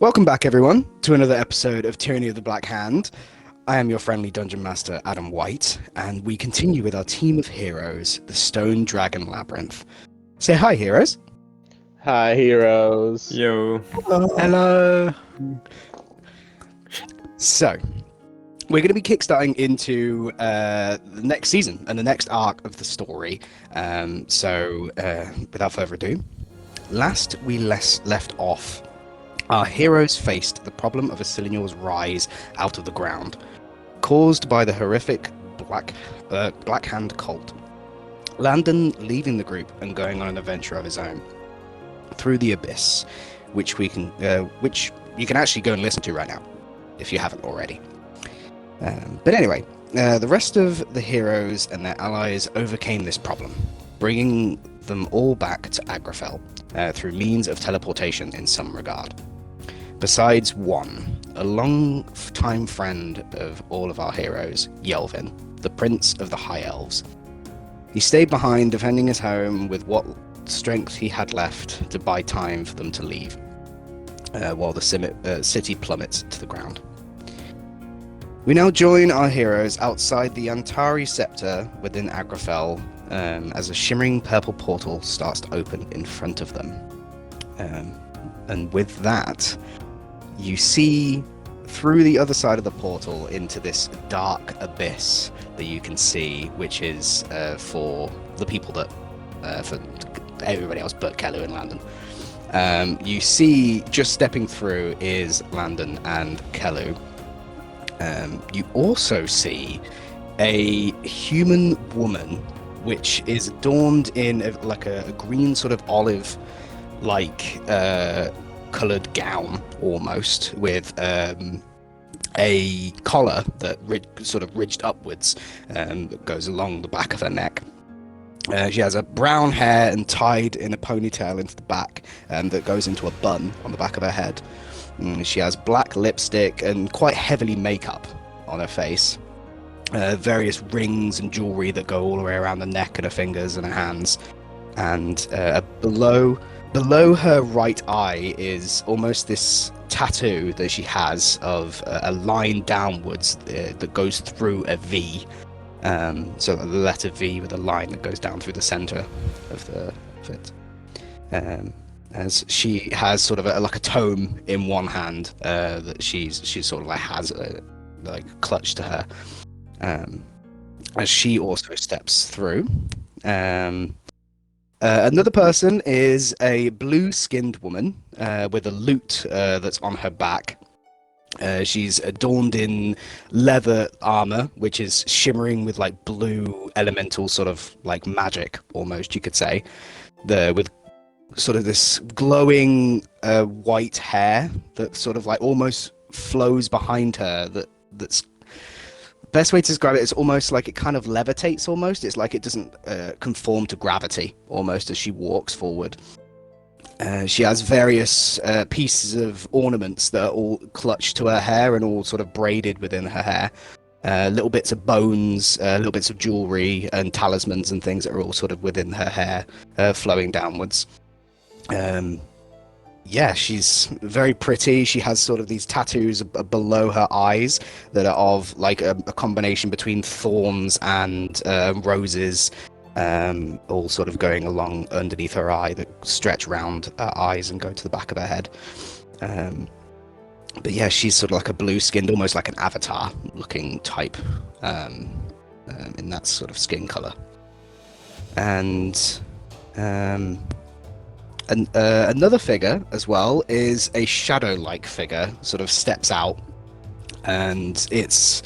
Welcome back, everyone, to another episode of Tyranny of the Black Hand. I am your friendly Dungeon Master, Adam White, and we continue with our team of heroes, the Stone Dragon Labyrinth. Say hi, heroes. Hi, heroes. Yo. Hello. So, we're going to be kickstarting into the next season and the next arc of the story. Without further ado, last we left off, our heroes faced the problem of Asilinor's rise out of the ground, caused by the horrific Black Hand cult. Landon leaving the group and going on an adventure of his own through the abyss, which you can actually go and listen to right now if you haven't already. But anyway, the rest of the heroes and their allies overcame this problem, bringing them all back to Agrafel through means of teleportation in some regard. Besides one, a long-time friend of all of our heroes, Yelvin, the Prince of the High Elves. He stayed behind, defending his home with what strength he had left to buy time for them to leave, while the city plummets to the ground. We now join our heroes outside the Antari Scepter within Agrafel, as a shimmering purple portal starts to open in front of them. And with that, you see through the other side of the portal into this dark abyss that you can see, which is for the people that, for everybody else but Kellu and Landon. You see, just stepping through is Landon and Kellu. You also see a human woman, which is adorned in a green sort of olive like coloured gown almost, with a collar that sort of ridged upwards that goes along the back of her neck. She has a brown hair and tied in a ponytail into the back that goes into a bun on the back of her head. She has black lipstick and quite heavily makeup on her face. Various rings and jewellery that go all the way around the neck and her fingers and her hands. And below her right eye is almost this tattoo that she has of a line downwards that goes through a V. So the letter V with a line that goes down through the centre of it. As she has sort of like a tome in one hand that she sort of like has like clutched to her, as she also steps through. Another person is a blue-skinned woman with a lute that's on her back. She's adorned in leather armor, which is shimmering with like blue elemental sort of like magic, almost you could say. With sort of this glowing white hair that sort of like almost flows behind her. That's best way to describe it is almost like it kind of levitates almost. It's like it doesn't conform to gravity almost as she walks forward. She has various pieces of ornaments that are all clutched to her hair and all sort of braided within her hair. Little bits of bones, little bits of jewelry and talismans and things that are all sort of within her hair, flowing downwards. She's very pretty. She has sort of these tattoos below her eyes that are of like a combination between thorns and roses, all sort of going along underneath her eye that stretch round her eyes and go to the back of her head. But yeah, she's sort of like a blue-skinned, almost like an avatar looking type, in that sort of skin color. And another figure as well is a shadow-like figure, sort of steps out, and it's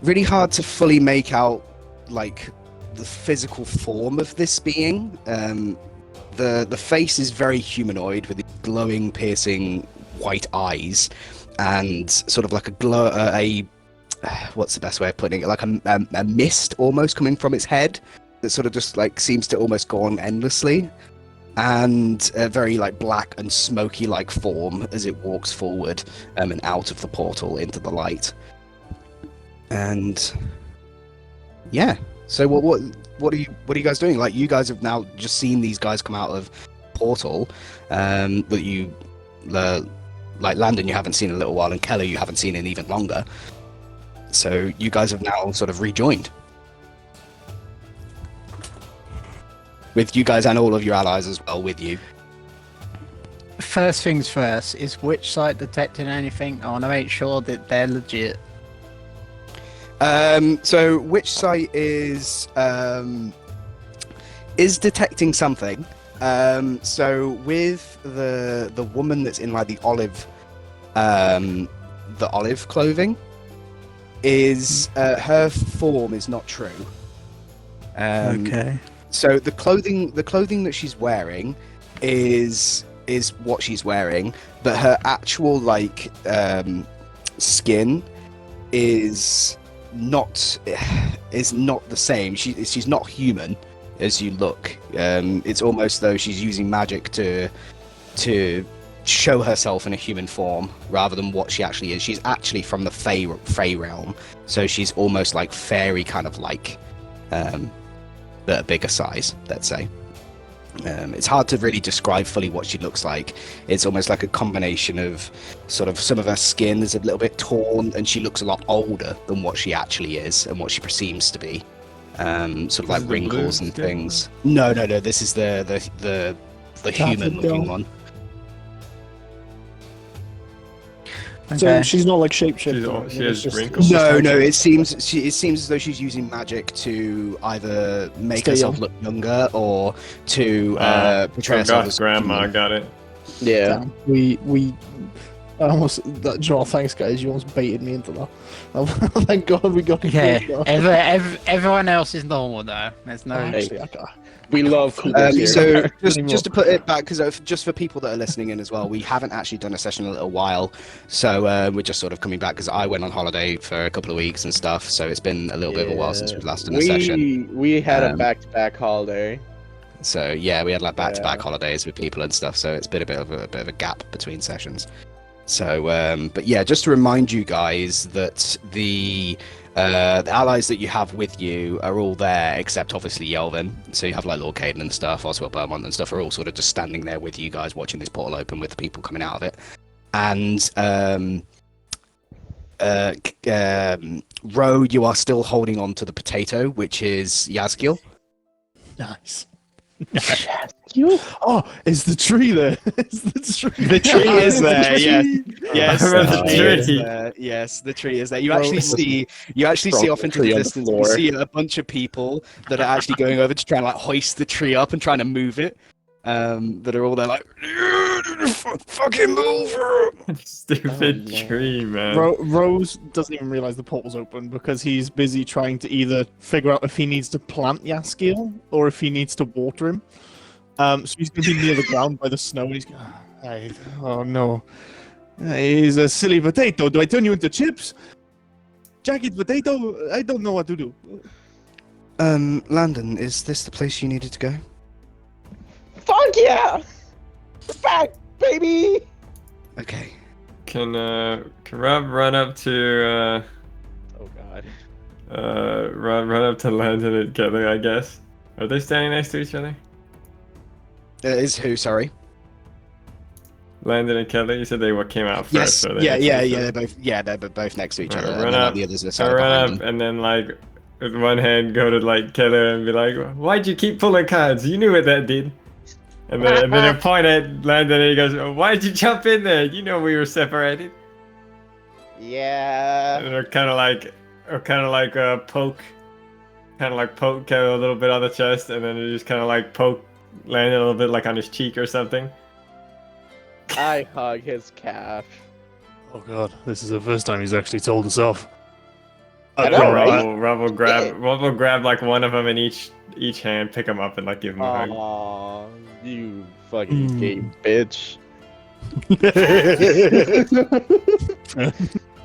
really hard to fully make out like the physical form of this being. The face is very humanoid with glowing, piercing white eyes, and sort of like what's the best way of putting it? Like a mist almost coming from its head that sort of just like seems to almost go on endlessly. And a very like black and smoky like form as it walks forward and out of the portal into the light. And yeah, so what are you guys doing? Like, you guys have now just seen these guys come out of portal, that you like Landon you haven't seen in a little while, and Keller you haven't seen in even longer. So you guys have now sort of rejoined. With you guys and all of your allies as well with you. First things first, is which site detecting anything? I want to make sure that they're legit. So which site is detecting something? So with the woman that's in like the olive clothing, is her form is not true. Okay. So the clothing that she's wearing is what she's wearing, but her actual like skin is not the same. She's not human as you look. It's almost though she's using magic to show herself in a human form rather than what she actually is. She's actually from the Fey realm, so she's almost like fairy, kind of like but a bigger size, let's say. It's hard to really describe fully what she looks like. It's almost like a combination of sort of some of her skin is a little bit torn, and she looks a lot older than what she actually is and what she perceives to be. Sort of like wrinkles and things. No. This is the human-looking one. So Okay. she's not like shapeshifter. She has wrinkles. No. It seems as though she's using magic to either make Stay herself young. look younger or to portray herself as grandma human. got it. Yeah. Damn, we Joel, thanks guys. You almost baited me into that. Thank God we got it. Yeah. Everyone else is normal though. There's no. Actually, I can't. We love So just to put it back, because just for people that are listening in as well, we haven't actually done a session in a little while, so we're just sort of coming back because I went on holiday for a couple of weeks and stuff, so it's been a little bit of a while since we've last done a session. We had a back-to-back holiday. So yeah, we had like back-to-back holidays with people and stuff, so it's been a bit of a gap between sessions. So but yeah, just to remind you guys that the allies that you have with you are all there except obviously Yelvin. So you have like Lord Caden and stuff, Oswald Beaumont and stuff are all sort of just standing there with you guys, watching this portal open with the people coming out of it. And Ro, you are still holding on to the potato, which is Yazgil. Nice. Oh, is the tree there? Is the tree? The tree is there. Yes, yes, I remember the the tree is tree. there. Yes, the tree is there. You Bro, actually see off into the tree on the distance. You floor. see a bunch of people that are actually going over to try and like hoist the tree up and trying to move it. That are all there like, fucking move her. Stupid tree, man. Rose doesn't even realize the portal's open because he's busy trying to either figure out if he needs to plant Yaskiel or if he needs to water him. So he's going to be near the ground by the snow, and he's going, oh no. He's a silly potato. Do I turn you into chips? Jagged potato? I don't know what to do. Landon, is this the place you needed to go? Fuck yeah! Back, baby! Okay. Can Rob run up to Oh god. run up to Landon and Kelly, I guess. Are they standing next to each other? Is who? Sorry. Landon and Kelly, you said they came out first. Yes. So they Yeah. They're both next to each other. Run and then, up. like, the others are side I run behind up them. and then like with one hand go to like Keller and be like, "Why'd you keep pulling cards? You knew what that did." And then I point at Landon and he goes, "Why'd you jump in there? You know we were separated." Yeah. And they're kind of like poke Keller a little bit on the chest, and then they just kind of like poke Landon a little bit like on his cheek or something. I hug his calf. Oh god, this is the first time he's actually told us off. I know, right? Rob will grab like one of them in each hand, pick them up, and like give him a hug. Aw, you fucking gay bitch.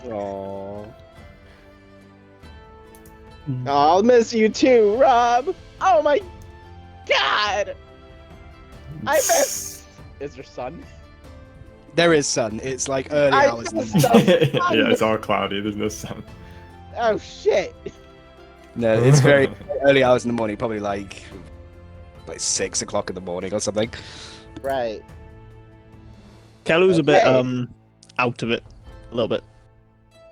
Aw. I'll miss you too, Rob. Oh my god. I miss. Is there sun? There is sun. It's like early I hours in the miss morning. the sun. Yeah, it's all cloudy. There's no sun. Oh shit. No, it's very early hours in the morning. Probably like 6 o'clock in the morning or something. Right. Kellu's a bit Okay. out of it a little bit.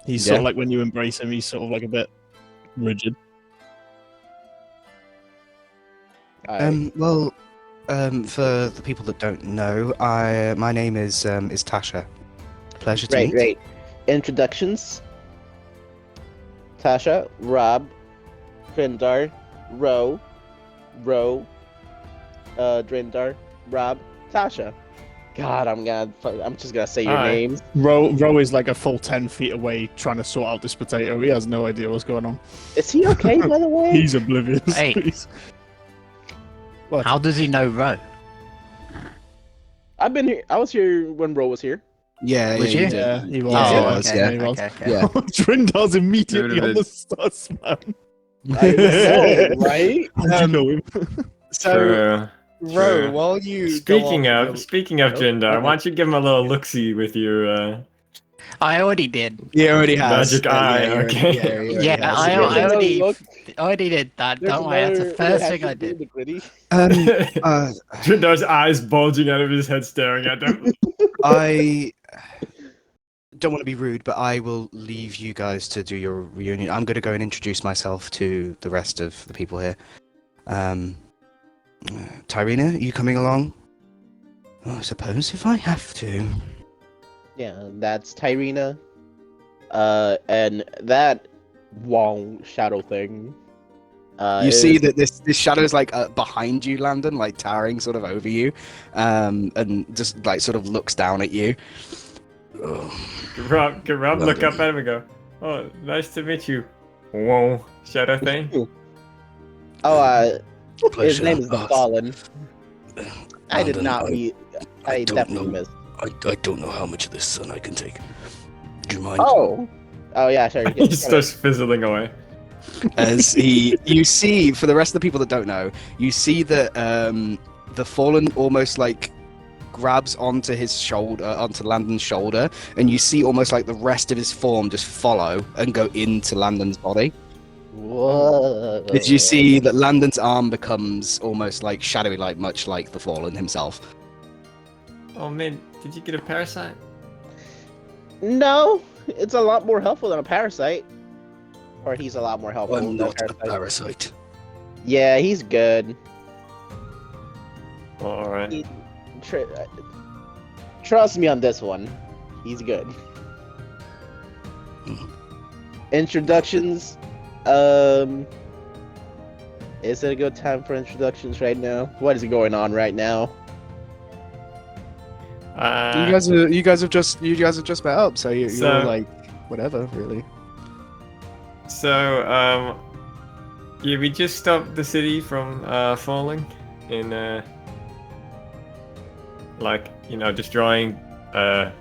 He's sort of like when you embrace him, he's sort of like a bit rigid. Well, for the people that don't know, my name is Tasha. Pleasure to meet. Great. Introductions. Tasha, Rob, Drindar, Ro, Drindar, Rob, Tasha. God, I'm just gonna say your names. Ro is like a full 10 feet away trying to sort out this potato. He has no idea what's going on. Is he okay, by the way? He's oblivious. Hey. What? How does he know Ro? I've been here. I was here when Ro was here. Yeah, Was you you? did. Yeah, he was. Oh, Yeah, yeah, okay, yeah, he was. okay. Yeah. Drindar's immediately on Dude, the sus, man. I know, right? How do you know him? So, True. Ro, True. while you Speaking go of on, Jindar, why don't you give him a little look-see with your I already did. he already has Magic eye, he already- okay. he already Yeah, has. I There's another already look. did that. There's Don't worry, that's the another- first it has thing to I do did. with the gritty. Jindar's eyes bulging out of his head, staring at them. I don't want to be rude, but I will leave you guys to do your reunion. I'm going to go and introduce myself to the rest of the people here. Tyrina, are you coming along? Oh, I suppose if I have to. Yeah, that's Tyrina. And that Wong shadow thing. You see that this shadow is like behind you, Landon, like towering sort of over you, and just like sort of looks down at you. Oh, Can Rob look up at him and go, "Oh, nice to meet you." Whoa, shadow thing. his pleasure. name is the Fallen. I did Landon, not meet. I don't definitely know. missed. I don't know how much of this sun I can take. Do you mind? Oh yeah, sure. He starts fizzling away. As you see, for the rest of the people that don't know, you see that the Fallen almost like grabs onto his shoulder, onto Landon's shoulder, and you see almost like the rest of his form just follow and go into Landon's body. Whoa. Did you see that Landon's arm becomes almost like shadowy, like much like the Fallen himself? Oh man, did you get a parasite? No, it's a lot more helpful than a parasite. Or he's a lot more helpful. I'm than not a parasite. parasite. Yeah, he's good. All right. Trust me on this one. He's good. Introductions. Is it a good time for introductions right now? What is going on right now? You guys have just met up, so you're So- like whatever, really. So, yeah, we just stopped the city from falling in, like, you know, destroying the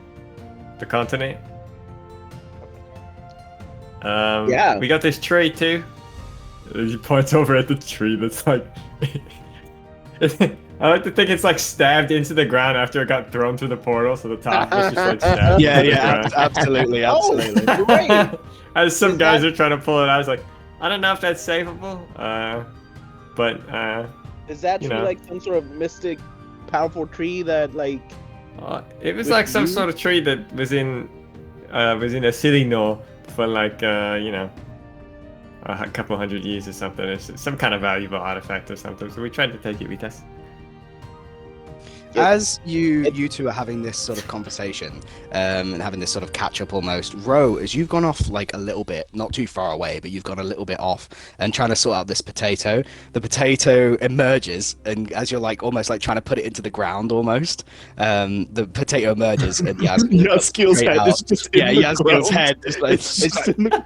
continent. Yeah. We got this tree too. He points over at the tree that's like. I like to think it's like stabbed into the ground after it got thrown through the portal, so the top was just like stabbed. Yeah, into the yeah, ground. absolutely, Oh, absolutely. great. As some Is guys that- are trying to pull it out, I was like, I don't know if that's savable, but Is that You tree know. like some sort of mystic, powerful tree that like? it was With like some you? sort of tree that was in a city no for like you know, a couple hundred years or something. It's some kind of valuable artifact or something. So we tried to take it with us. As you two are having this sort of conversation, and having this sort of catch up almost, Ro, as you've gone off like a little bit, not too far away, but you've gone a little bit off and trying to sort out this potato, the potato emerges, and as you're like almost like trying to put it into the ground almost, the potato emerges and Yaskiel's straight head out. is just in the Yaskiel's ground. head is like, It's just in the...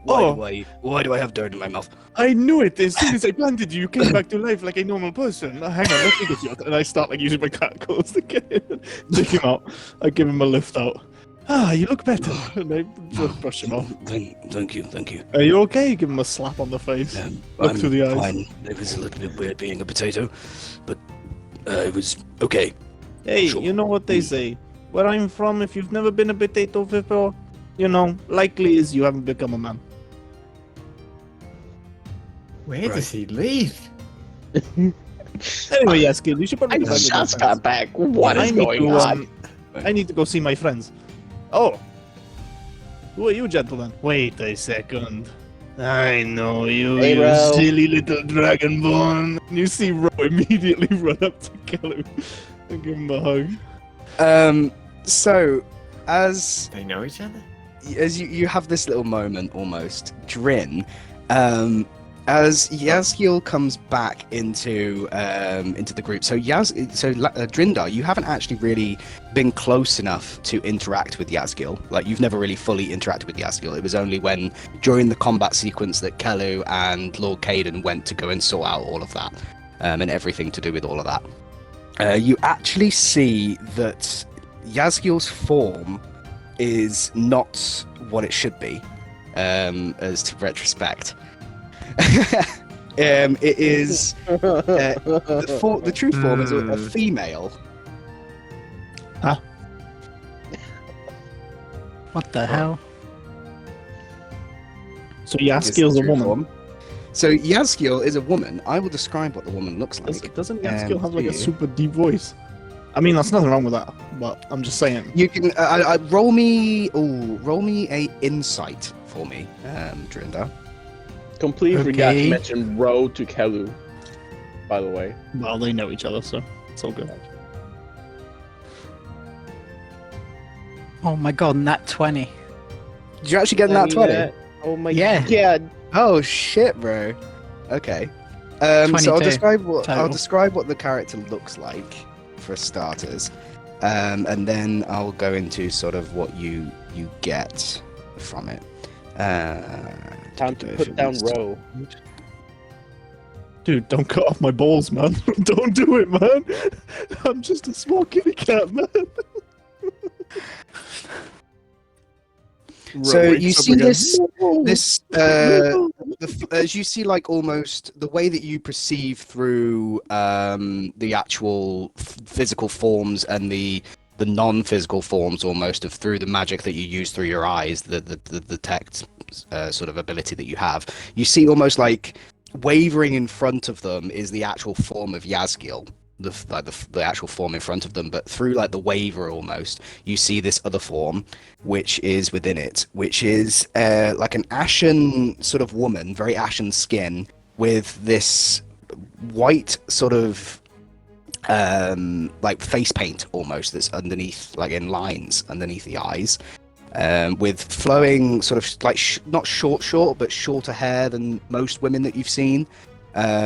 Oh, why do I have dirt in my mouth? I knew it. As soon as I planted you, you came back to life like a normal person. Hang on, let me get you out. And I start like using my cat claws to get him, take him out. I give him a lift out. Ah, you look better. And I just brush him off. Thank you. Are you okay? Give him a slap on the face. Look through the eyes. Fine. It was a little bit weird being a potato, but it was okay. Hey, Sure. you know what they say. Where I'm from, if you've never been a potato before, you know, likely is you haven't become a man. Where does he live? Anyway, yes, kid, you should probably I go back with your just friends. got back. What I is need going to, on? I need to go see my friends. Oh. Who are you, gentlemen? Wait a second. I know you, Hey, you Ro. silly little dragonborn. And you see Ro immediately run up to Kelu and give him a hug. So, as They know each other. you have this little moment almost, Drin, as Yazgiel comes back into the group. So Drindar, you haven't actually really been close enough to interact with Yazgiel. Like, you've never really fully interacted with Yazgiel. It was only when during the combat sequence that Kelu and Lord Caden went to go and sort out all of that, and everything to do with all of that. You actually see that Yazgiel's form is not what it should be, as to retrospect. It is the true form is a female. What the hell? So Is the Yaskiel's a true woman. form. So Yazgiel is a woman. I will describe what the woman looks like. Doesn't Yaskiel have like to a you. super deep voice? I mean, that's nothing wrong with that, but I'm just saying. You can roll me a insight for me, Drinda. Completely forgot to Okay. mention Ro to Kelu, by the way. Well, they know each other, so it's all good. Oh my god, nat 20. Did you actually get that 20? Oh my Yeah. god. Oh shit, bro. Okay. So I'll 22 describe what total. the character looks like for starters, and then I'll go into sort of what you get from it. Time to put down Ro. Dude, don't cut off my balls, man. Don't do it, man. I'm just a small kitty cat, man. So Ro you wakes up see again. this as you see, like, almost the way that you perceive through the actual physical forms and the non-physical forms, almost, of through the magic that you use through your eyes, the detect sort of ability that you have. You see almost like wavering in front of them is the actual form of Yazgiel, the actual form in front of them, but through like the waver almost, you see this other form which is within it, which is like an ashen sort of woman, very ashen skin, with this white sort of like face paint almost that's underneath, like in lines underneath the eyes, with flowing sort of like not short but shorter hair than most women that you've seen,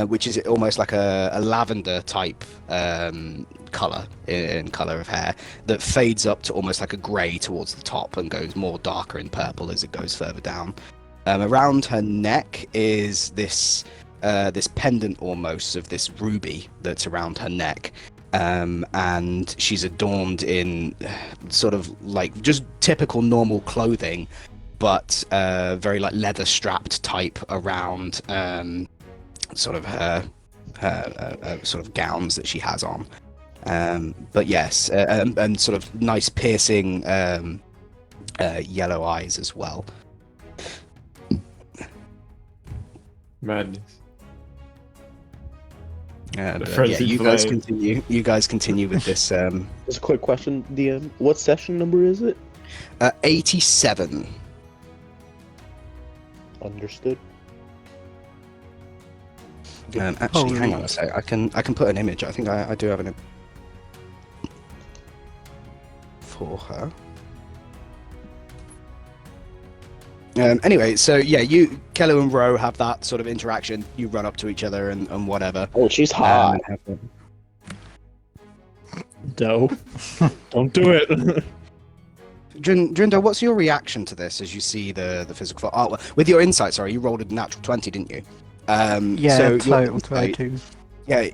which is almost like a lavender type color in color of hair that fades up to almost like a gray towards the top and goes more darker in purple as it goes further down. Around her neck is this pendant almost of this ruby that's around her neck, and she's adorned in sort of like just typical normal clothing, but very like leather strapped type around sort of her sort of gowns that she has on. But yes, and sort of nice piercing yellow eyes as well. Madness. And, The frenzy you guys flame. continue. You guys continue with this. Just a quick question, DM. What session number is it? 87. Understood. Actually, hang on a sec. I can put an image. I think I do have an image for her. Anyway, so yeah, Kello and Ro have that sort of interaction. You run up to each other and whatever. Oh, she's hot. Doe. Don't do it. Drindo, what's your reaction to this as you see the physical? Oh, well, with your insight, sorry, you rolled a natural 20, didn't you? Yeah, so your total insight- 22.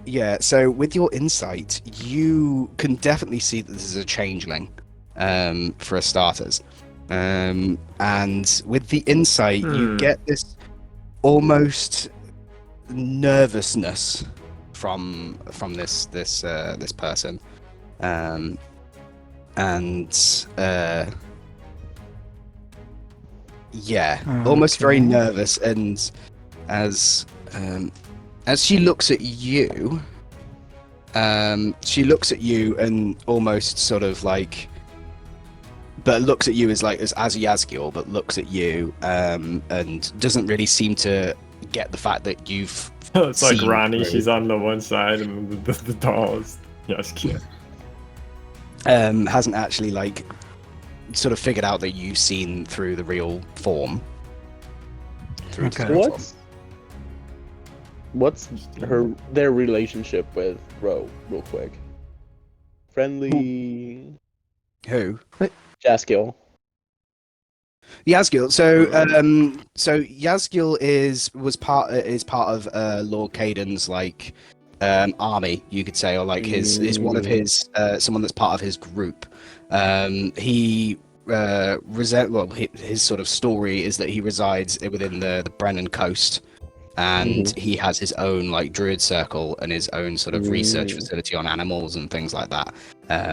Yeah. So with your insight, you can definitely see that this is a changeling, for a starters. And with the insight, you get this almost nervousness from this person, almost very Okay. nervous. And as she looks at you, She looks at you and almost sort of like, but looks at you as like as Yazgiel, but looks at you and doesn't really seem to get the fact that you've. It's like seen Rani, through. she's on the one side and the dolls. Yes, cute. Hasn't actually like sort of figured out that you've seen through the real form. Through Okay. the real form. What's their relationship with Ro, real quick? Friendly. Who? Jaskill. Yazgiel. So Yazgiel is part of Lord Caden's like army, you could say, or like is one of his someone that's part of his group. He his sort of story is that he resides within the Brennan coast, and he has his own like druid circle and his own sort of research facility on animals and things like that.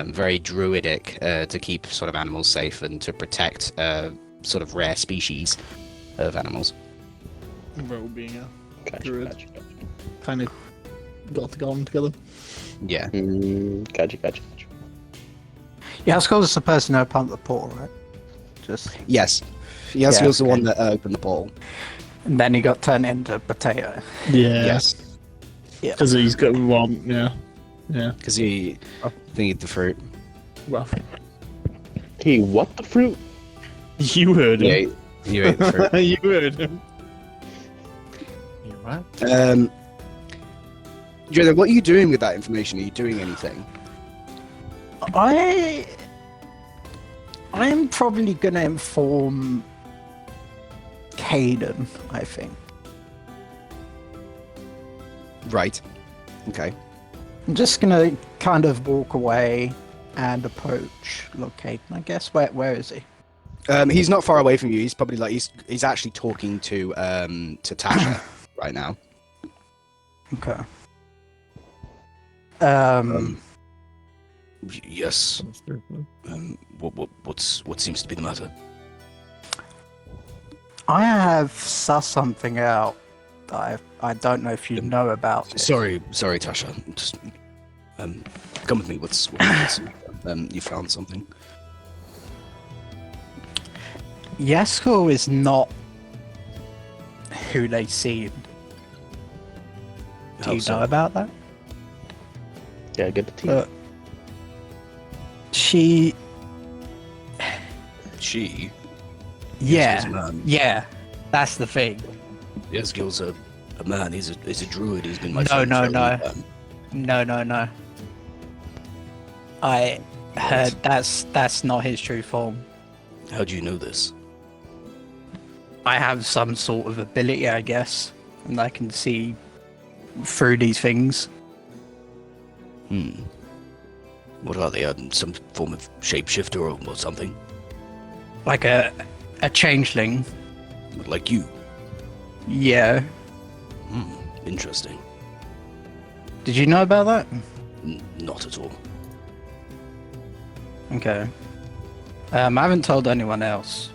Very druidic to keep sort of animals safe and to protect sort of rare species of animals. Ro being a Gotcha, druid. gotcha, gotcha. Kind of got on together. Yeah. Gotcha. Yazgiel's the person who opened the portal, right? Just Yes. Yazgiel's the okay. one that opened the portal. and then he got turned into a potato. Yeah. Yes. Yeah. Because he's got one. Yeah. Yeah. Because he thingied the fruit. Well, He what the fruit? you heard Yeah, him. you ate the fruit. You heard him. You what? Jonah, what are you doing with that information? Are you doing anything? I'm probably gonna inform Caden, I think. Right. Okay. I'm just gonna kind of walk away and approach Caden, I guess. Where is he? He's not far away from you. He's probably like he's actually talking to Tasha right now. Okay. Yes. What seems to be the matter? I have sussed something out that I don't know if you know about. It. Sorry, Tasha. Just come with me. What's you found something? Yasko is not who they seem. Do How you so? know about that? Yeah, get the teeth. She. She. Yeah. Yazgiel's a man. Yeah. That's the thing. Yazgiel's a man. He's a druid. He's been my No, friend no, for a long no. time. No. I heard that's not his true form. How do you know this? I have some sort of ability, I guess, and I can see through these things. What are they? Some form of shapeshifter or something? Like a changeling. Like you? Yeah. Interesting. Did you know about that? Not at all. Okay. I haven't told anyone else.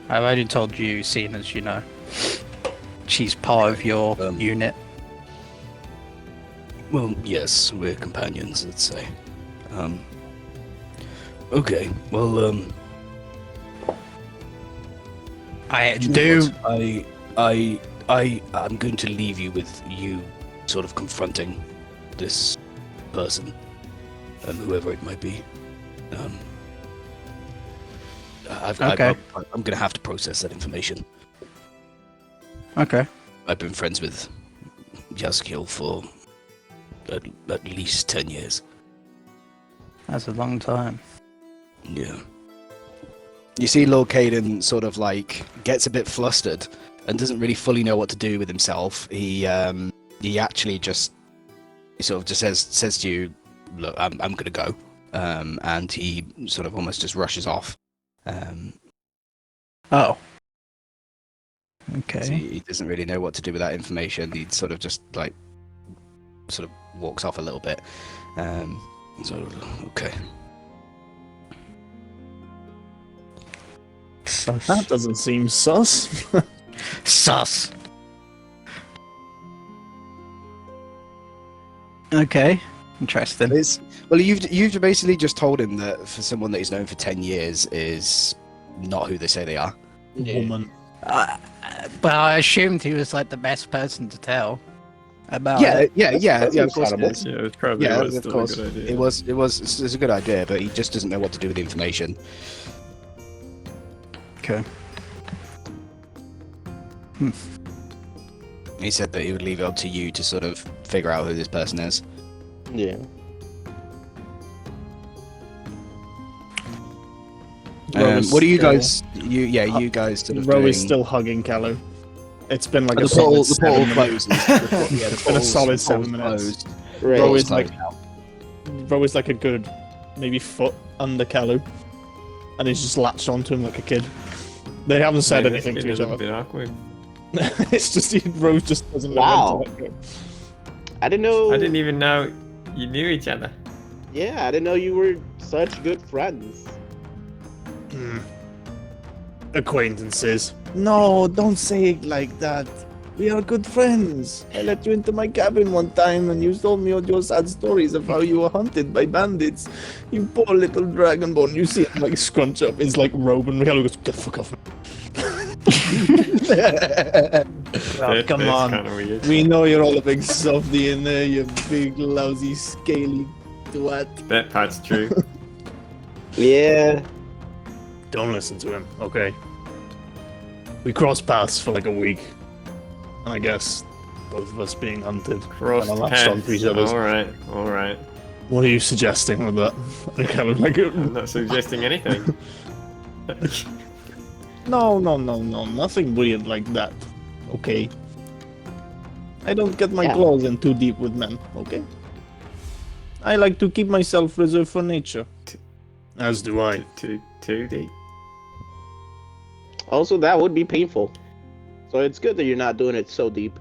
I've only told you, seeing as you know. She's part of your unit. Well, yes, we're companions, let's say. Okay, well, I you know do. what? I'm going to leave you with you sort of confronting this person, whoever it might be. Okay. I'm going to have to process that information. Okay. I've been friends with Yazgiel for at least 10 years. That's a long time. Yeah. You see Lord Caden sort of like gets a bit flustered and doesn't really fully know what to do with himself. He actually just sort of just says to you, "Look, I'm gonna go," and he sort of almost just rushes off. Oh. So Okay. he doesn't really know what to do with that information. He sort of just like sort of walks off a little bit. Okay. Sus. That doesn't seem sus. Sus. Okay, interesting. Well, you've basically just told him that for someone that he's known for 10 years is not who they say they are. Woman. But I assumed he was like the best person to tell about Yeah, it. yeah, That's of course it understandable. is. Yeah, it probably Yeah, was of still course. a good idea. It's a good idea, but he just doesn't know what to do with the information. Okay. He said that he would leave it up to you to sort of figure out who this person is. Yeah. What do you guys? You guys sort of Ro doing? is still hugging Kalu. It's been like the a portal, solid the portal 7 minutes. closes. Yeah, the It's been a portal's- solid the 7 portal's minutes. closed. Right. Ro Portal's is like closed. Ro is like a good maybe foot under Kalu, and he's just latched onto him like a kid. They haven't said Man, anything this to kid each is a other. bit awkward. It's just Rose just doesn't know Wow. when to let go. I didn't know. I didn't even know you knew each other. Yeah, I didn't know you were such good friends. Acquaintances. No, don't say it like that. We are good friends. I let you into my cabin one time and you told me all your sad stories of how you were hunted by bandits. You poor little dragonborn. You see him like scrunch up his like robe and Mikhailo goes, get the fuck off me. Come That's on. Kind of weird. We know you're all a big softy in there, you big lousy scaly twat. That part's true. Yeah. Don't listen to him, okay? We crossed paths for like a week. And I guess both of us being hunted. Crossed And I latched onto paths. each other's. Alright, alright. What are you suggesting with that? I kind of like I'm not suggesting anything. No, nothing weird like that. Okay. I don't get my Yeah. claws in too deep with men, okay? I like to keep myself reserved for nature. As do I. Too deep. Also, that would be painful. So it's good that you're not doing it so deep.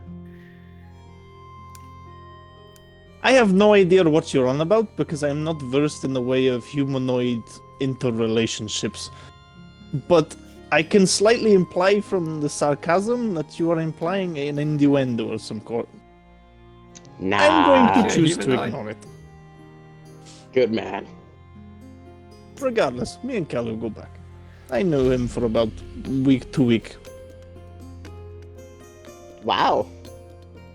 I have no idea what you're on about because I'm not versed in the way of humanoid interrelationships. But I can slightly imply from the sarcasm that you are implying an innuendo of some sort. Nah. I'm going to choose to humanoid. ignore it. Good man. Regardless, me and Kalu go back. I knew him for about week, 2 weeks. Wow.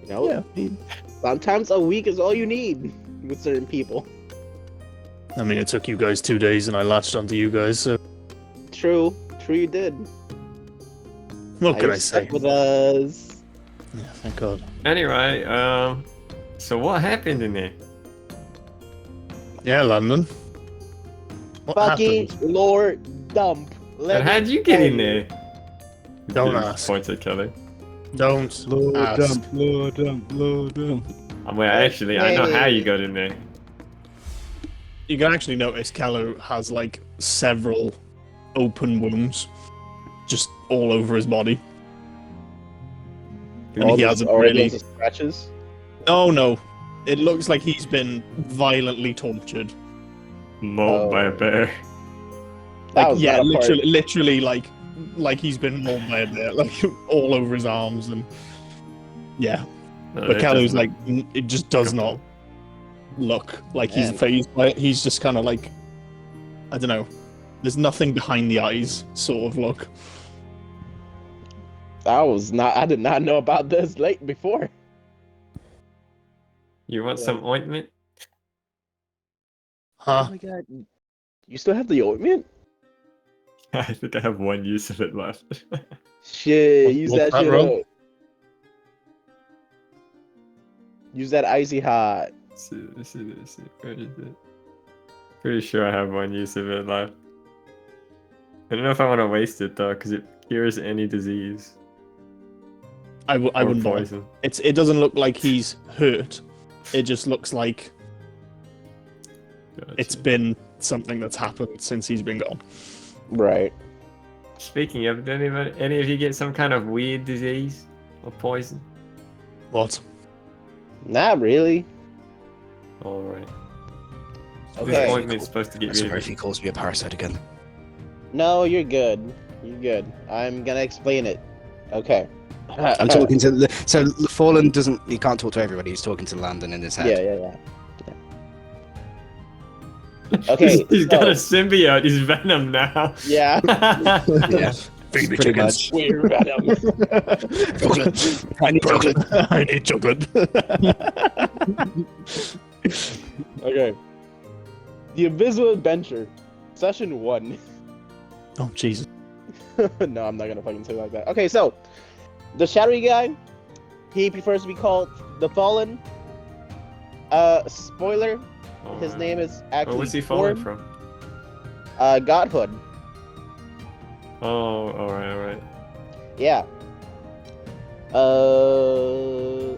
You know, Yeah, sometimes a week is all you need with certain people. I mean, it took you guys 2 days and I latched onto you guys, so True. True, you did. what can You're I say? stuck with us. Yeah, thank God. Anyway, so what happened in there? Yeah, London. What Fucking happened? Lord Dump. Let And me how'd you get tell in there? Don't He ask. Points at Kelly. Don't ask. Lord dump. Well, actually, I know how you got in there. You can actually notice Kalu has like several open wounds just all over his body. And he hasn't really. Those scratches. No. It looks like he's been violently tortured. Mauled by a bear. That Like, was yeah, not a part- literally like he's been mauled by a bear, like all over his arms and yeah. No, But that Kalu's doesn't- like it just does not look like he's Man. phased by it. He's just kind of like I don't know. There's nothing behind the eyes, sort of look. I did not know about this late before. You want some ointment? Huh? Oh my god. You still have the ointment? I think I have one use of it left. Shit, use What's that that, shit Rob? up. Use that icy hot. Let's see. Where is it? Pretty sure I have one use of it left. I don't know if I want to waste it though, because it cures any disease. I or wouldn't bother. poison. It doesn't look like he's hurt. It just looks like Gotcha. it's been something that's happened since he's been gone. Right. Speaking of, did any of you get some kind of weird disease or poison? What? Not really. Alright. This Okay. ointment's supposed to get That's rid sorry of if it. he calls me a parasite again. No, you're good. You're good. I'm gonna explain it. Okay. I'm talking to the. So Fallen doesn't. He can't talk to everybody. He's talking to Landon in his head. Yeah. Okay. He's got a so- symbiote. He's Venom now. Yeah. Yeah. Pretty much. We're Venom. Chocolate. I need chocolate. I need chocolate. Okay. The Invisible Adventure, Session 1. Oh Jesus. No, I'm not gonna fucking say it like that. Okay, so the shadowy guy, he prefers to be called the Fallen. Spoiler, his name is actually. Oh, what's he falling Torm. from? Godhood. Oh, alright. Yeah. So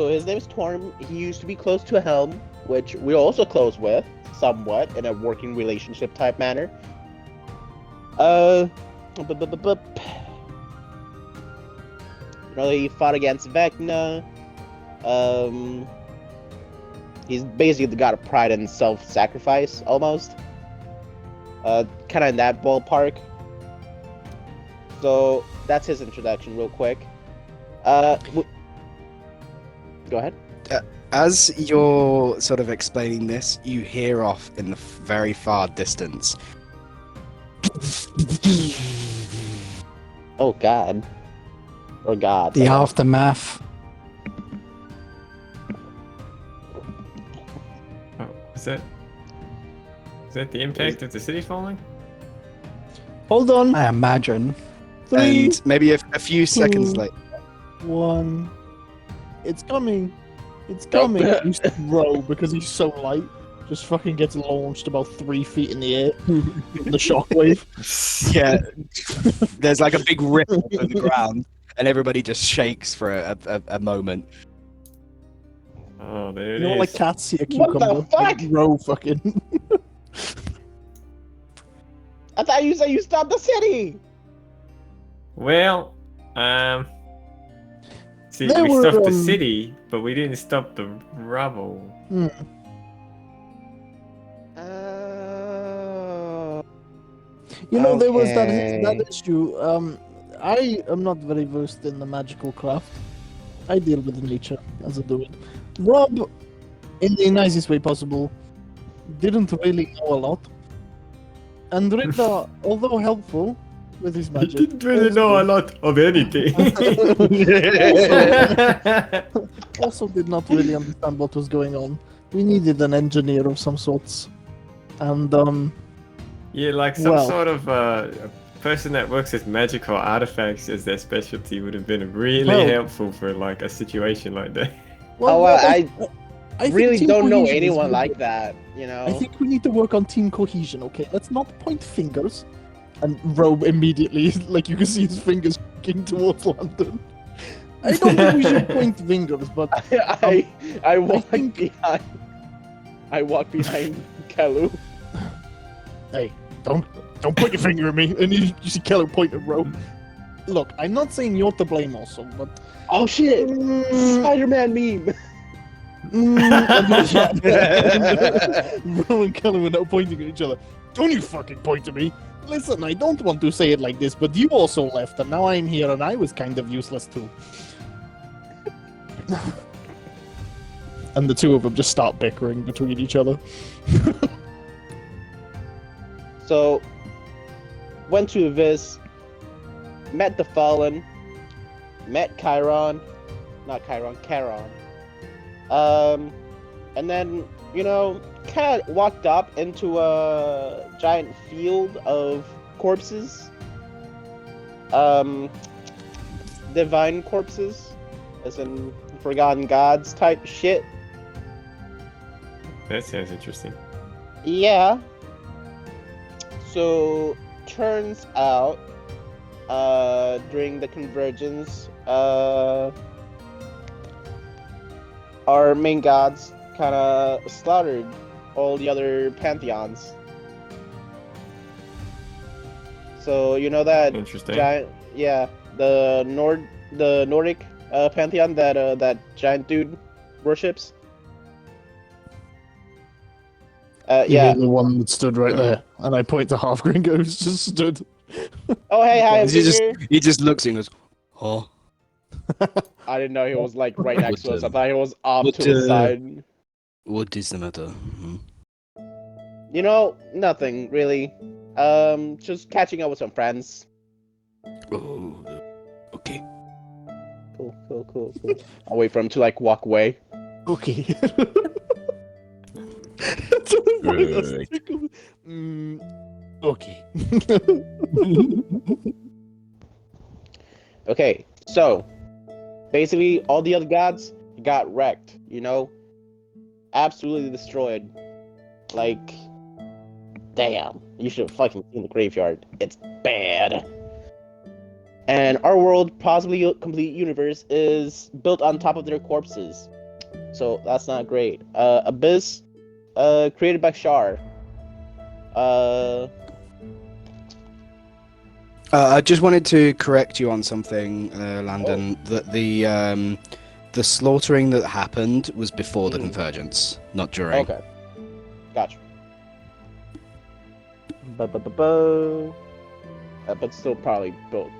his name is Torm. He used to be close to Helm, which we're also close with, somewhat, in a working relationship type manner. You know, he fought against Vecna. He's basically the god of pride and self-sacrifice, almost. Kind of in that ballpark. So that's his introduction, real quick. Go ahead. As you're sort of explaining this, you hear off in the very far distance. Oh God. Oh God. The aftermath. Oh, is that the impact of the city falling? Hold on. I imagine. 3, And maybe a few seconds later. 1. It's coming. It's Nope. coming. You see Row, because he's so light, just fucking gets launched about 3 feet in the air. The shockwave. Yeah, there's like a big ripple in the ground, and everybody just shakes for a moment. Oh, there You it know, is. like cats see a What the cucumber. fuck? Like Row fucking. I thought you said you stopped the city. Well, see, They we were, stopped the city, but we didn't stop the rubble. You know, there was Okay. that issue. I am not very versed in the magical craft. I deal with nature as I do it. Rob, in the nicest way possible, didn't really know a lot. And Rita, although helpful with his He magic, didn't really know a lot of anything. also did not really understand what was going on. We needed an engineer of some sorts. And Yeah, like some Well. sort of a person that works with magical artifacts as their specialty would have been really Well. helpful for like a situation like that. Well, I think really team don't know cohesion is anyone good. like that. You know. I think we need to work on team cohesion, okay? Let's not point fingers. And Robe immediately, like you can see his fingers kicking towards London. I don't think we should point fingers, but I walk think- behind. I walk behind Kalu. hey, don't point your finger at me. And you see Keller point at Robe. Look, I'm not saying you're to blame also, but Oh shit! Spider-Man meme. Roe and Keller were now pointing at each other. Don't you fucking point at me. Listen, I don't want to say it like this, but you also left, and now I'm here, and I was kind of useless too. And the two of them just start bickering between each other. So, went to Abyss, met the Fallen, met Charon. And then, you know, kind of walked up into a giant field of corpses. Divine corpses, as in forgotten gods type shit. That sounds interesting. Yeah. So, turns out, during the convergence, our main gods kind of slaughtered all the other pantheons. So you know that Interesting. giant, yeah, the Nordic pantheon that that giant dude worships. Yeah. The one that stood right there, and I point to Half Gringo who's just stood. Oh hey, hi, I'm He just here. he just looks and goes, Huh? I didn't know he was like right next to us. I What, thought he was off what, to the uh, side. What is the matter? Hmm? You know, nothing really. Just catching up with some friends. Oh, okay. Cool. I'll wait for him to like walk away. Okay. Right. Okay. Okay, so basically all the other gods got wrecked, you know? Absolutely destroyed. Like, damn, you should have fucking seen the graveyard. It's bad. And our world, possibly a complete universe, is built on top of their corpses. So that's not great. Abyss, created by Shar. I just wanted to correct you on something, Landon. That the slaughtering that happened was before the Mhm. convergence, not during. Okay. Gotcha. But still probably built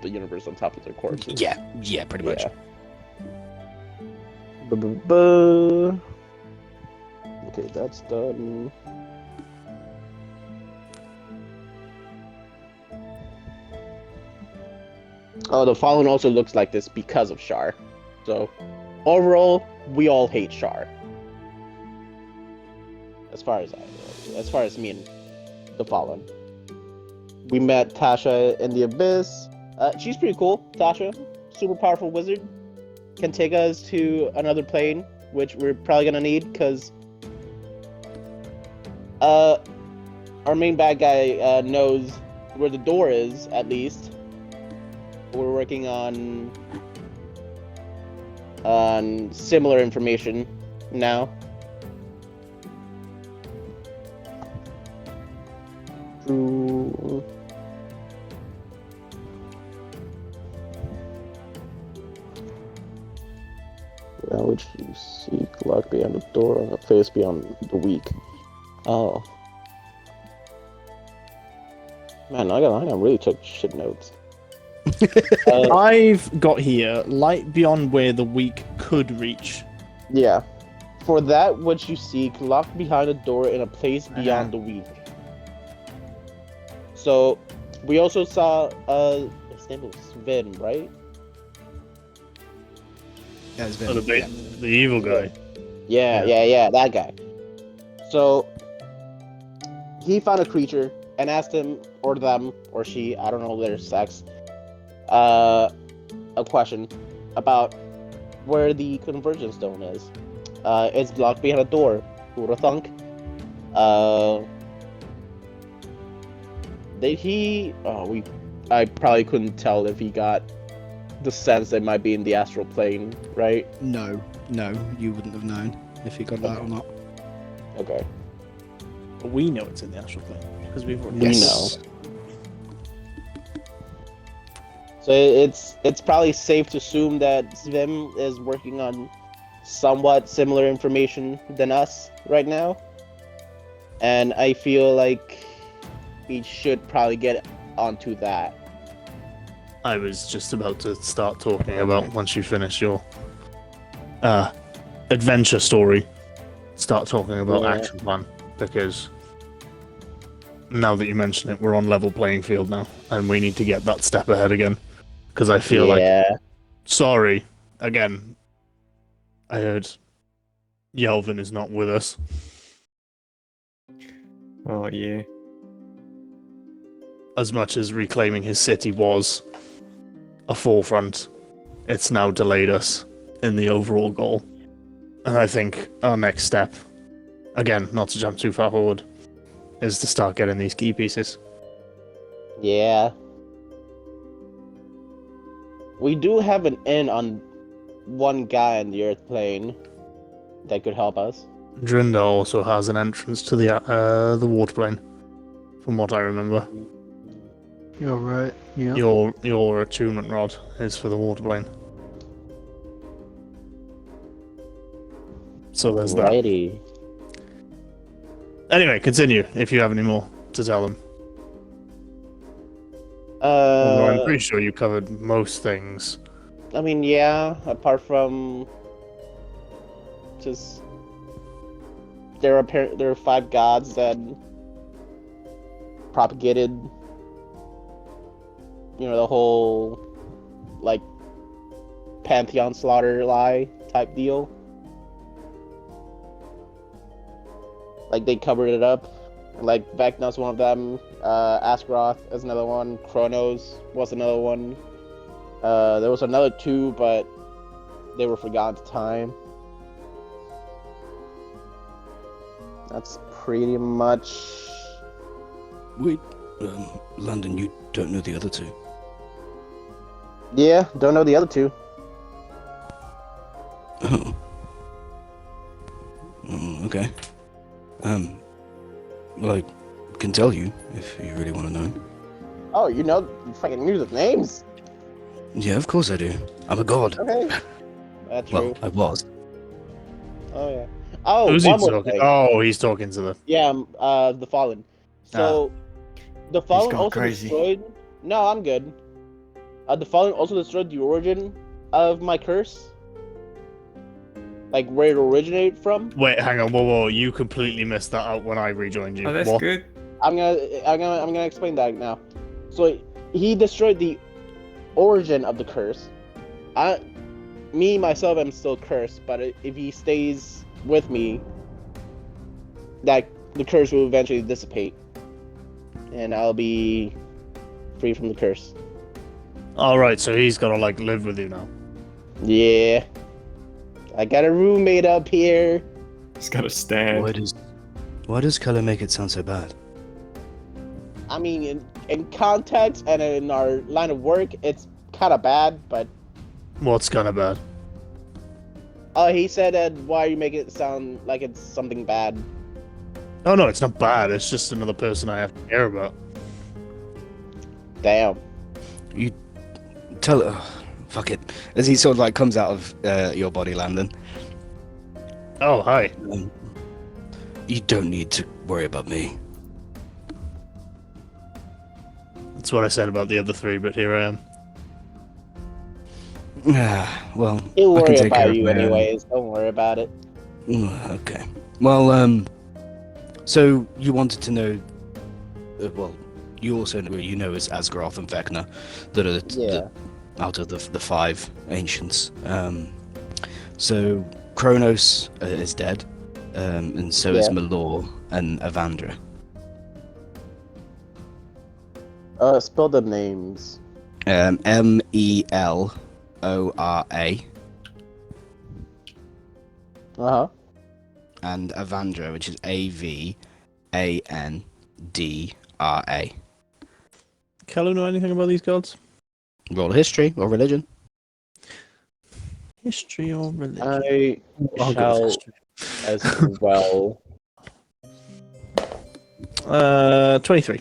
the universe on top of their corpses. Yeah, pretty much. Yeah. Bu-bu-bu. Okay, that's done. Oh, the Fallen also looks like this because of Shar. So, overall, we all hate Shar. As far as me and the Fallen. We met Tasha in the Abyss. She's pretty cool, Tasha. Super powerful wizard. Can take us to another plane, which we're probably gonna need, because our main bad guy knows where the door is, at least. We're working on similar information now. True. That which you seek, locked beyond the door, on the face beyond the weak. Oh. Man, I gotta really took shit notes. I've got here light beyond where the weak could reach. Yeah. For that which you seek, locked behind a door in a place beyond the weak. So, we also saw, his name was Sven, right? Yeah, it's Oh, been, the evil guy. Yeah, that guy. So, he found a creature and asked him, or them, or she, I don't know their sex, a question about where the convergence stone is. It's blocked behind a door. Who would have thunk? Did he? I probably couldn't tell if he got the sense that it might be in the astral plane, right? No, you wouldn't have known if you got that or not. Okay. But we know it's in the astral plane because we've already. We Yes. know. So it's probably safe to assume that Svim is working on somewhat similar information than us right now. And I feel like we should probably get onto that. I was just about to start talking about once you finish your adventure story. Start talking about Yeah. action plan because now that you mention it, we're on level playing field now, and we need to get that step ahead again. Because I feel like, sorry, again, I heard Yelvin is not with us. Oh yeah. As much as reclaiming his city was a forefront, it's now delayed us in the overall goal. And I think our next step, again, not to jump too far forward, is to start getting these key pieces. Yeah. We do have an in on one guy on the Earth plane that could help us. Drinda also has an entrance to the water plane, from what I remember. You're right. Yeah. Your attunement rod is for the water plane. So there's that. Righty. Anyway, continue if you have any more to tell them. Although I'm Uh, pretty sure you covered most things. I mean, yeah. Apart from just there are 5 gods that propagated, the whole like pantheon slaughter lie type deal. Like they covered it up. Like Vecna's one of them. Askroth is another one. Kronos was another one. There was another 2, but they were forgotten to time. That's pretty much. Wait, London, you don't know the other 2? Yeah, don't know the other 2. Oh. Okay. Well, I can tell you if you really want to know. Oh, you fucking knew the names. Yeah, of course I do. I'm a god. Okay, that's true. Well, I was. Oh yeah. Oh, Who's he one more talking? thing. Oh, he's talking to the. Yeah, the Fallen. So, the Fallen gone also crazy. destroyed. No, I'm good. The Fallen also destroyed the origin of my curse. Like where it originated from. Wait, hang on, whoa! You completely missed that out when I rejoined you. Oh, that's What? good. I'm gonna explain that now. So he destroyed the origin of the curse. Myself, am still cursed, but if he stays with me, that the curse will eventually dissipate, and I'll be free from the curse. All right, so he's gotta like live with you now. Yeah, I got a roommate up here. It's got to stand. Why does color make it sound so bad? I mean, in context and in our line of work, it's kind of bad, but What's kind of bad? he said that why you make it sound like it's something bad. Oh no, it's not bad. It's just another person I have to care about. Damn. You tell her. Fuck it. As he sort of like comes out of your body, Landon. Oh hi. You don't need to worry about me. That's what I said about the other 3, but here I am. Well, He'll I can worry take care about of you my own. anyways. Don't worry about it. Okay. Well, so you wanted to know. Well, you also know as Asgaroth and Vecna that are Yeah. out of the 5 ancients. So Kronos is dead, and so is Yeah. Malor and Avandra. Spell the names. Melora, Uh-huh. and Avandra, which is Avandra. Kello know anything about these gods? Roll history or religion. History or religion? I I'll go with shall history. as well. 23.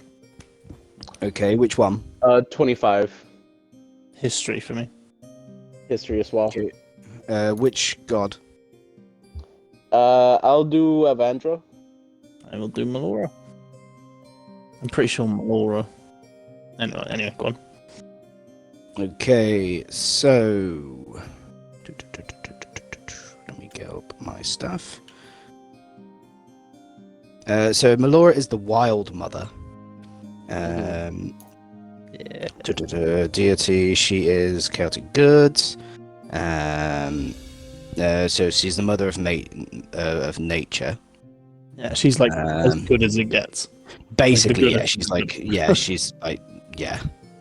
Okay, which one? 25. History for me. History as well. Okay. Which god? I'll do Avandra. I will do Melora. I'm pretty sure Melora. Anyway, go on. Okay, so let me get up my stuff. So Melora is the Wild Mother. Yeah. Deity. She is chaotic good. So she's the mother of nature. Yeah, she's like as Um, good as it gets. Basically, good yeah, she's like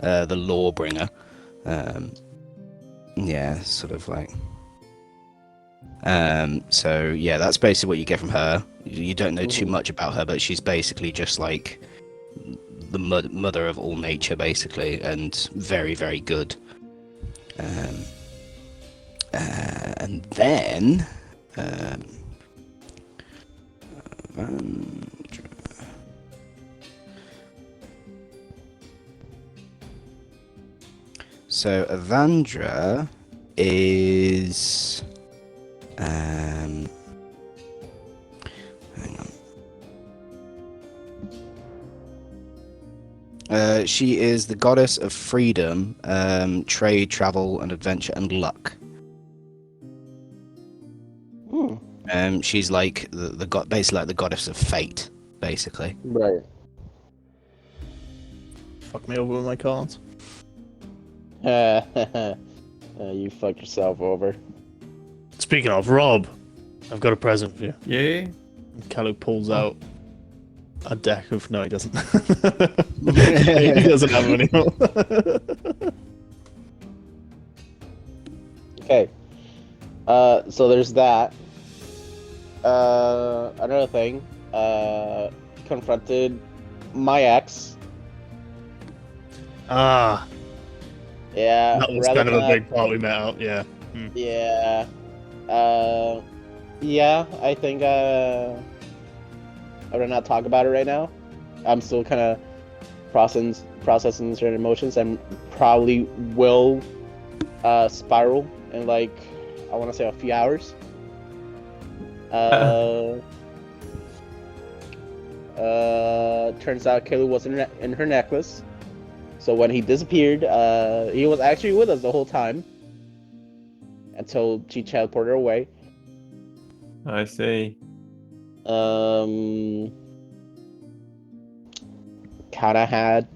the law bringer. Yeah, sort of like. So yeah, that's basically what you get from her. You don't know too much about her, but she's basically just like the mother of all nature, basically, and very, very good. And then, so Avandra is, hang on. She is the goddess of freedom, trade, travel, and adventure, and luck. She's like the god, basically like the goddess of fate, basically. Right. Fuck me over with my cards. You fucked yourself over. Speaking of, Rob, I've got a present for you. Yeah. Kalu pulls out a deck of... No, he doesn't. He doesn't have them anymore. Okay. So there's that. Another thing. Confronted my ex. Ah, Yeah. that was rather kind of a not- big part we met out, yeah. Yeah. Yeah, I think I would not talk about it right now. I'm still kind of processing certain emotions, and probably will spiral in like I want to say a few hours. Turns out Kayla wasn't in her necklace, so when he disappeared, he was actually with us the whole time until she teleported away. I see. Kind of had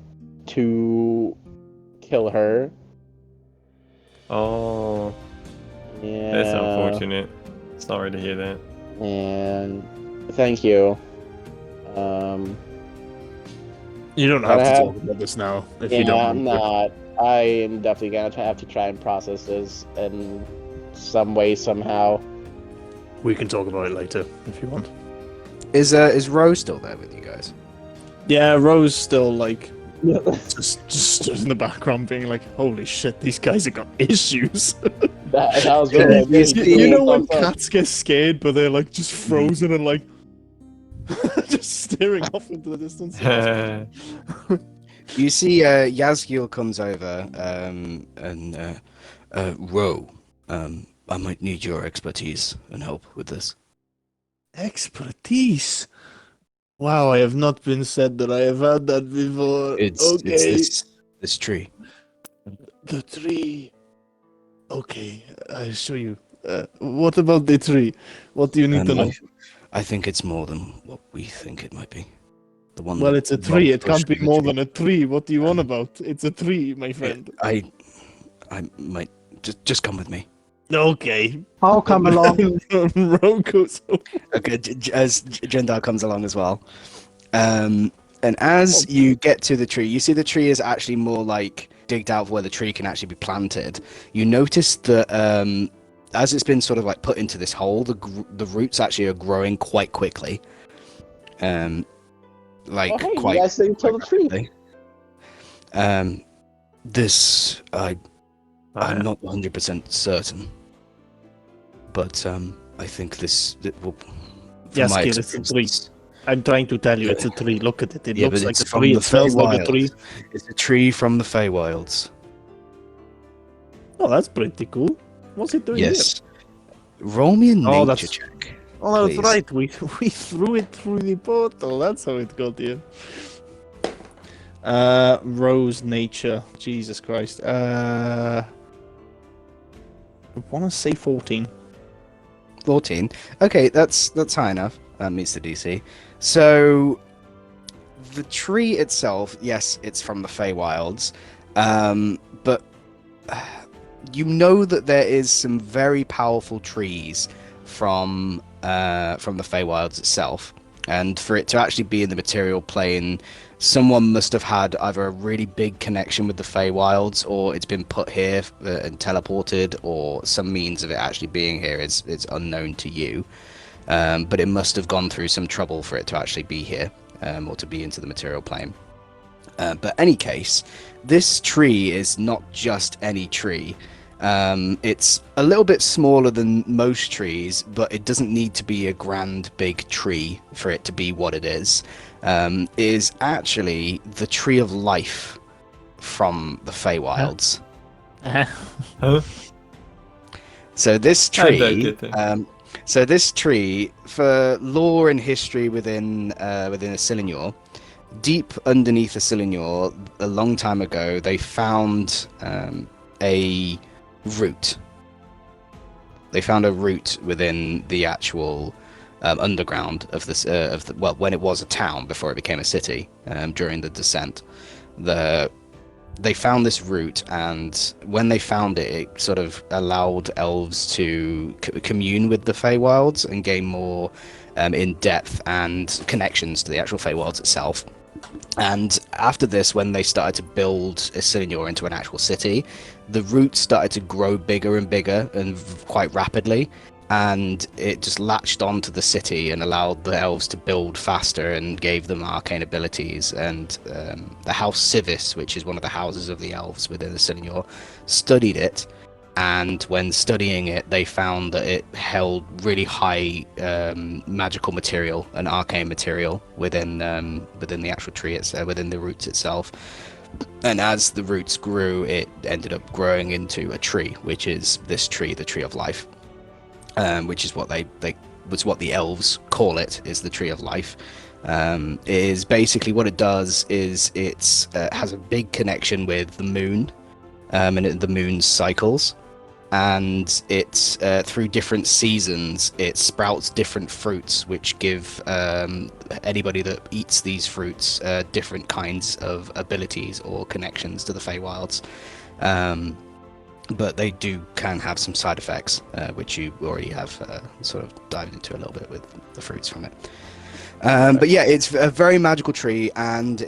to kill her. Oh, Yeah. that's unfortunate. Sorry to hear that. And thank you. You don't have to Gotta talk about this now, if Yeah, you don't I'm want to. not. I am definitely gonna have to try and process this in some way, somehow. We can talk about it later, if you want. Is Rose still there with you guys? Yeah, Rose still, like, just stood in the background being like, holy shit, these guys have got issues. That was really You know when cats get scared, but they're, like, just frozen and, like, just staring off into the distance? You see, Yazgiel comes over, and Ro, I might need your expertise and help with this. Expertise? Wow, I have not been said that I have had that before. It's this tree. The tree. Okay, I'll show you. What about the tree? What do you need to know? I think it's more than what we think it might be. The one. Well, that it's a tree. It Rob can't be pushed more the than a tree. What do you want about? It's a tree, my friend. tree. I might just come with me. Okay. I'll come along. Roko's. Okay, as Jendar comes along as well. And as you get to the tree, you see the tree is actually more like digged out where the tree can actually be planted. You notice that as it's been sort of like put into this hole, the roots actually are growing quite quickly. Like Oh, hey, quite. you guys didn't kill the tree. rapidly. This I'm not 100% certain, but I think this will. Yes, my kid, it's a experience, tree. I'm trying to tell you, it's a tree. Look at it. It Yeah, looks but like it's a from tree. the It smells like a Feywild. tree. It's a tree from the Feywilds. Oh, that's pretty cool. What's it doing Yes. Roll me a Oh, nature that's- check. here? Oh, that's please. right. We threw it through the portal. That's how it got here. Rose nature. Jesus Christ. I want to say 14. 14. Okay, that's high enough. That meets the DC. So the tree itself, yes, it's from the Feywilds, but you know that there is some very powerful trees from the Feywilds itself, and for it to actually be in the material plane, someone must have had either a really big connection with the Feywilds, or it's been put here and teleported, or some means of it actually being here is unknown to you. But it must have gone through some trouble for it to actually be here, or to be into the material plane. But any case, this tree is not just any tree. It's a little bit smaller than most trees, but it doesn't need to be a grand big tree for it to be what it is. It is actually the tree of life from the Feywilds. Huh? So this I don't tree, get that. for lore and history within Acilinor, deep underneath Acilinor, a long time ago, they found a route. They found a route within the actual underground of this, well, when it was a town before it became a city, during the descent. They found this route, and when they found it, it sort of allowed elves to commune with the Feywilds and gain more in depth and connections to the actual Feywilds itself. And after this, when they started to build Isildur into an actual city, the route started to grow bigger and bigger and quite rapidly, and it just latched onto the city and allowed the elves to build faster and gave them arcane abilities. And the House Civis, which is one of the houses of the elves within Isildur, studied it, and when studying it, they found that it held really high magical material and arcane material within the actual tree, within the roots itself. And as the roots grew, it ended up growing into a tree, which is this tree, the Tree of Life, which is what what the elves call it, is the Tree of Life. Is basically what it does is it has a big connection with the moon, and the moon's cycles. And it's through different seasons, it sprouts different fruits, which give anybody that eats these fruits different kinds of abilities or connections to the Feywilds. But they can have some side effects, which you already have sort of dived into a little bit with the fruits from it. But yeah, it's a very magical tree, and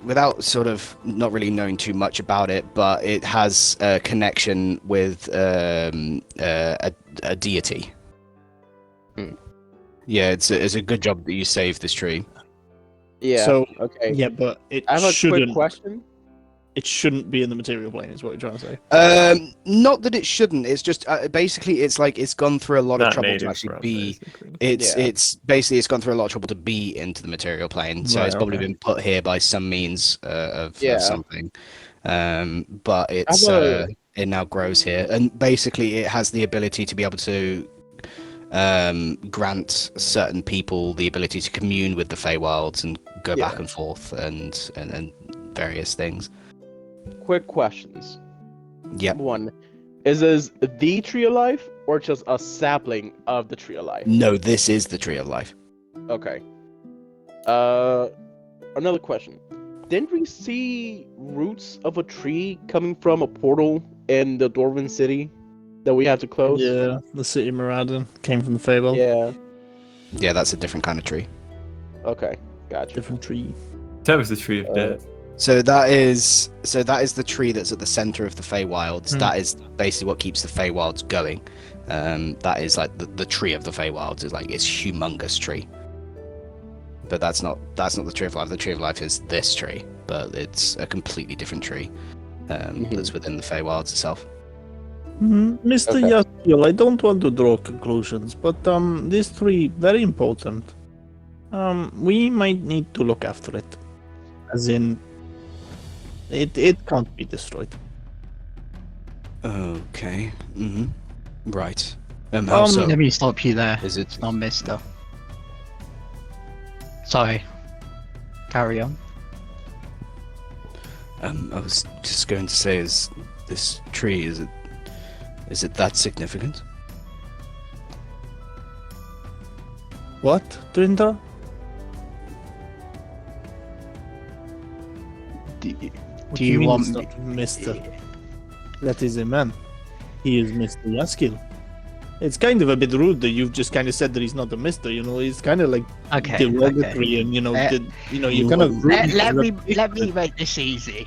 without sort of not really knowing too much about it, but it has a connection with a deity. Yeah, it's a good job that you saved this tree. Yeah. So okay. yeah, but it I have a shouldn't. quick question. It shouldn't be in the material plane, is what you're trying to say. Not that it shouldn't. It's just basically it's like it's gone through a lot of Not trouble to native actually from, be. basically. It's basically it's gone through a lot of trouble to be into the material plane. So Right, it's probably okay. been put here by some means of Yeah. something. But it's How about- it now grows here, and basically it has the ability to be able to grant certain people the ability to commune with the Feywilds and go Yeah. back and forth and various things. Quick questions. Yep. One, is this the Tree of Life or just a sapling of the Tree of Life? No, this is the Tree of Life. Okay. Another question. Didn't we see roots of a tree coming from a portal in the Dwarven city that we had to close? Yeah, the city of Moradin came from the Fable. Yeah. Yeah, that's a different kind of tree. Okay. Gotcha. Different tree. That was the tree of death. So that is the tree that's at the center of the Feywilds. Hmm. That is basically what keeps the Feywilds going. That is like the tree of the Feywilds is like it's humongous tree. But that's not the Tree of Life. The Tree of Life is this tree, but it's a completely different tree that's within the Feywilds itself. Mr. Okay. Yaskiel, I don't want to draw conclusions, but this tree very important. We might need to look after it. As in, it can't be destroyed. Okay. Right. How so? Let me stop you there. Is it? It's not Mister. Sorry. Carry on. I was just going to say, is this tree is it that significant? What, Drinda? Do you want it's me? not Mister? That is a man. He is Mr. Yaskiel. It's kind of a bit rude that you've just kind of said that he's not a Mister. You know, it's kind of like Okay. derogatory, and you know, you kind of. Let me make this easy.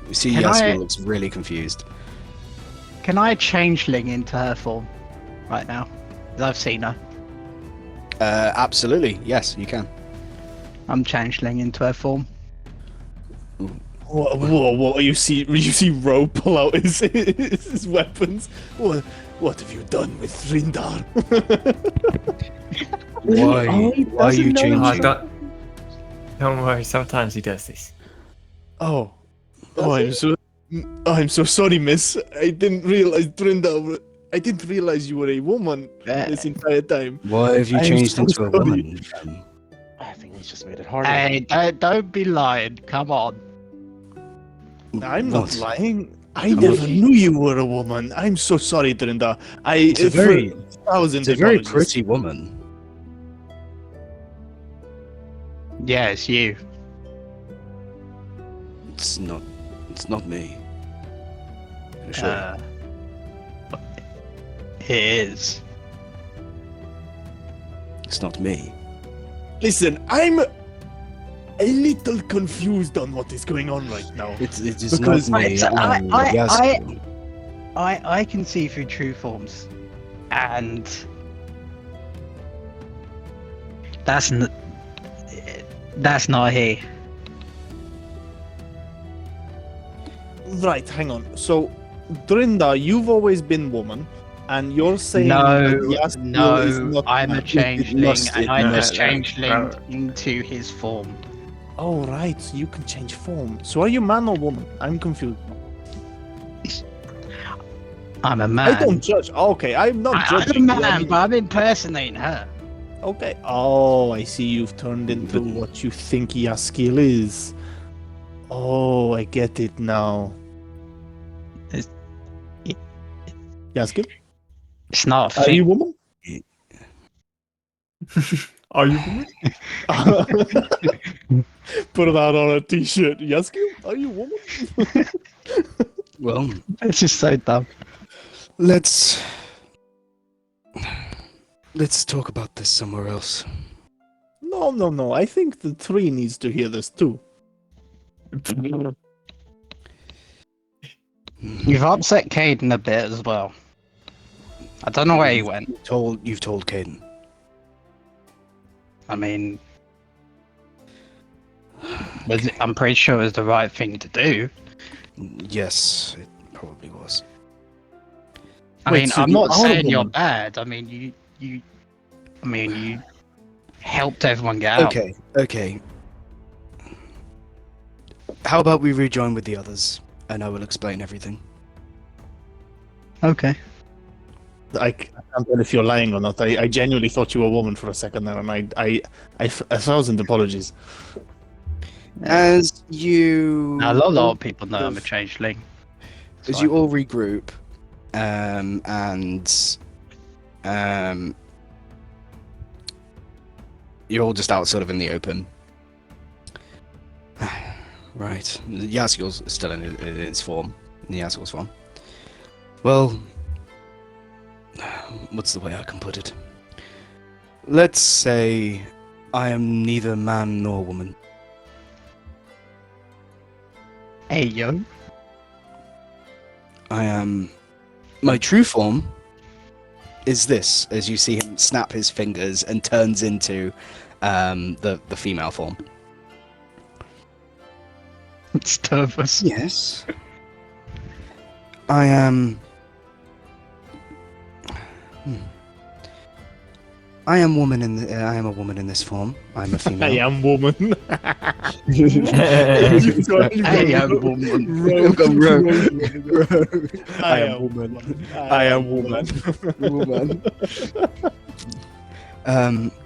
You see, Can Yasmin I- looks really confused. Can I changeling into her form right now? 'Cause I've seen her. Absolutely, yes, you can. I'm changeling into her form. Whoa! You see Ro pull out his weapons. What have you done with Rindar? Why? he Why are you doesn't know changing? how Don't worry, sometimes he does this. Oh, I'm so sorry, Miss. I didn't realize Rindar. I didn't realize you were a woman this entire time. Why have you I am changed so into a sorry. woman? I think he's just made it harder. Hey, don't be lying. Come on. I'm What? not lying. I never knew you were a woman. I'm so sorry, Trinda. It's a very, thousand it's a very apologies. pretty woman. Yeah, it's you. It's not. It's not me. Sure. But it is. It's not me. Listen, I'm a little confused on what is going on right now. It is Because- not me. Right, so Yes. I can see through true forms, and that's not he. Right, hang on. So, Drinda, you've always been woman, and you're saying No, that Yaskiel is no, not I'm a man. changeling, must- and it I'm a must- changeling into his form. Oh, right, so you can change form. So are you man or woman? I'm confused. I'm a man. I don't judge. Okay, I'm not I'm a judging. man, I mean- but I'm impersonating her. Okay. Oh, I see. You've turned into But- what you think Yaskiel is. Oh, I get it now. It's- it- Yaskiel, It's not a are thing. you woman? Are you woman? Put that on a t-shirt. Yaskiel, are you woman? Well, It's just so dumb. let's talk about this somewhere else. No. I think the tree needs to hear this too. You've upset Caden a bit as well. I don't know where he went. You've told Caden. I mean, I'm pretty sure it was the right thing to do. Yes, it probably was. I Wait, mean, so I'm you not are a saying you're woman? bad. I mean, you helped everyone get out. Okay. How about we rejoin with the others, and I will explain everything. Okay. I can't tell if you're lying or not. I genuinely thought you were a woman for a second there, and a thousand apologies. As you, Now, a lot of people know I'm a changeling. as you all regroup, and you're all just out, sort of in the open. Right, Yaskiel's still in its form, in Yaskiel's form. Well, what's the way I can put it? Let's say I am neither man nor woman. Hey, yo. I am. My true form is this, as you see him snap his fingers and turns into the female form. It's nervous. Yes. I am. I am woman in the. I am a woman in this form. I'm a female. I am woman. I am woman. I am woman. I am woman.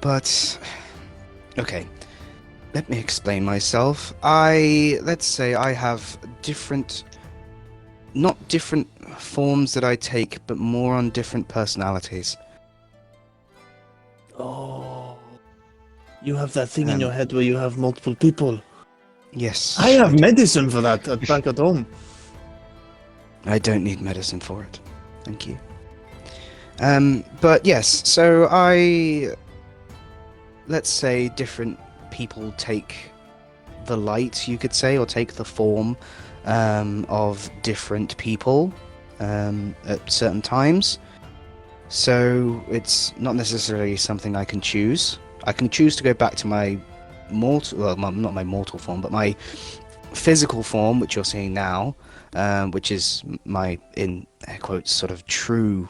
But okay. Let me explain myself. Let's say I have not different forms that I take, but more on different personalities. Oh, you have that thing in your head where you have multiple people. Yes. I have medicine for that back at home. I don't need medicine for it. Thank you. But yes, so let's say different people take the light, you could say, or take the form of different people at certain times. So it's not necessarily something I can choose. I can choose to go back to my not my mortal form, but my physical form, which you're seeing now, which is my, in air quotes, sort of true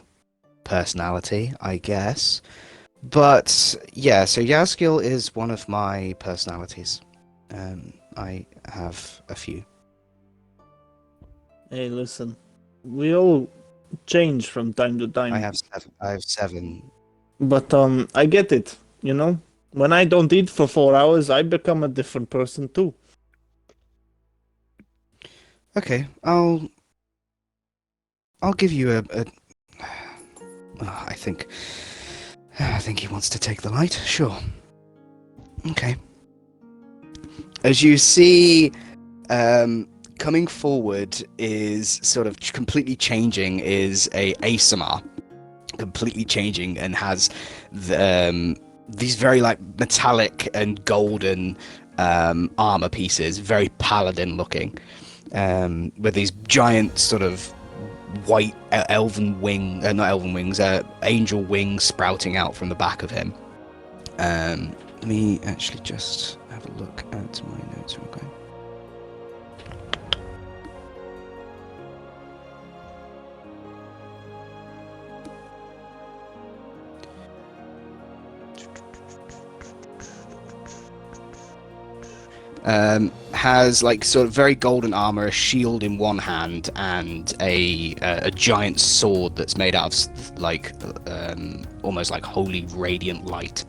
personality, I guess. But yeah, so Yaskiel is one of my personalities. I have a few. Hey, listen, we all change from time to time. I have seven. But I get it. You know, When I don't eat for 4 hours, I become a different person too. Okay, I'll give you a I think he wants to take the light. Sure. Okay. As you see, coming forward is sort of completely changing. Is a Asamar, completely changing, and has these very like metallic and golden armor pieces, very paladin looking, with these giant sort of white elven wing, not elven wings, angel wings sprouting out from the back of him. Let me actually just have a look at my notes real quick. Has like sort of very golden armor, a shield in one hand, and a giant sword that's made out of like almost like holy radiant light.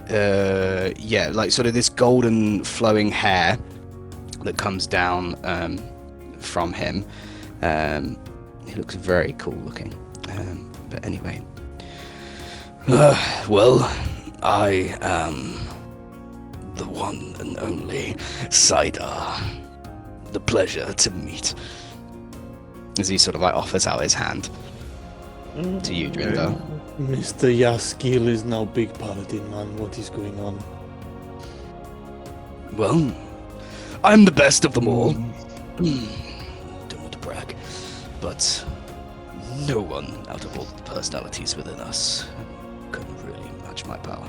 Yeah, like sort of this golden flowing hair that comes down from him. He looks very cool looking. But anyway, well, I am the one and only Saidar. The pleasure to meet. As he sort of like offers out his hand to you, Drinder. Mr. Yaskil is now big paladin, man. What is going on? Well, I'm the best of them all. Don't want to brag, but no one out of all the personalities within us can really match my power.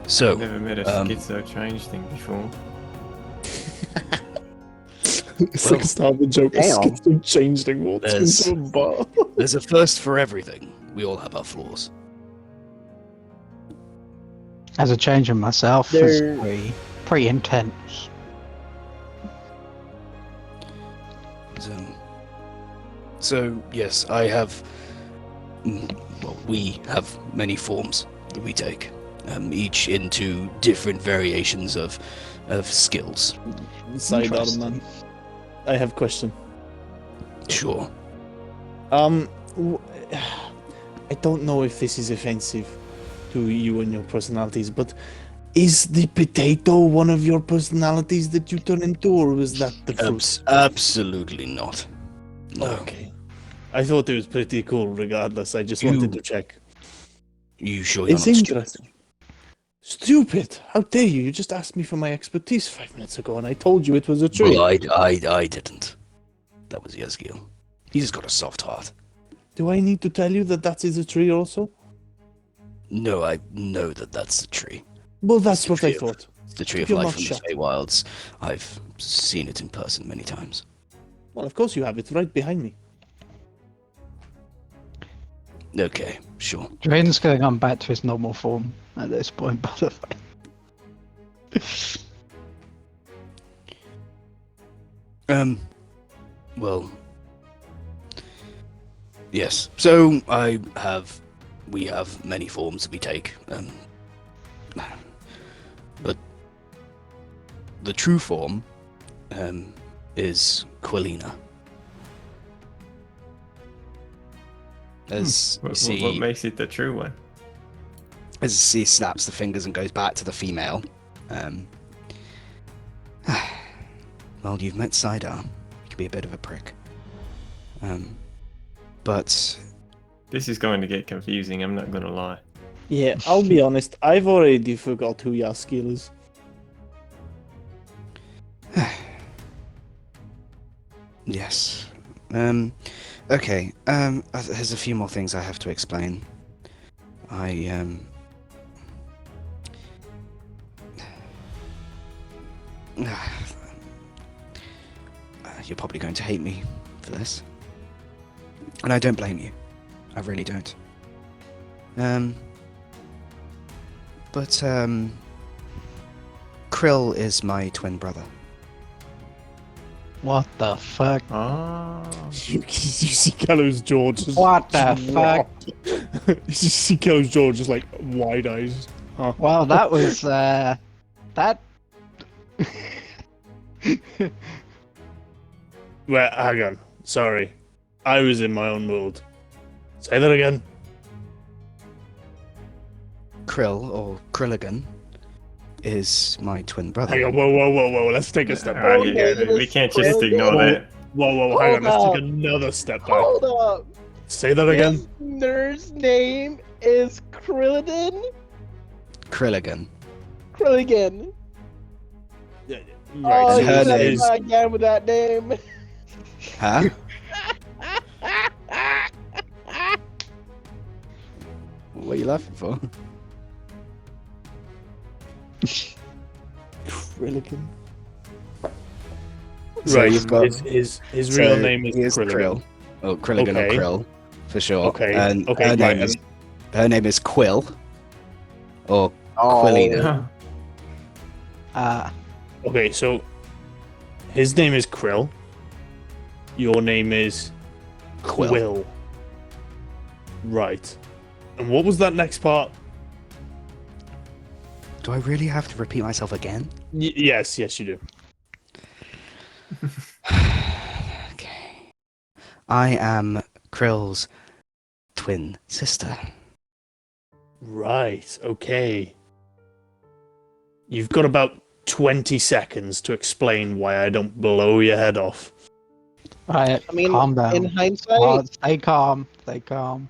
So, I've never met a schizo change thing before. It's like a Star Wars joke. A Damn. schizo changeling walks into a bar. there's a first for everything. We all have our flaws. As a change in myself, There- it's pretty intense. So yes, I have. Well, we have many forms that we take, each into different variations of skills. Saidar, Interesting. man. I have a question. Sure. I don't know if this is offensive to you and your personalities, but is the potato one of your personalities that you turn into, or was that the fruit? Absolutely not. No. Okay. I thought it was pretty cool regardless. I just wanted to check. You sure you're It's not stupid? interesting. Stupid! How dare you? You just asked me for my expertise 5 minutes ago, and I told you it was a tree. Well, I didn't. That was Yezgiel. He's got a soft heart. Do I need to tell you that is a tree also? No, I know that that's the tree. Well, that's the what I tree of- thought. It's the tree of Keep your life mouth from the shut. Feywilds. I've seen it in person many times. Well, of course you have. It's right behind me. Okay, sure. Draven's going on back to his normal form at this point, by the way. Well, yes. So we have many forms that we take. But the true form, is Quilina. As you What see, makes it the true one? as he snaps the fingers and goes back to the female. Well, you've met Saidar. He can be a bit of a prick. But This is going to get confusing, I'm not going to lie. Yeah, I'll be honest. I've already forgot who Yaskil is. yes. Okay. There's a few more things I have to explain. You're probably going to hate me for this. And I don't blame you. I really don't. But Krill is my twin brother. What the fuck? Oh. You see Kello's jaw just What the fuck? drop. You see Kello's jaw just like wide eyes. Huh. Well, that was that. Well, hang on. Sorry. I was in my own world. Say that again. Krill, or Krilligan, is my twin brother. Hang on. Whoa. Let's take a step back. Oh, yeah, we can't just ignore that. Whoa. Hang on. Let's Hold take another step back. Hold up. Say that again. His nerd's name is Krillin. Krilligan. Krilligan. Right. Oh, and you her never name- try again with that name. Huh? What are you laughing for? Krilligan. So Right. you've got- his So real name is he is Krilligan. Krill. Oh, Krilligan Okay. or Krill, for sure. Okay, And okay, her right, name is her name is Quill, or Oh. Quillina. Okay, so his name is Krill. Your name is Quill. Right. And what was that next part? Do I really have to repeat myself again? Yes, you do. Okay. I am Krill's twin sister. Right, okay. You've got about 20 seconds to explain why I don't blow your head off. Right, I mean, calm down. in hindsight, Oh, stay calm. Stay calm.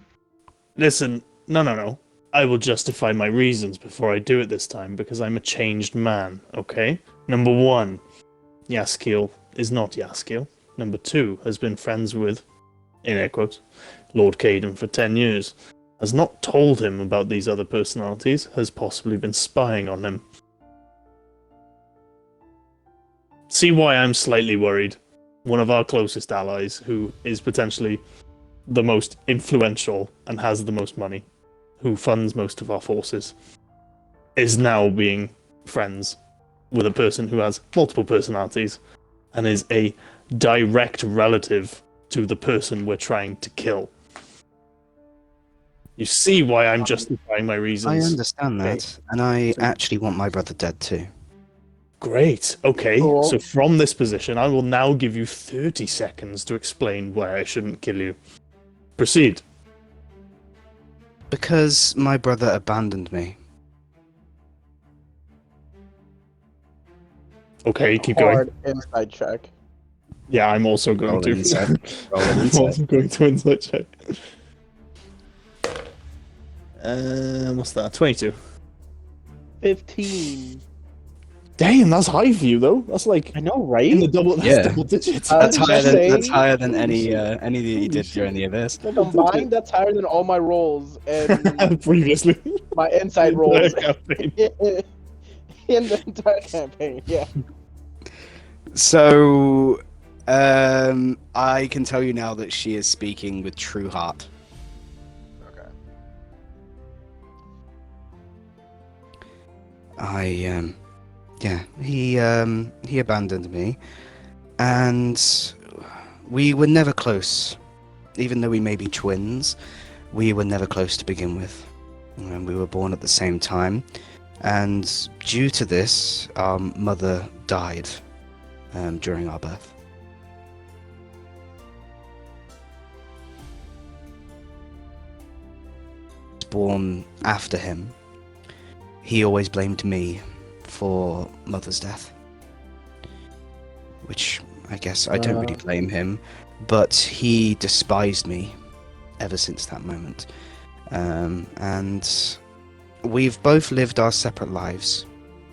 Listen, no. I will justify my reasons before I do it this time, because I'm a changed man, okay? Number 1, Yaskiel is not Yaskiel. Number 2, has been friends with, in air quotes, Lord Caden for 10 years. Has not told him about these other personalities, has possibly been spying on him. See why I'm slightly worried. One of our closest allies, who is potentially the most influential and has the most money, who funds most of our forces, is now being friends with a person who has multiple personalities and is a direct relative to the person we're trying to kill. You see why I'm justifying my I reasons. understand that, and I actually want my brother dead too. Great. Okay. Cool. So from this position, I will now give you 30 seconds to explain why I shouldn't kill you. Proceed. Because my brother abandoned me. Okay, keep going. hard inside check. Yeah, I'm also going Roll to. an insight. Roll an I'm insight. also going to insight check. What's that? 22. 15. Damn, that's high for you though. That's like I know, in the right? double. That's Yeah. double digits. I was That's just higher than saying- any that you did during the abyss. Combined, that's higher than all my rolls and Previously. my inside rolls Campaign. in the entire campaign. Yeah. So, I can tell you now that she is speaking with true heart. Okay. He abandoned me, and we were never close. Even though we may be twins, we were never close to begin with. We were born at the same time, and due to this, our mother died during our birth. Born after him, he always blamed me for mother's death, which I guess I don't really blame him, but he despised me ever since that moment. And we've both lived our separate lives.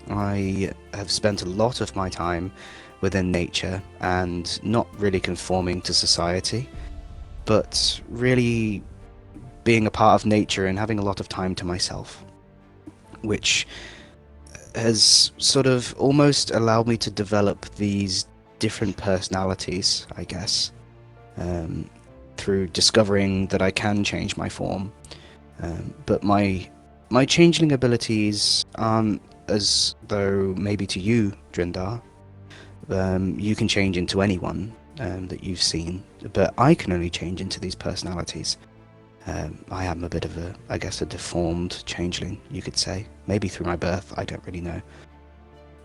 I have spent a lot of my time within nature and not really conforming to society, but really being a part of nature and having a lot of time to myself, which has sort of almost allowed me to develop these different personalities, I guess, through discovering that I can change my form. But my changeling abilities aren't as though maybe to you, Drindar, You can change into anyone that you've seen, but I can only change into these personalities. I am a bit of I guess, a deformed changeling, you could say. Maybe through my birth, I don't really know.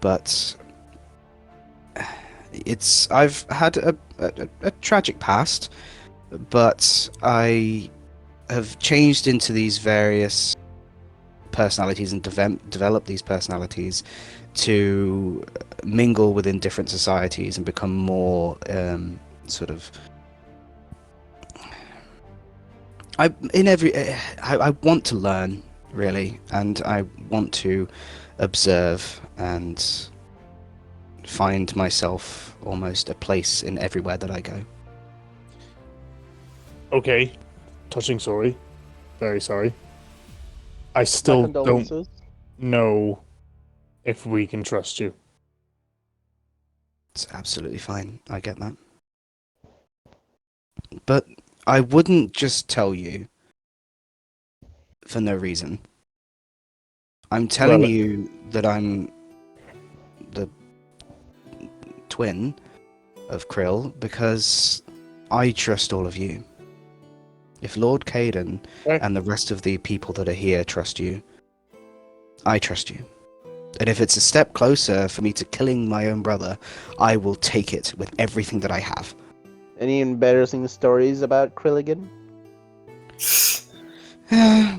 But I've had a tragic past, but I have changed into these various personalities and develop these personalities to mingle within different societies and become more sort of I want to learn, really, and I want to observe and find myself almost a place in everywhere that I go. Okay. Touching sorry. Very sorry. I My still don't condolences. know if we can trust you. It's absolutely fine. I get that. But I wouldn't just tell you for no reason. I'm telling Well- you that I'm the twin of Krill because I trust all of you. If Lord Caden and the rest of the people that are here trust you, I trust you. And if it's a step closer for me to killing my own brother, I will take it with everything that I have. Any embarrassing stories about Krilligan?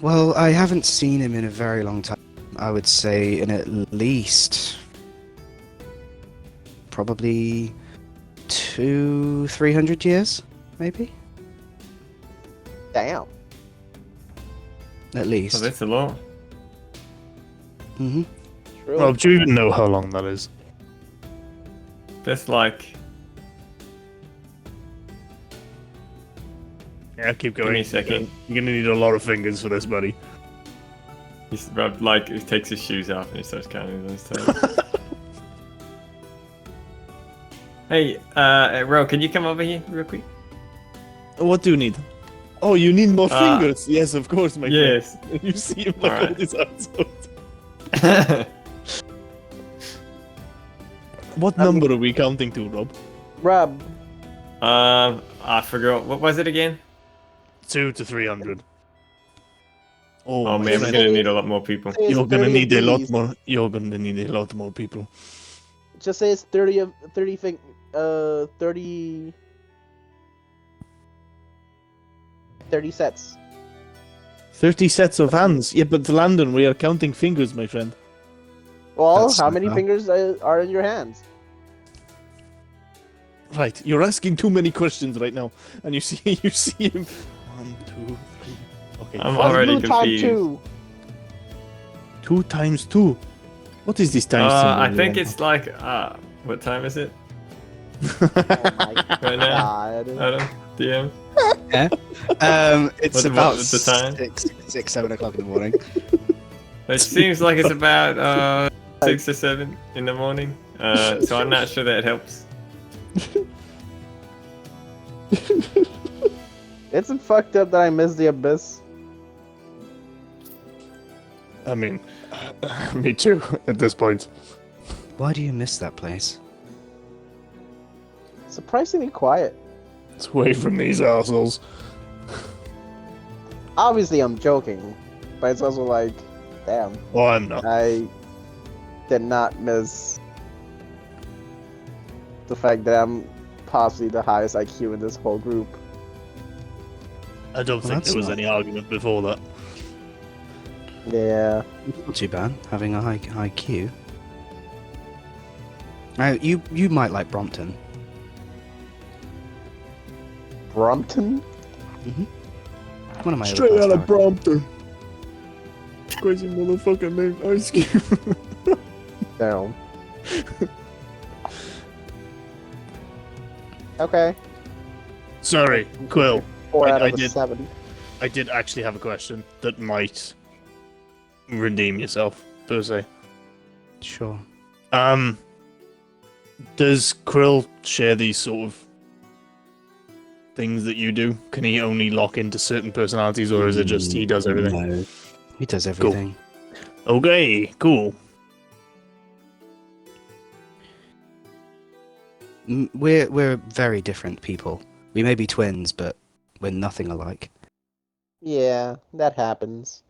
Well, I haven't seen him in a very long time. I would say in at least probably 200-300 years, maybe? Damn. At least. Oh, that's a lot. Mm-hmm. True. Well, do you even know how long that is? That's like. Yeah, keep Give going. me a second. You're gonna need a lot of fingers for this, buddy. He's like, he takes his shoes off and he starts counting those toes. Hey, Ro, can you come over here real quick? What do you need? Oh, you need more Uh, fingers. Yes, of course, my Yes. friend. You see him like Alright. hold his hands out. What number are we counting to, Rob? Rob, I forgot. What was it again? 2 to 300. Oh my man, we're friend. gonna need a lot more people. say it's You're gonna 30 need a of lot these. more. You're gonna need a lot more people. Just say it's 30 of 30 30 30 sets. 30 sets of hands. Yeah, but Landon, we are counting fingers, my friend. Well, That's how not many bad. fingers are in your hands? Right, you're asking too many questions right now, and you see him. 1, 2, 3. Okay, I'm five. already Blue time confused. 2. 2 times 2. What is this times? I symbol think again? it's like, what time is it? Oh my Right now? god. Adam, DM? It's What about is the time? 7 o'clock in the morning. It seems like it's about 6 or 7 in the morning. So I'm not sure that helps. Isn't fucked up that I missed the abyss? I mean, me too, at this point. Why do you miss that place? Surprisingly quiet. It's away from these assholes. Obviously, I'm joking, but it's also like, damn, Oh, I'm not. I did not miss the fact that I'm possibly the highest IQ in this whole group. I don't Well, think that's there was not- any argument before that. Yeah. It's not too bad, having a high Q. Now, you might like Brompton. Brompton? One of my Straight other out of past Brompton. Crazy motherfucker named Ice Cube. Damn. Okay. Sorry, Quill. 4 I- out I of the did- 7. I did actually have a question that might redeem yourself, per se. Sure. Does Krill share these sort of things that you do? Can he only lock into certain personalities, or is it just he does everything? No, he does everything. Okay, cool. we're very different people. We may be twins, but we're nothing alike. Yeah, that happens.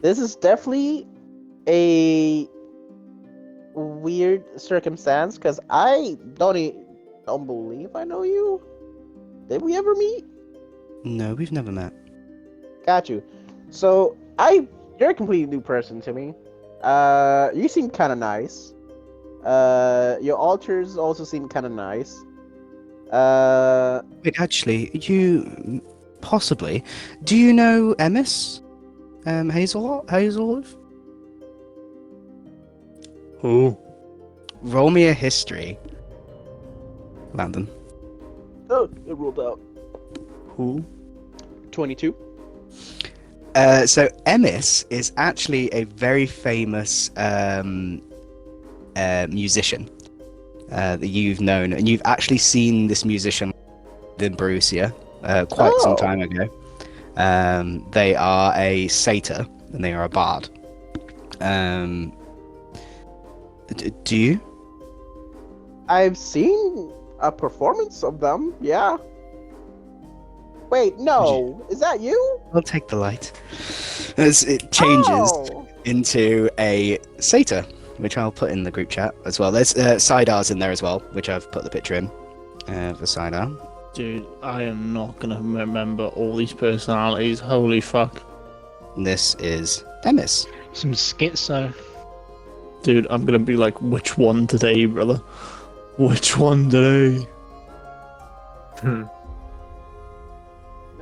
This is definitely a weird circumstance because I don't believe I know you. Did we ever meet? No, we've never met. Got you. So you're a completely new person to me. You seem kind of nice. Your altars also seem kind of nice. Wait, actually, you possibly. Do you know Emis? Hazel? Who? Roll me a history. Landon. Oh, it ruled out. Who? 22. So Emis is actually a very famous musician that you've known, and you've actually seen this musician in Borussia quite some time ago. They are a satyr and they are a bard. Do you? I've seen a performance of them. Yeah. Wait, no. Is that you? I'll take the light. As it changes Oh. into a satyr, which I'll put in the group chat as well. There's Sidars in there as well, which I've put the picture in for Sidar. Dude, I am not gonna remember all these personalities. Holy fuck. This is Emis. Some schizo. Dude, I'm gonna be like, which one today, brother? Which one today?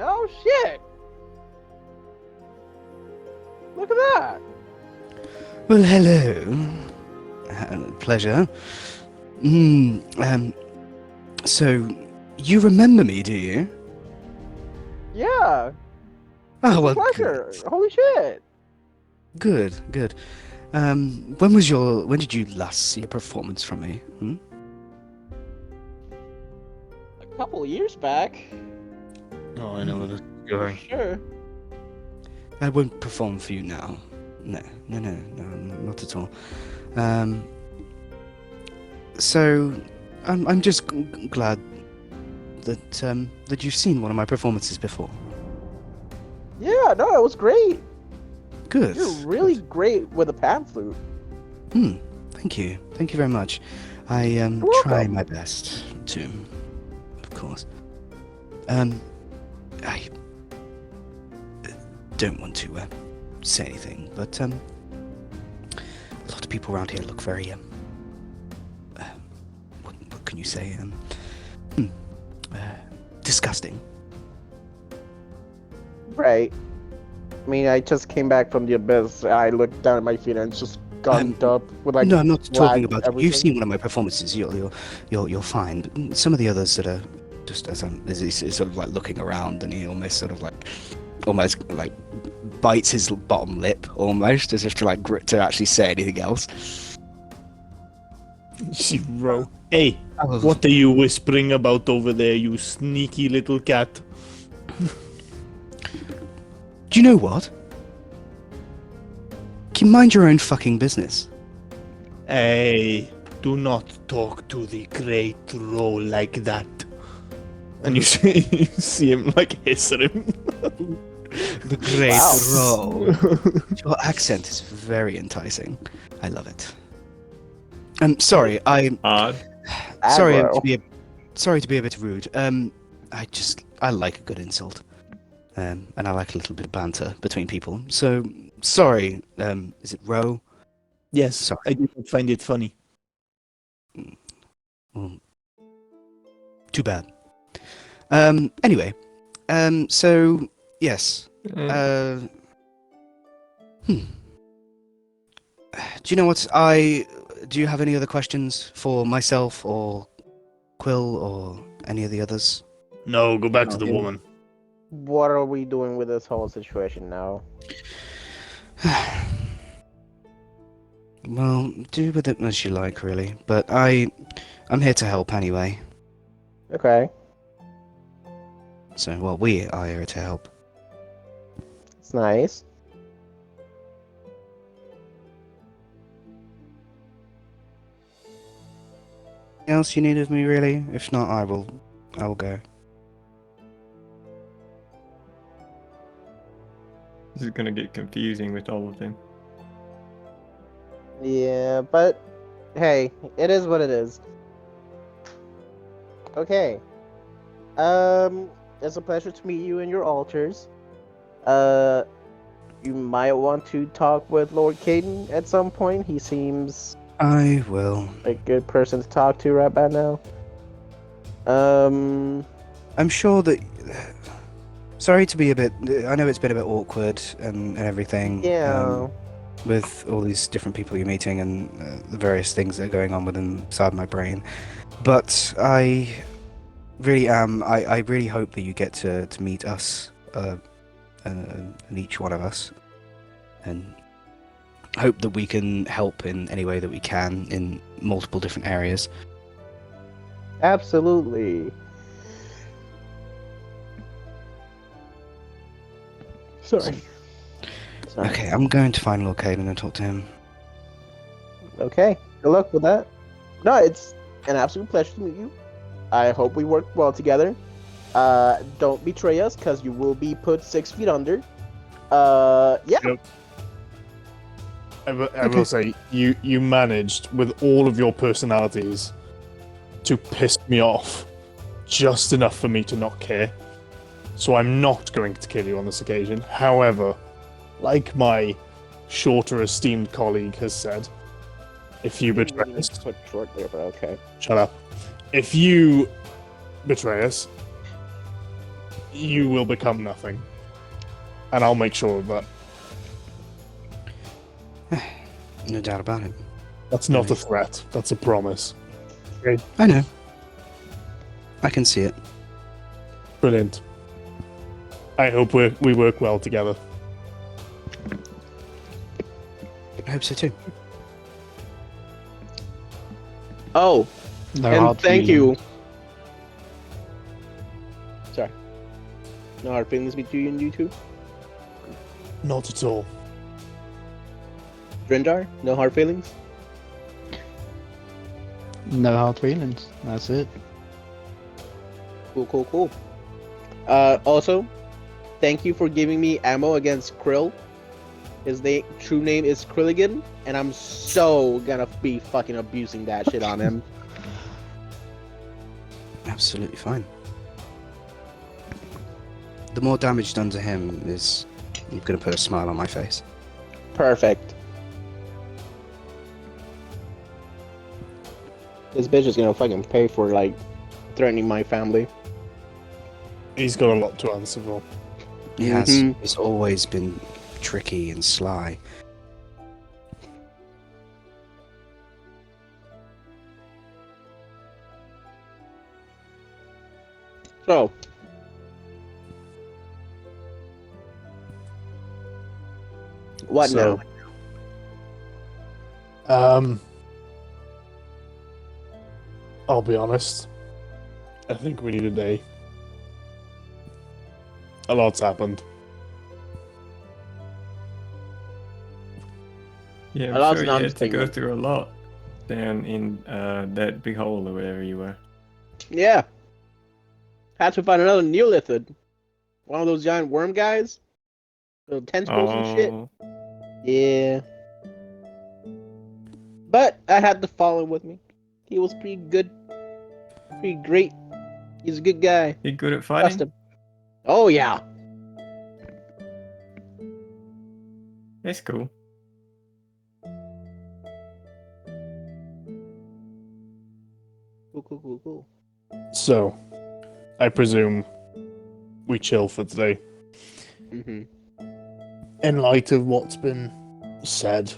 Oh shit! Look at that. Well, hello. Pleasure. So, you remember me, do you? Yeah. Oh, well, Pleasure. Holy shit. Good. When did you last see a performance from me? A couple years back. Oh, I know where this is going. Sure. I won't perform for you now. No, not at all. So, I'm just glad that you've seen one of my performances before. Yeah, no, it was great. Good. You're really great with a pan flute. Thank you very much. I You're try welcome. my best to, of course. I don't want to say anything, but a lot of people around here look very what can you say? Disgusting. Right. I mean, I just came back from the abyss. I looked down at my feet and it's just gunked up with like. No, I'm not talking black about. You've everything. seen one of my performances. You're fine. But some of the others that are just as he's sort of like looking around, and he almost sort of like bites his bottom lip almost as if to to actually say anything else. Zero. Hey, Oh. what are you whispering about over there, you sneaky little cat? Do you know what? Can you mind your own fucking business? Hey, do not talk to the great troll like that. And you see him like hiss at him. The great Wow. roll. Your accent is very enticing. I love it. I'm sorry. Odd. Sorry Aggro. to be a bit rude. I like a good insult. And I like a little bit of banter between people. So sorry. Is it Ro? Yes, Sorry. I didn't find it funny. Well, too bad. Anyway. So yes. Do you know what? Do you have any other questions for myself or Quill or any of the others? No, go back to the Okay. woman. What are we doing with this whole situation now? Well, do with it as you like, really. But I'm here to help anyway. Okay. So, well, we are here to help. It's nice. else you need of me, really? If not, I will go. This is gonna get confusing with all of them. Yeah, but hey, it is what it is. Okay. It's a pleasure to meet you in your altars. You might want to talk with Lord Caden at some point. He seems I will. a good person to talk to right about now. I'm sure that. Sorry to be a bit. I know it's been a bit awkward and everything. Yeah. With all these different people you're meeting and the various things that are going on within inside my brain, but I really am. I really hope that you get to meet us, and each one of us, and hope that we can help in any way that we can in multiple different areas. Absolutely. Sorry. Okay, I'm going to find Lord Caden and talk to him. Okay. Good luck with that. No, it's an absolute pleasure to meet you. I hope we work well together. Don't betray us, because you will be put 6 feet under. Yeah. Yep. I will say, you managed, with all of your personalities, to piss me off just enough for me to not care. So I'm not going to kill you on this occasion. However, like my shorter esteemed colleague has said, if you betray us... Put short there, but okay. Shut up. If you betray us, you will become nothing. And I'll make sure of that. No doubt about it. That's not a threat. That's a promise. I know. I can see it. Brilliant. I hope we work well together. I hope so too. Oh, No and hard thank feelings. you. Sorry. No hard feelings between you two? Not at all. Drindar? No hard feelings? No hard feelings. That's it. Cool. Also, thank you for giving me ammo against Krill. His true name is Krilligan, and I'm so gonna be fucking abusing that shit on him. Absolutely fine. The more damage done to him is going to put a smile on my face. Perfect. This bitch is gonna fucking pay for, like, threatening my family. He's got a lot to answer for. He has. Mhm. He's always been tricky and sly. So, what So- now? I'll be honest. I think we need a day. A lot's happened. Yeah, A I'm lot's sure you not had to go understatement. through a lot down in that big hole or wherever you were. Yeah. Had to find another Neolithid. One of those giant worm guys. Little tentacles and shit. Oh, Yeah. But I had the Fallen with me. He was pretty good. Pretty great. He's a good guy. you good at Trust fighting? him. Oh, yeah. That's cool. Cool. So, I presume we chill for today. Mm-hmm. In light of what's been said,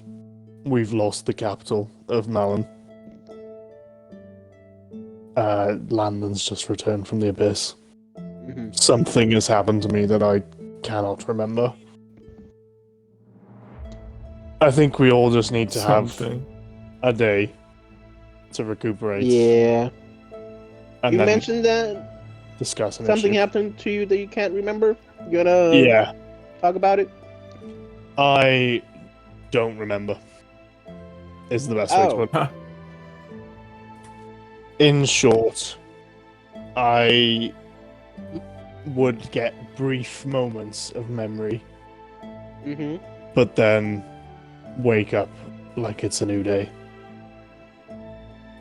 we've lost the capital of Malin. Landon's just returned from the abyss. Mm-hmm. Something has happened to me that I cannot remember. I think we all just need to have Something. a day to recuperate Yeah. and You then mentioned that discuss an something issue. happened to you that you can't remember. You wanna Yeah, talk about it? I don't remember. Is the best way to Oh. put it. In short, I would get brief moments of memory, Mm-hmm. but then wake up like it's a new day.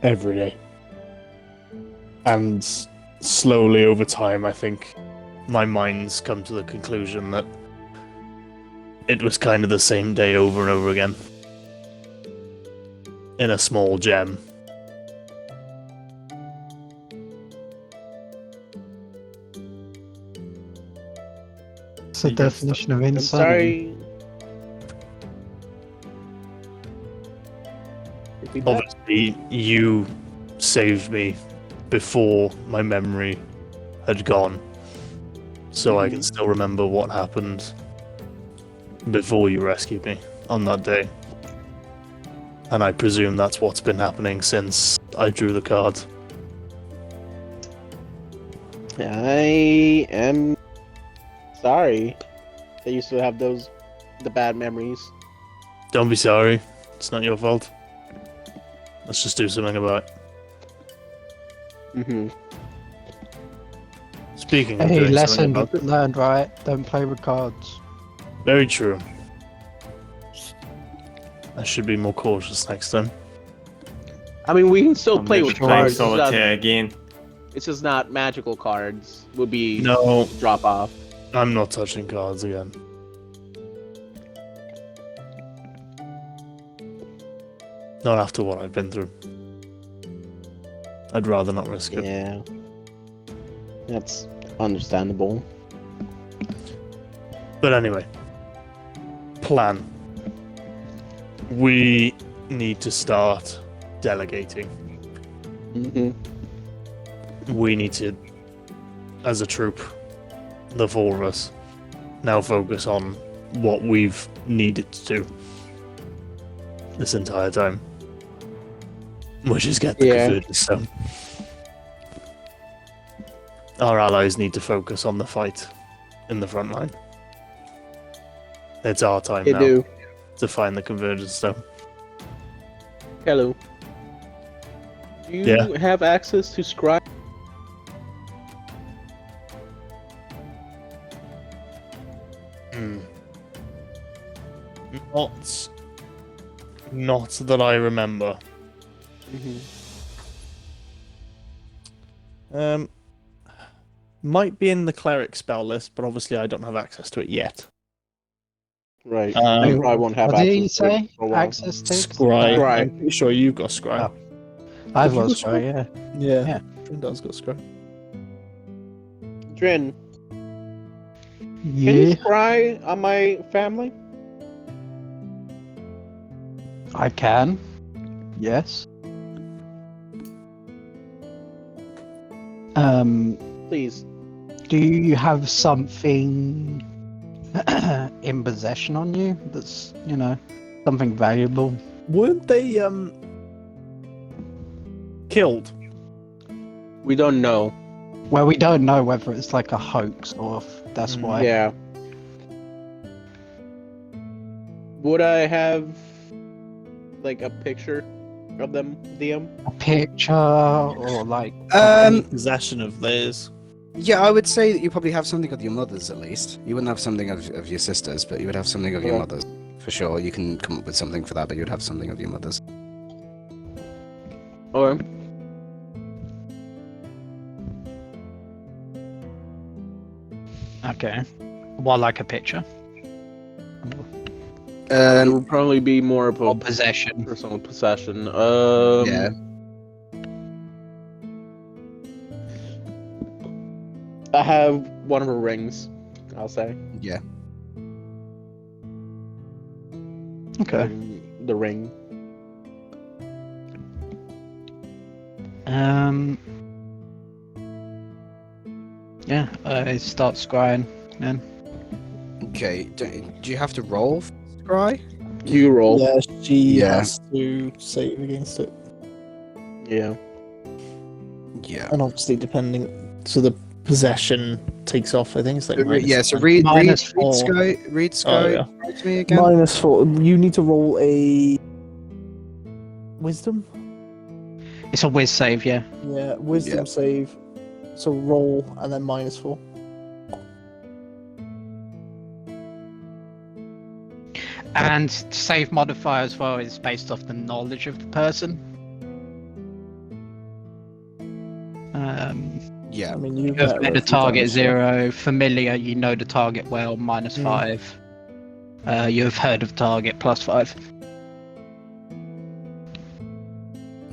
Every day. And slowly over time, I think my mind's come to the conclusion that it was kind of the same day over and over again. In a small gem. It's the You got definition of I'm insanity. sorry. Repeat that? Obviously, you saved me before my memory had gone, so I can still remember what happened before you rescued me on that day. And I presume that's what's been happening since I drew the card. I am sorry that you still have the bad memories. Don't be sorry. It's not your fault. Let's just do something about it. Mm-hmm. Speaking of Hey, doing lesson something about it, learned, right? Don't play with cards. very true. I should be more cautious next time. I mean, we can still I'm play never with playing cards. solitaire again. It's just not magical cards. Would be No, drop off. I'm not touching cards again. Not after what I've been through. I'd rather not risk it. Yeah, that's understandable. But anyway, plan. We need to start delegating. Mm-hmm. We need to, as a troop, the four of us, now focus on what we've needed to do this entire time. Which is get the Yeah. convergence stone. Our allies need to focus on the fight in the front line. It's our time They now do. to find the convergence stone. Hello. Do you Yeah. have access to Scribe? Not that I remember. Mm-hmm. Might be in the cleric spell list, but obviously I don't have access to it yet. Right. Um, I probably won't have What did access you to it say? for a while. Access to? Scry. Scry. I'm pretty sure you've got Scry. Oh. I've Have you lost got right, yeah. Yeah. Yeah. Drindar's got Scry. Drin, can you Yeah, scry on my family? I can. Yes. Please. Do you have something in possession on you that's, something valuable? Weren't they killed? We don't know. Well, we don't know whether it's like a hoax or if that's why. Yeah. Would I have like a picture of them, DM? A picture or like Possession of theirs. Yeah, I would say that you probably have something of your mother's at least. You wouldn't have something of your sister's, but you would have something of your Yeah. mother's for sure. You can come up with something for that, but you'd have something of your mother's. Or okay. Well, like a picture it would probably be more of or a possession. personal possession. Yeah. I have one of her rings, I'll say. Yeah. Okay. The ring. Yeah, I start scrying then. Okay. Do you have to roll for scry? You roll. Yeah, she Yeah. has to save against it. Yeah. Yeah. And obviously depending so the possession takes off, I think it's like Yeah. So -1. read -4. Sky. Read Sky yeah. to me again. -4. You need to roll a wisdom? It's a whiz save, yeah. Yeah, wisdom save. So roll and then -4. And save modifier as well is based off the knowledge of the person. Yeah. I mean, you You have met made her a few target times, so- 0. Familiar, you know the target well, -5. You have heard of target, +5.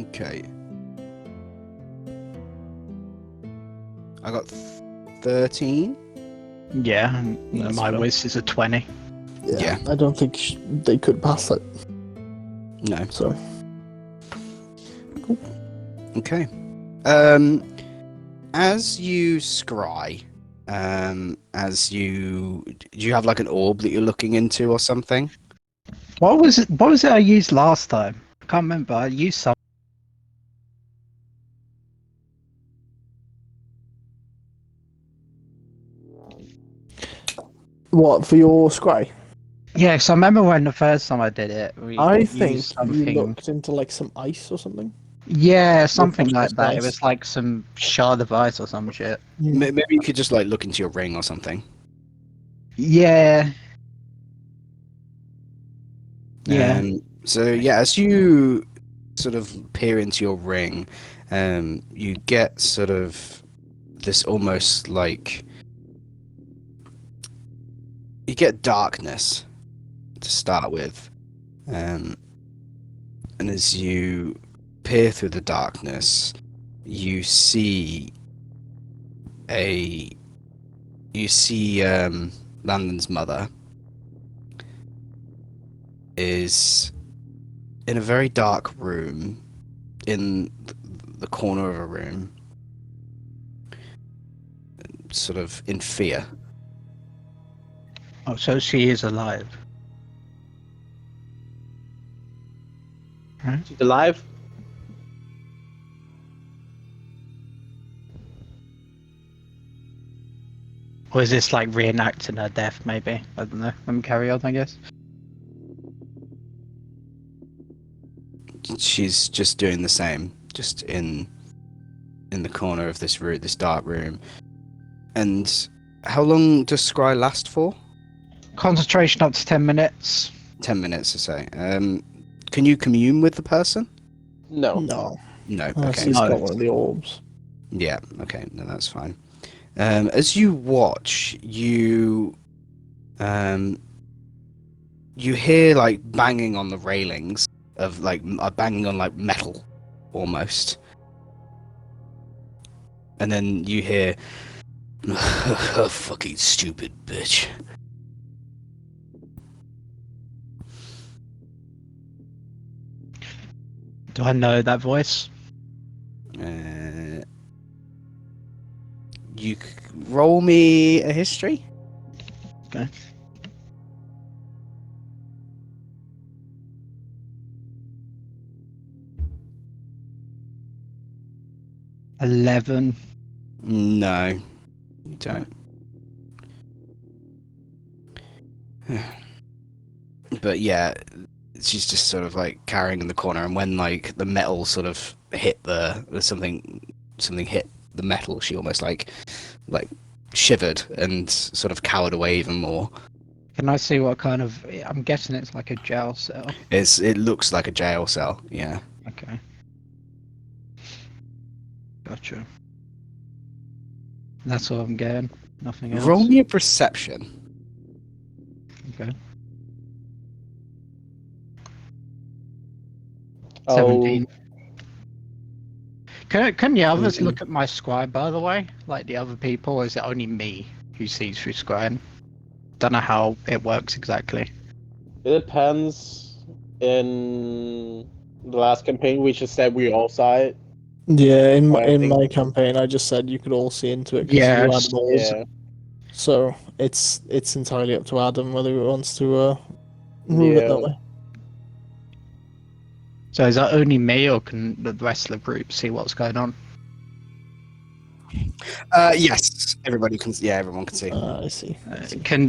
Okay. I got 13. Yeah, and That's my fair. whiz is a 20. Yeah. I don't think they could pass it. No. So Okay. As you scry, do you have like an orb that you're looking into or something? What was it? What was it I used last time? I can't remember. I used some. what for your scry? Yeah, so I remember when the first time I did it, we I used think you something. looked into like some ice or something. Yeah, something precious like that. It ice. was like some shard of ice or some shit. Maybe you could just like look into your ring or something. Yeah. Yeah. So yeah, as you sort of peer into your ring, you get sort of this almost like you get darkness to start with, and as you peer through the darkness, you see Landon's mother is in a very dark room, in the corner of a room, sort of in fear. Oh, so she is alive. She's alive. Or is this like reenacting her death, maybe? I don't know. Let me carry on, I guess. She's just doing the same, just in the corner of this room, this dark room. And how long does scry last for? Concentration up to 10 minutes. 10 minutes or so. Can you commune with the person? No. No, No. unless Okay. he's No. got one of the orbs. Yeah. Okay. No, that's fine. As you watch, you hear like banging on the railings of like banging on like metal, almost, and then you hear, "Fucking stupid bitch." Do I know that voice? You roll me a history. Okay. $11. No, you don't. But yeah, she's just sort of like carrying in the corner, and when like the metal sort of hit something hit the metal, she almost like shivered and sort of cowered away even more. Can I see what kind of... I'm guessing it's like a jail cell. It looks like a jail cell. Yeah. Okay. Gotcha. That's all I'm getting. Nothing else. Roll me a perception. Okay. Oh, 17. Can the others look at my scribe, by the way? Like the other people, or is it only me who sees through scribe? Don't know how it works exactly. it depends. In the last campaign, we just said we all saw it. Yeah, in I think- my campaign, I just said you could all see into it. 'Cause Yeah, you had orbs. Yeah. So it's entirely up to Adam whether he wants to move it that Yeah. way. So is that only me, or can the rest of the group see what's going on? Yes, everybody can. Yeah, everyone can see. I see. Can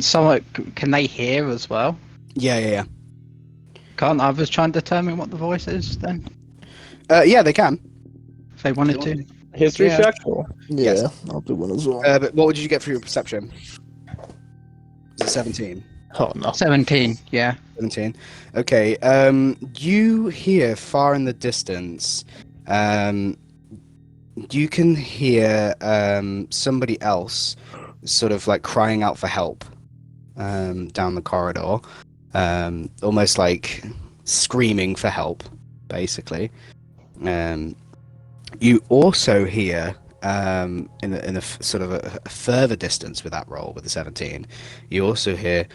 they hear as well? Yeah. Can't others try and determine what the voice is then? Yeah, they can. if they wanted to. History Yeah. check? Yeah, Yes. I'll do one as well. But what would you get for your perception? Is it 17? Oh no. 17, yeah. 17. Okay. You hear far in the distance. You can hear somebody else, sort of like crying out for help, down the corridor, almost like screaming for help, basically. You also hear, in a sort of a further distance with that roll with the 17, you also hear,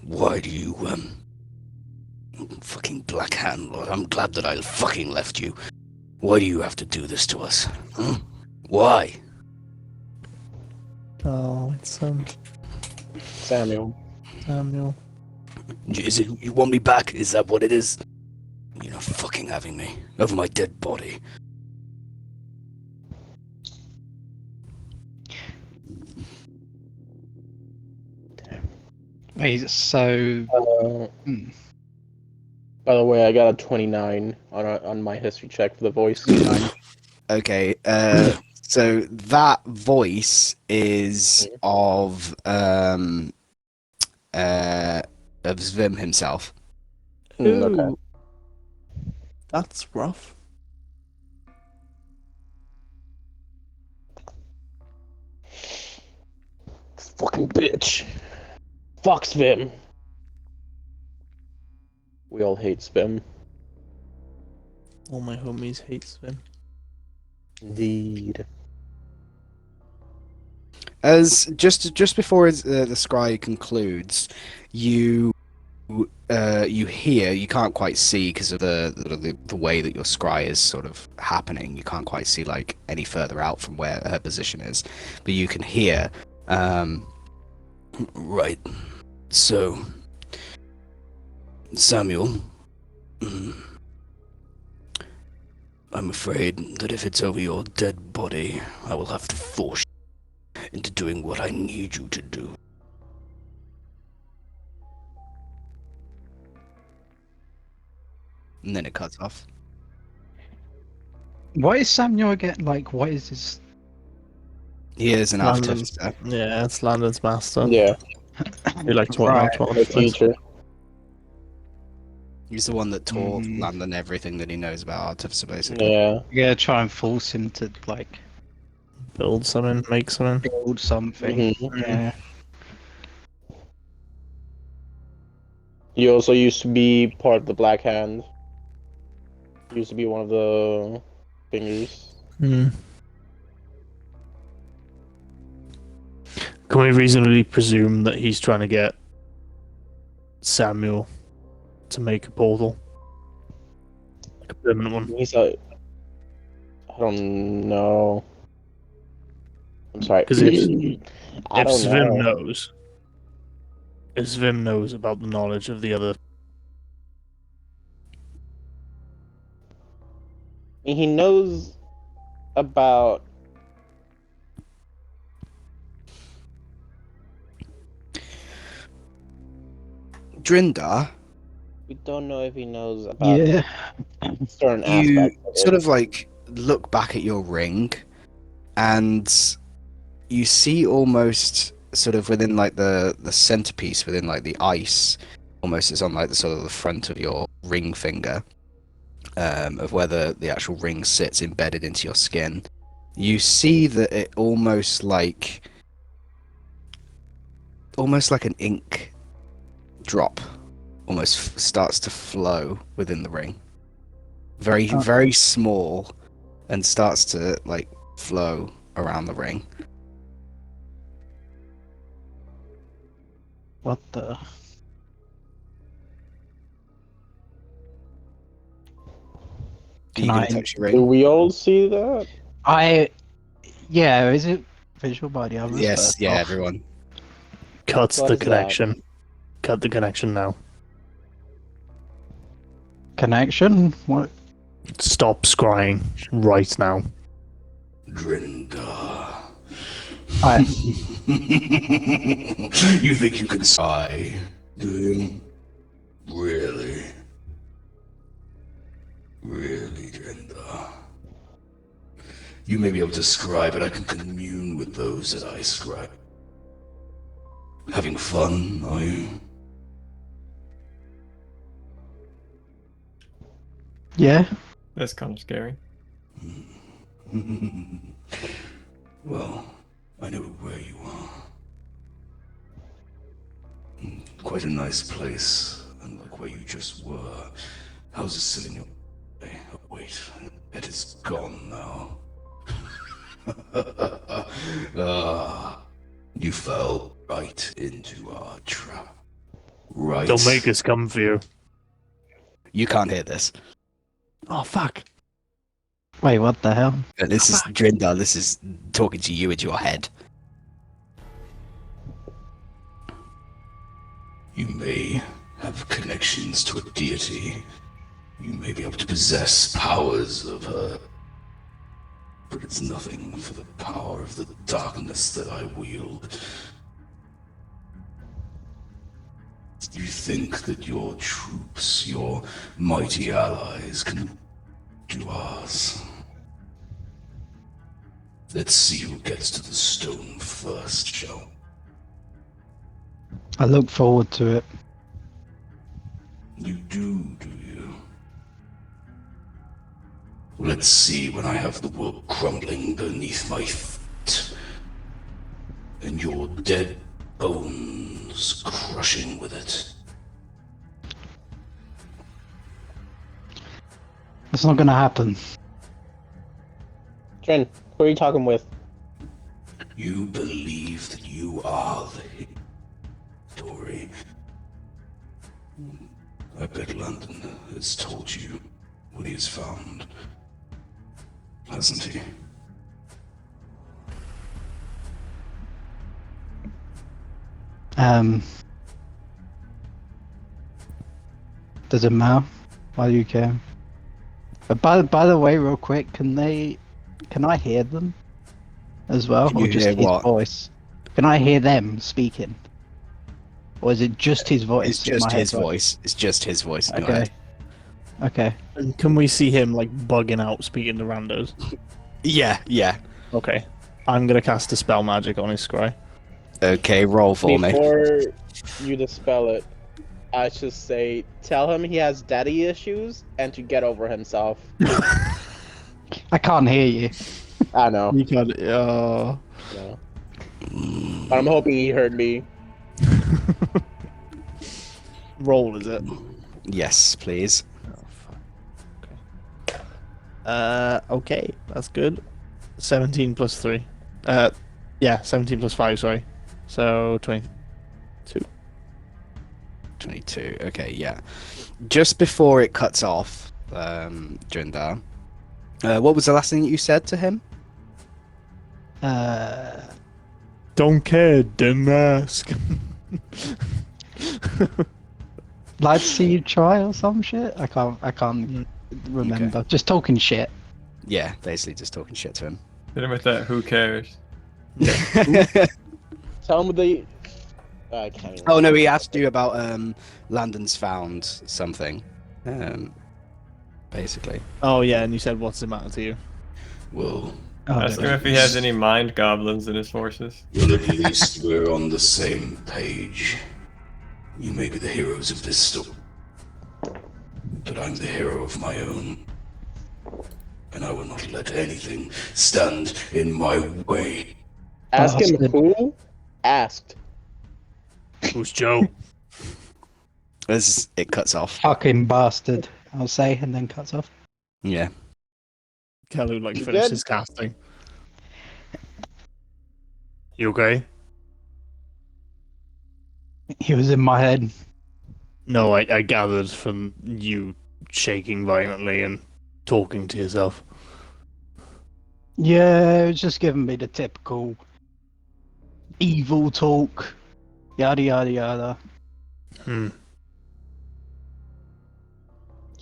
"Why do you, fucking Black Hand Lord? I'm glad that I fucking left you. Why do you have to do this to us? Huh? Why?" Oh, it's Samuel. Samuel. Is it you want me back? Is that what it is? You're not fucking having me over my dead body. Wait, so By the way, I got a 29 on my history check for the voice. Okay, so that voice is of Zvim himself. Okay. Ooh. That's rough. Fucking bitch. Fuck Svim. We all hate Svim. All my homies hate Svim. Indeed. As just before the scry concludes, you hear, you can't quite see because of the way that your scry is sort of happening. You can't quite see like any further out from where her position is, but you can hear. Right. So, Samuel, I'm afraid that if it's over your dead body, I will have to force you into doing what I need you to do. And then it cuts off. what is Samuel again? Like, what is this? He is an Landon's- artificer. Yeah, it's Landon's master. Yeah, We like to Right. the teacher. He's the one that taught Mm. Landon everything that he knows about artificer, basically. Yeah. You're gonna try and force him to, like, Build something, make something. build something. Mhm. Yeah. He also used to be part of the Black Hand. He used to be one of the fingers. Hmm. Can we reasonably presume that he's trying to get Samuel to make a portal? Like a permanent one? He's like, I don't know. I'm sorry. 'Cause if I don't Svim know. knows, if Svim knows about the knowledge of the other, He knows about. Drinda, We don't know if he knows about Yeah. certain you aspects of sort it. of like look back at your ring, and you see almost sort of within like the centerpiece within like the ice, almost it's on like the sort of the front of your ring finger, of where the actual ring sits embedded into your skin. You see that it almost like an ink drop almost starts to flow within the ring. Very, very small, and starts to like flow around the ring. What the? Are you Can gonna I- touch your Do ring? we all see that? Yeah, is it visual by the others? Yes, first yeah, off? everyone. cut What the is that? connection. Cut the connection now. Connection? What? Stop scrying right now. Drinda. I, You think you can sigh, do you? Really? Really, Drinda? You may be able to scry, but I can commune with those that I scribe. Having fun, are you? Yeah. That's kind of scary. Well, I know where you are. Quite a nice place, unlike where you just were. How's the cylinder? Oh, wait, it is gone now. Ah, you fell right into our trap. Right. Don't make us come for you. You can't hear this. Oh, fuck. Wait, what the hell? This is Drindar. This is talking to you into your head. You may have connections to a deity. You may be able to possess powers of her. But it's nothing for the power of the darkness that I wield. You think that your troops, your mighty allies, can do ours. Let's see who gets to the stone first, shall we? I look forward to it. You do you? Let's see when I have the world crumbling beneath my feet, and your dead bones crushing with it. It's not gonna happen. Trin, who are you talking with? You believe that you are the story. I bet London has told you what he has found, hasn't he? Does it matter? Why do you care? But by the way, real quick, can I hear them as well, Can or you just hear his what? voice? Can I hear them speaking, or is it just his voice? It's in just my head his right? voice. It's just his voice in your Okay. head. Okay. And can we see him, like, bugging out speaking to randos? Yeah. Okay. I'm gonna cast a spell magic on his scry. Okay, roll for me. Before you dispel it, I should say, tell him he has daddy issues and to get over himself. I can't hear you. I know. You can't. No. But I'm hoping he heard me. Roll, is it? Yes, please. Oh, fuck. Okay, that's good. 17 plus 3. Yeah, 17 plus 5, sorry. So, 22. 22. Okay, yeah. Just before it cuts off, Drindar, what was the last thing that you said to him? Don't care, didn't ask. Like to see you try or some shit. I can't remember. Just talking shit. Yeah, basically just talking shit to him. Hit him with that. Who cares? Tell him the. I can't even. Oh no, he asked you about Landon's found something. Basically. Oh, yeah, and you said, what's the matter to you? Well, Oh, Ask him if he has any mind goblins in his forces. well, at least we're on the same page. You may be the heroes of this story, but I'm the hero of my own. And I will not let anything stand in my way. Ask him Bastard. who asked. Who's Joe? As it cuts off. fucking bastard. I'll say, and then cuts off. Yeah. Kelly, like, You finished good? his casting. You okay? He was in my head. No, I gathered from you shaking violently and talking to yourself. Yeah, it was just giving me the typical evil talk. Yada yada yada. I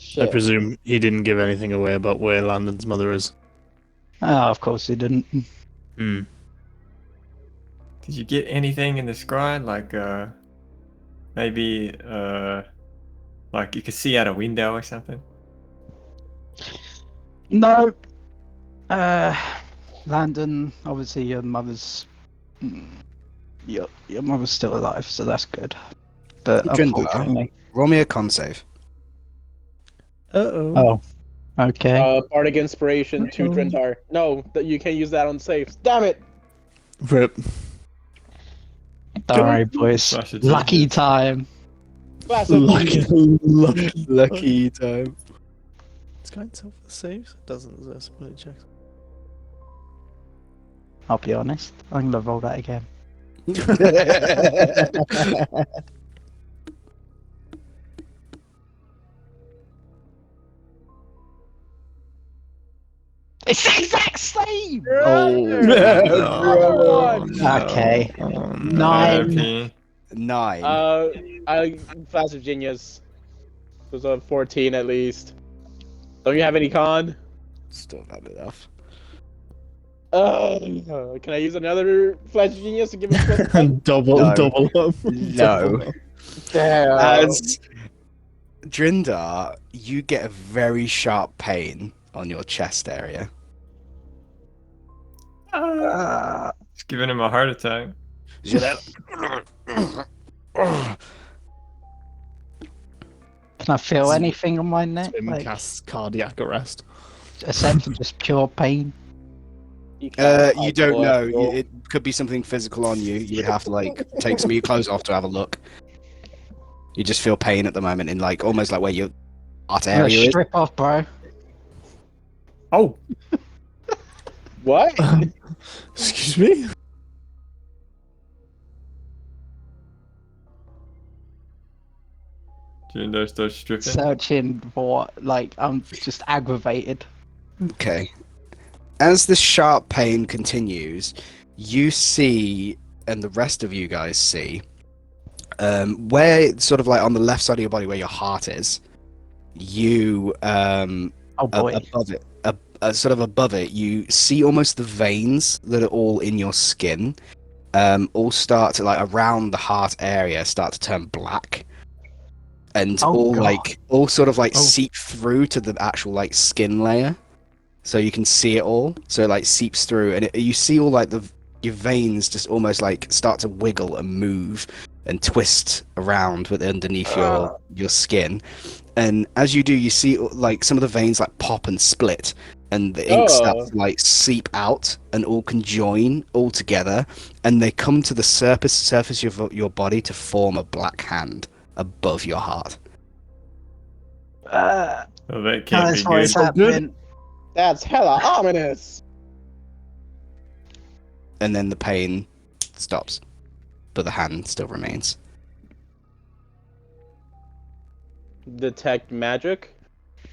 Shit. presume he didn't give anything away about where Landon's mother is. Ah, of course he didn't. Hmm. Did you get anything in the scry? Like, maybe, like you could see out a window or something? No. Landon, obviously your mother's your mother's still alive, so that's good. But Drinder, unfortunately, roll me a con save. oh, okay. Bardic Inspiration to Drentar. No, you can't use that on saves. Damn it! Rip. Don't worry, boys. Flash of Lucky genius. time. Class of Lucky, genius. lucky. time. This guy itself saves? Doesn't this split checks? I'll be honest. I'm gonna roll that again. It's the exact same. Okay. Nine. RIP. 9. Class of Genius was on 14 at least. Don't you have any con? Still not enough. Can I use another Flash of Genius to give me double No. double up. No. Double up. Damn. As Drindar, you get a very sharp pain on your chest area. It's giving him a heart attack. Can I feel anything on my neck? Tim Like, casts cardiac arrest. essentially just pure pain. You don't know. It could be something physical on you. You'd have to like take some of your clothes off to have a look. You just feel pain at the moment in like almost like where your heart I'm gonna area is. strip off, bro. Oh, What? Excuse me? Jinder starts stripping. Searching for, like, I'm just aggravated. Okay. As the sharp pain continues, you see, and the rest of you guys see, where sort of like on the left side of your body where your heart is, you Oh boy. above it, sort of above it, you see almost the veins that are all in your skin, all start to like around the heart area start to turn black, and Oh, all God. like all sort of like Oh. seep through to the actual like skin layer, so you can see it all. So it like seeps through, and you see all like your veins just almost like start to wiggle and move and twist around with underneath your skin. And as you do, you see like some of the veins like pop and split, and the ink starts to like seep out and all conjoin all together, and they come to the surface of your body to form a black hand above your heart. Oh, that can't be That's what is good. happening. That's hella ominous. And then the pain stops, but the hand still remains. Detect magic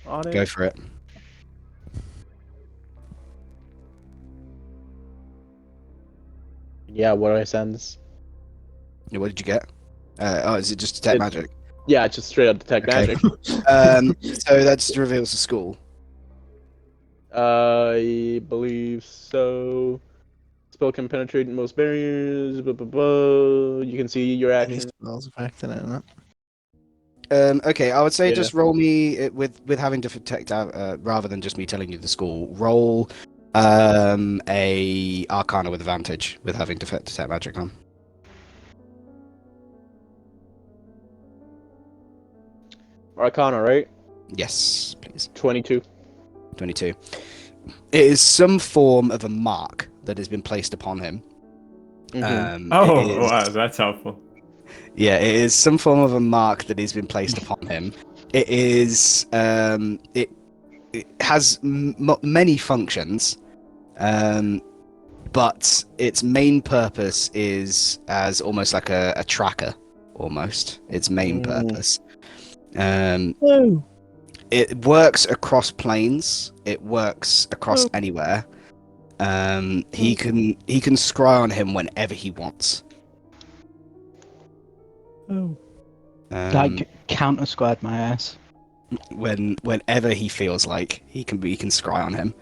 on it. Go for it. Yeah, what do I sense? What did you get? Is it just detect magic? Yeah, just straight up detect Okay. magic. So that just reveals the school. I believe so. Spell can penetrate most barriers. Blah, blah, blah. You can see your Any action. spells affecting it, innit? Okay, I would say Yeah. just roll me with having to detect rather than just me telling you the school. Roll a Arcana with advantage with having to detect magic on. Arcana, right? Yes, please. 22. 22. It is some form of a mark that has been placed upon him. Mhm. Oh, it is- wow, that's helpful. Yeah, it is some form of a mark that has been placed upon him. It is it has many functions, but its main purpose is as almost like a tracker. Almost its main purpose. It works across planes. It works across anywhere. He can scry on him whenever he wants. Like counter squad my ass. Whenever he feels like he can scry on him.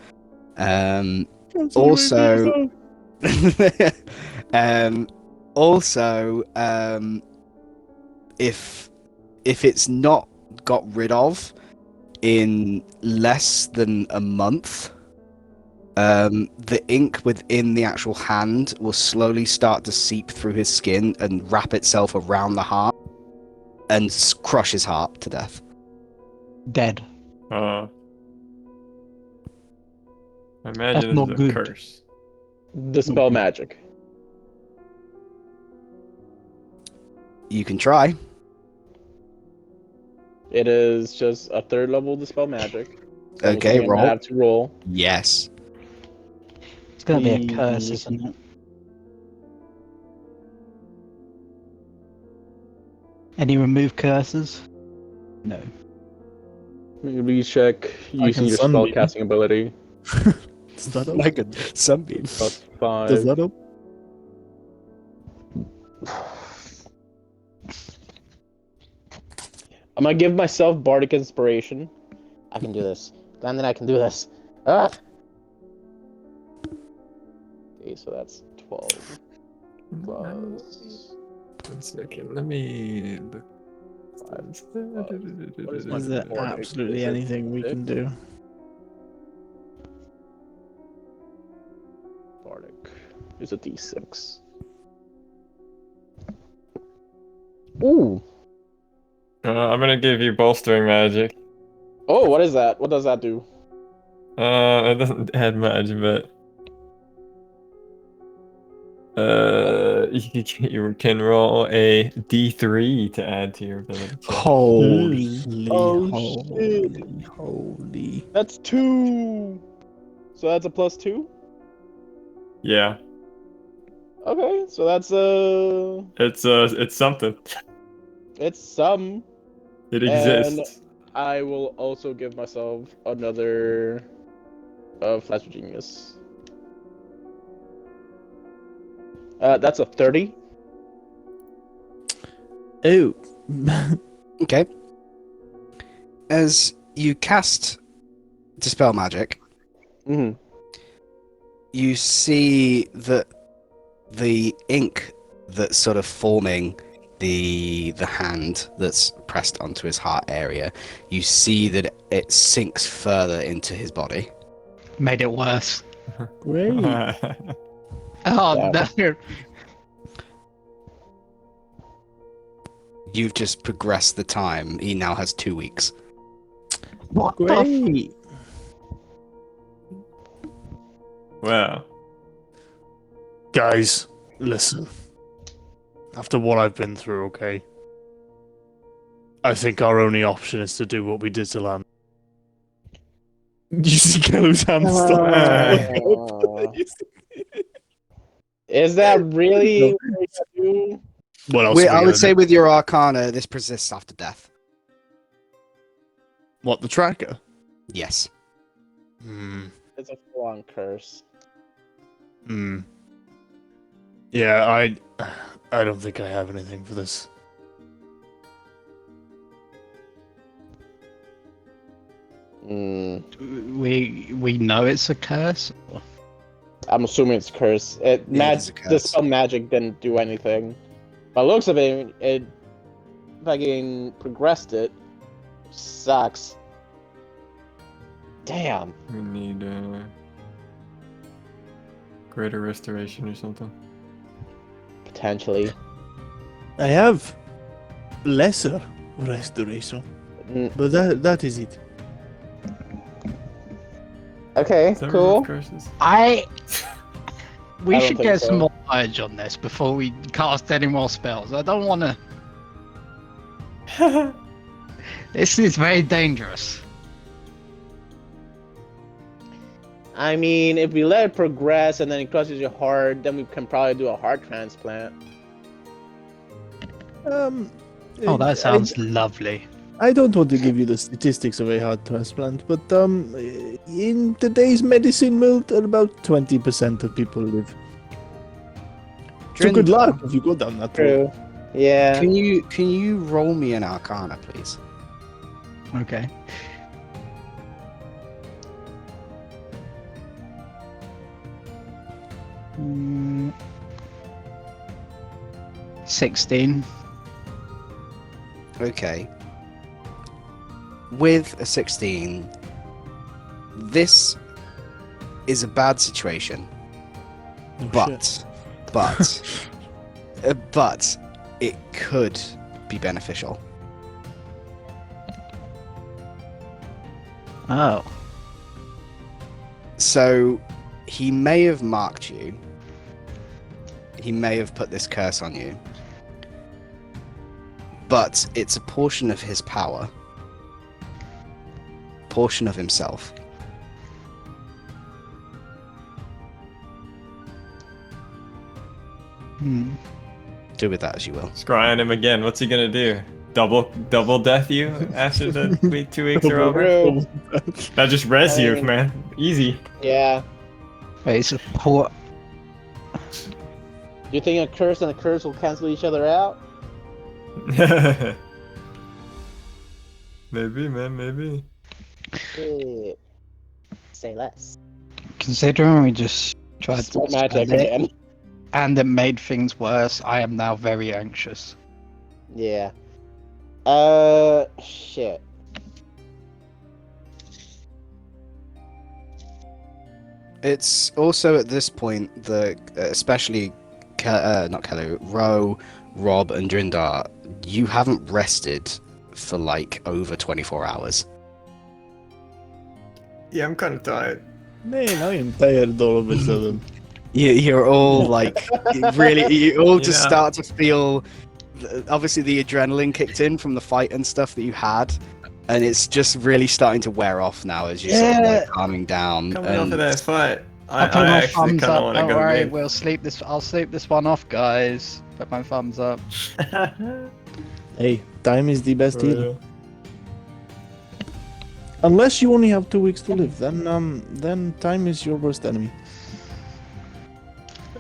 Also, if it's not got rid of in less than a month, The ink within the actual hand will slowly start to seep through his skin and wrap itself around the heart and crush his heart to death. Dead. I That's imagine not it's a good. curse. Dispel magic. You can try. It is just a 3rd level dispel magic. So I'm Okay, assuming I roll. have to roll. Yes. It's gonna be a curse, isn't it? Any remove curses? No. Maybe check using can your sunbeam. spellcasting ability. Does that help? My good. Sunbeam. Plus 5. Does that help? I'm gonna give myself bardic inspiration. I can do this. Landon, I can do this. Ah! Okay, so that's 12 plus 1 second. Let me look. Is there Bardic? absolutely Is it anything we can do? bardic. Is a d6. Ooh. I'm gonna give you bolstering magic. Oh, what is that? What does that do? It doesn't add much, but you can roll a d3 to add to your ability check. Holy, Oh, holy. That's 2. So that's a plus 2? Yeah, Okay, so that's it's something. it's some. It exists. I will also give myself another Flash of Genius. That's a 30. Oh. Okay. As you cast Dispel Magic, Mm-hmm. you see that the ink that's sort of forming the hand that's pressed onto his heart area, you see that it sinks further into his body. Made it worse. Great. Oh, Yeah. no. You've just progressed the time. He now has 2 weeks. What the Great. Wow. Guys, listen. After what I've been through, okay? I think our only option is to do what we did to Lamb. You see Kello's hand start. Is that really what we gotta do? What else? Are we I gonna would say do? with your Arcana, this persists after death. What, the tracker? Yes. Hmm. It's a full-on curse. Hmm. Yeah, I don't think I have anything for this. We know it's a curse. I'm assuming it's curse. it is a curse. The spell magic didn't do anything. By the looks of it, it fucking progressed it. Sucks. Damn. We need greater restoration or something. Potentially. I have lesser restoration, Mm, but that is it. Okay, Is that cool. remove curses? We I don't should think get so. some more knowledge on this before we cast any more spells. I don't want to. This is very dangerous. I mean, if we let it progress and then it crushes your heart, then we can probably do a heart transplant. Oh, that sounds lovely. I don't want to give you the statistics of a heart transplant, but in today's medicine world, about 20% of people live. So good luck if you go down that road. True. Yeah. Can you roll me an Arcana, please? Okay. Mm, 16. Okay. With a 16, this is a bad situation, Oh, but shit. but it could be beneficial. Oh. So he may have marked you. He may have put this curse on you. But it's a portion of his power. Portion of himself. Do with that as you will. Scry on him again. What's he gonna do? Double death you after the 2 weeks are over? True. That just res you, I mean- man. Easy. Yeah. Wait, it's a poor. You think a curse and a curse will cancel each other out? Maybe, man. Maybe. Shit. Say less. Considering we just tried Sweat to magic spend it, again. and it made things worse, I am now very anxious. Yeah. Shit. It's also at this point especially not Kelly, Ro, Rob, and Drindar, you haven't rested for like over 24 hours. Yeah, I'm kind of tired. Man, I am tired all of a sudden. You're all like really. You all just Yeah. start to feel. Obviously, the adrenaline kicked in from the fight and stuff that you had, and it's just really starting to wear off now as you're sort of like calming down. Coming off of and- that fight, I put I my actually thumbs kind of up. want to Don't go worry, to we'll sleep this. I'll sleep this one off, guys. Put my thumbs up. bed. Hey, time is the best Oh, healer. yeah. Unless you only have 2 weeks to live, then time is your worst enemy.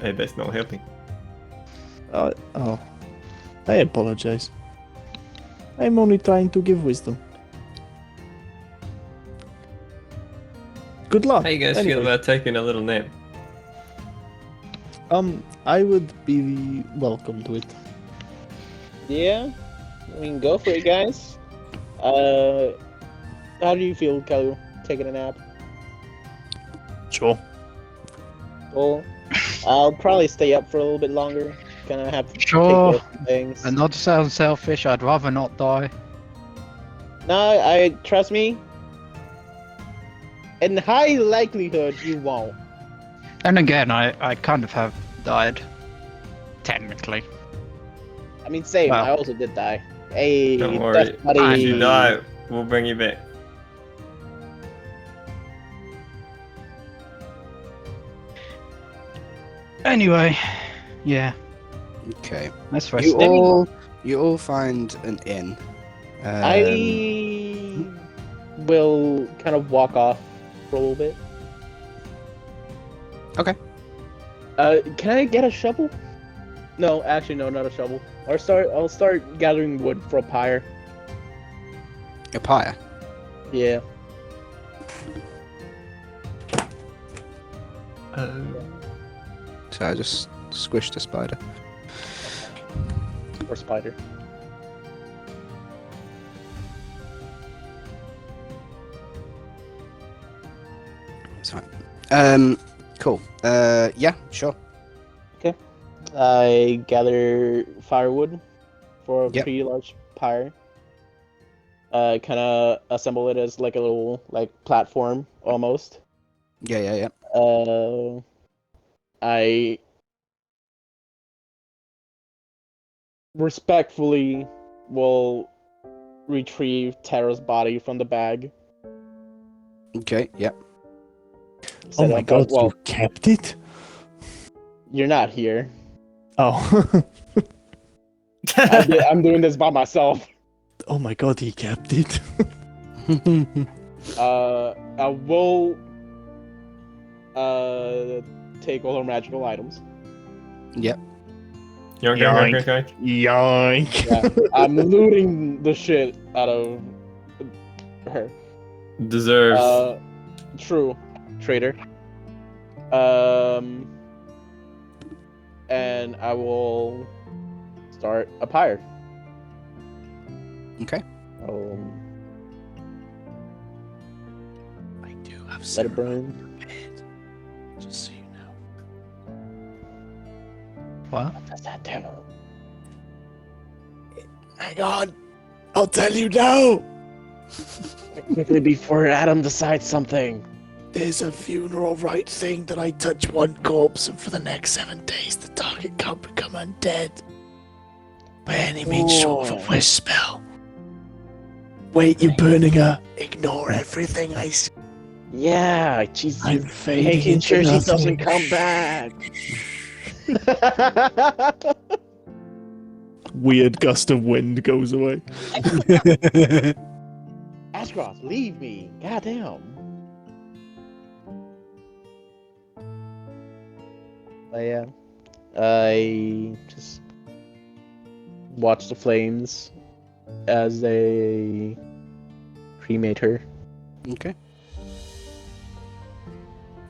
Hey, that's not helping. Oh, I apologize. I'm only trying to give wisdom. Good luck. How you guys Anyway, feel about taking a little nap? I would be welcome to it. Yeah. We can go for it, guys. How do you feel, Kalu? Taking a nap? Sure. Well, I'll probably stay up for a little bit longer. Gonna have to Sure. take care of things. And not to sound selfish, I'd rather not die. No, I trust me. In high likelihood, you won't. And again, I kind of have died. Technically. I mean, same. Wow. I also did die. Hey, Don't worry. that's buddy. If you die, we'll bring you back. Anyway, yeah, Okay. let's rest. You all find an inn. I will kind of walk off for a little bit. Okay. Can I get a shovel? No, actually, no, not a shovel. I'll start gathering wood for a pyre. A pyre. Yeah. So I just squished a spider. Or spider. It's fine. Cool. Yeah, sure. I gather firewood for a Yep. pretty large pyre. Kind of assemble it as like a little platform almost. Yeah. I respectfully will retrieve Tara's body from the bag. Okay, yep. Oh Set my up- god, well, you kept it? you're not here. Oh. I'm doing this by myself. Oh my god, he kept it. I will take all her magical items. Yep. Yoink. Yoink. Yeah, I'm looting the shit out of her. Deserves. True, traitor. And I will start a pyre. Okay. Um, I do have let it burn. What? What does that do? Hang on. I'll tell you now. Quickly before Adam decides something. There's a funeral rite thing that I touch one corpse, and for the next 7 days, the target can't become undead. By any means short of a wish spell. Wait, you're burning her. Ignore everything I say. Yeah, she's I'm fading making into sure she nothing. doesn't come back. Weird gust of wind goes away. Ashcroft, leave me. Goddamn. But yeah, I just watch the flames as they cremate her. Okay.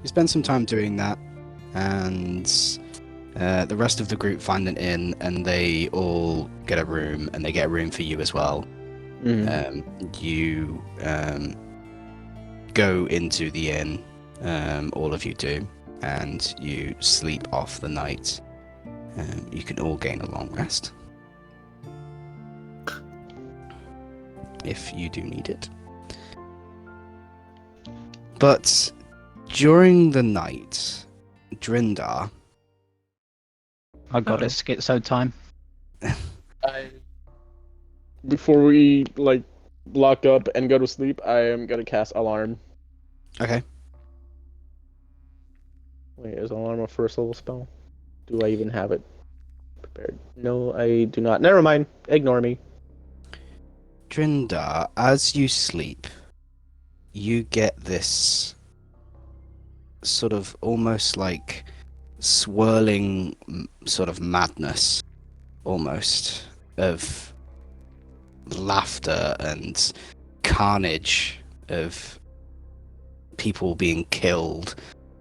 You spend some time doing that, and the rest of the group find an inn, and they all get a room, and they get a room for you as well. You go into the inn, all of you do, and you sleep off the night. You can all gain a long rest if you do need it. But during the night, Drindar... I got it. Schizo time. Before we lock up and go to sleep, I am gonna cast alarm. Okay. Wait, is alarm a first level spell? Do I even have it prepared? No, I do not. Never mind. Ignore me. Drindar, as you sleep, you get this sort of almost like swirling sort of madness, almost, of laughter and carnage of people being killed.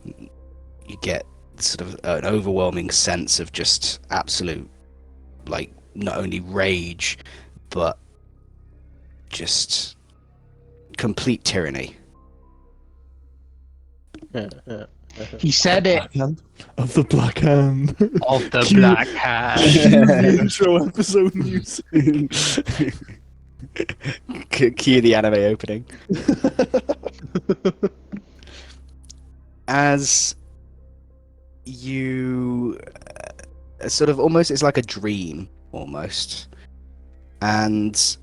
You get sort of an overwhelming sense of just absolute, like, not only rage, but just complete tyranny. He said it. Hand of the Black Hand. Of the Cue- Black Hand. The intro episode music. Cue the anime opening. As you sort of almost, it's like a dream almost, and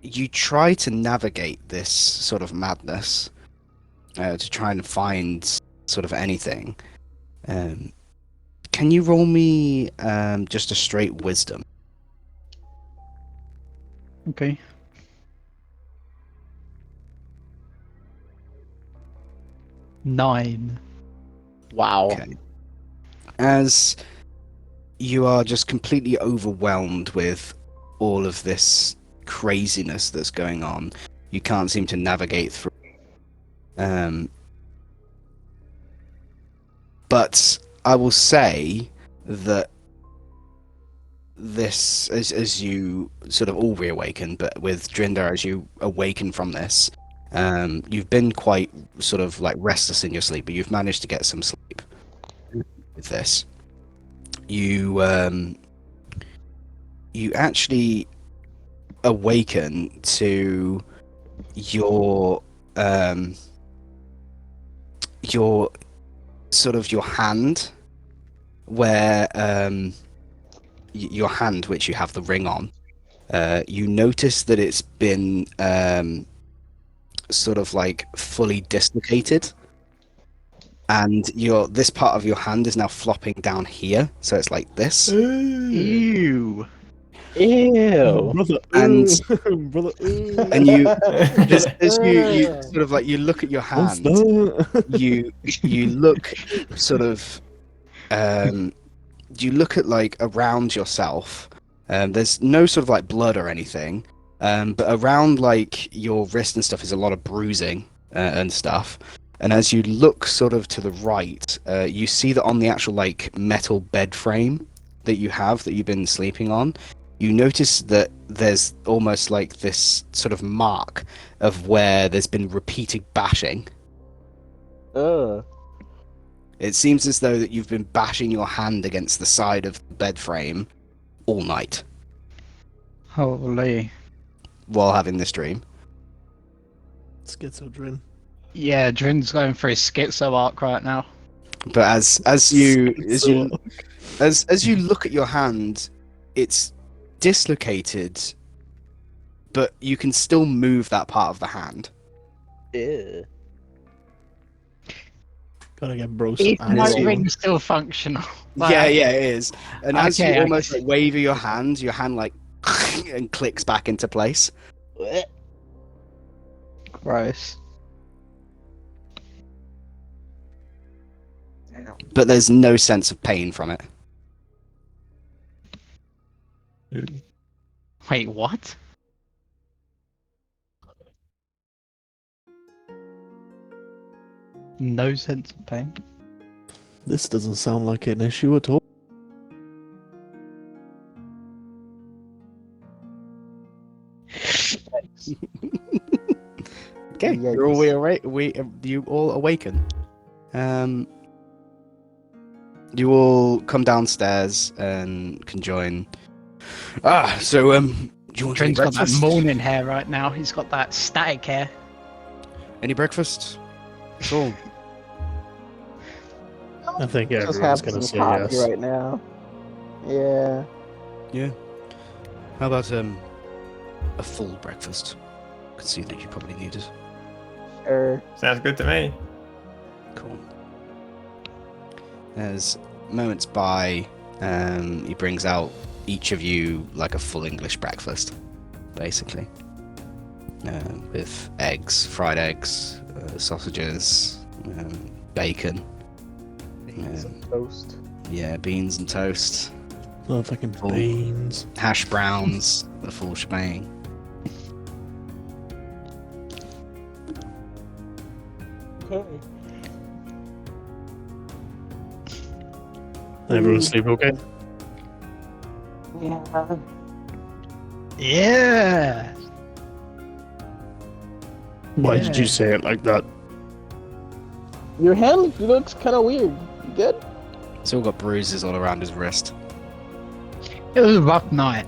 you try to navigate this sort of madness to try and find sort of anything. Can you roll me just a straight wisdom? Okay. Nine. Wow. Okay. As you are just completely overwhelmed with all of this craziness that's going on, you can't seem to navigate through. But I will say that this, as you sort of all reawaken, but with Drindar, as you awaken from this, you've been quite sort of like restless in your sleep, but you've managed to get some sleep with this. You actually awaken to your sort of your hand, where your hand, which you have the ring on, you notice that it's been sort of like fully dislocated, and this part of your hand is now flopping down here, so it's like this. Ew. Ew. Brother, And- brother, And you as you sort of like, you look at your what's hand, that? you look sort of you look at like around yourself. There's no sort of like blood or anything, but around like your wrist and stuff is a lot of bruising and stuff. And as you look sort of to the right, you see that on the actual like metal bed frame that you've been sleeping on, you notice that there's almost like this sort of mark of where there's been repeated bashing. It seems as though that you've been bashing your hand against the side of the bed frame all night Holy. while having this dream. Schizodrin. Yeah, Drin's going through a schizo arc right now. But as you So, look at your hand, it's dislocated, but you can still move that part of the hand. Ew. gotta get bro some Is my As you- ring still functional? Yeah, it is. And as you Okay, I almost can like wave your hand like and clicks back into place. Blech. Gross. But there's no sense of pain from it. Wait, what? No sense of pain? This doesn't sound like an issue at all. Okay, Yikes. you're all you all awaken. You all come downstairs and can join. So do you want any Drin's got that breakfast? morning hair right now. He's got that static hair. Any breakfast? At all? I think Just everyone's have gonna some say coffee yes. right now. Yeah. Yeah. How about a full breakfast? I can see that you probably need it. Sure. Sounds good to me. Cool. As moments by, he brings out each of you like a full English breakfast, basically, with eggs, fried eggs, sausages, bacon, Some toast. yeah, beans and toast, Motherfucking Full. beans. hash browns, the full shebang. Everyone sleep okay? Yeah. Yeah. Why did you Yeah. say it like that? Your hand looks kind of weird. You good? He's all got bruises all around his wrist. It was a rough night.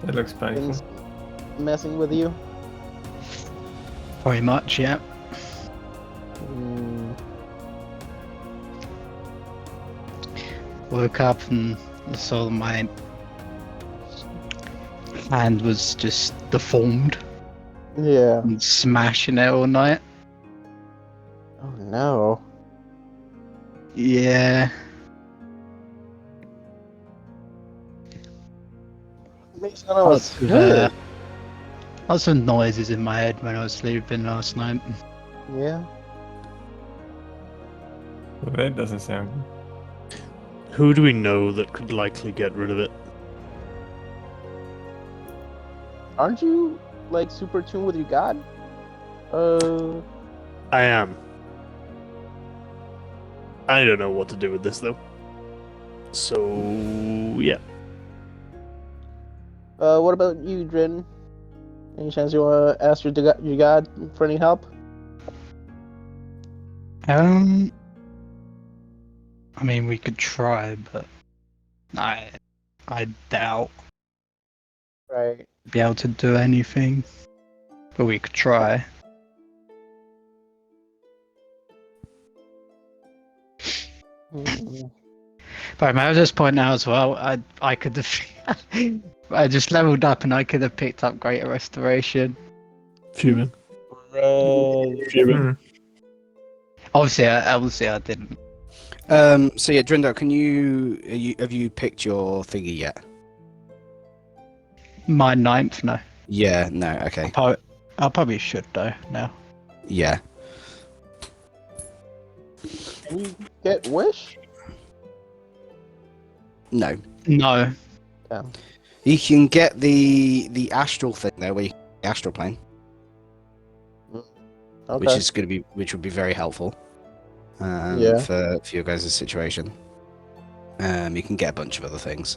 That looks painful. Things messing with you? Very much, yeah. Mm. Woke up and saw my hand was just deformed Yeah. and smashing it all night. Oh no. Yeah. Makes none of us Lots of, good. lots of noises in my head when I was sleeping last night. Yeah. Well, that doesn't sound good. Who do we know that could likely get rid of it? Aren't you like super tuned with your god? I am. I don't know what to do with this though. So yeah. What about you, Drin? Any chance you wanna ask your god for any help? I mean, we could try, but I doubt Right. be able to do anything. But we could try. Mm. But at this point now as well, I could have. I just leveled up and I could have picked up Greater Restoration. Fuming. Right. Fuming. Obviously, I didn't. So yeah, Drindo, have you picked your thingy yet? My ninth, no. Yeah, no, okay. I probably should though now. Yeah. Can you get wish? No. No. Damn. You can get the astral thing there where you can the astral plane, Okay. which would be very helpful. Yeah. For your guys' situation. You can get a bunch of other things.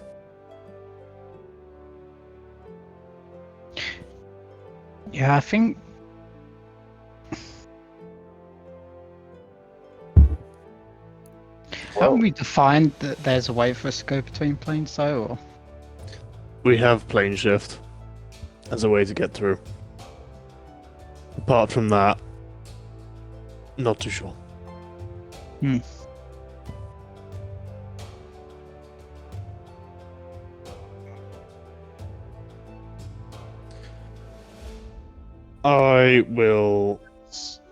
Yeah, I think want me to find that there's a way for us to go between planes, though? Or? We have plane shift as a way to get through. Apart from that, not too sure. I will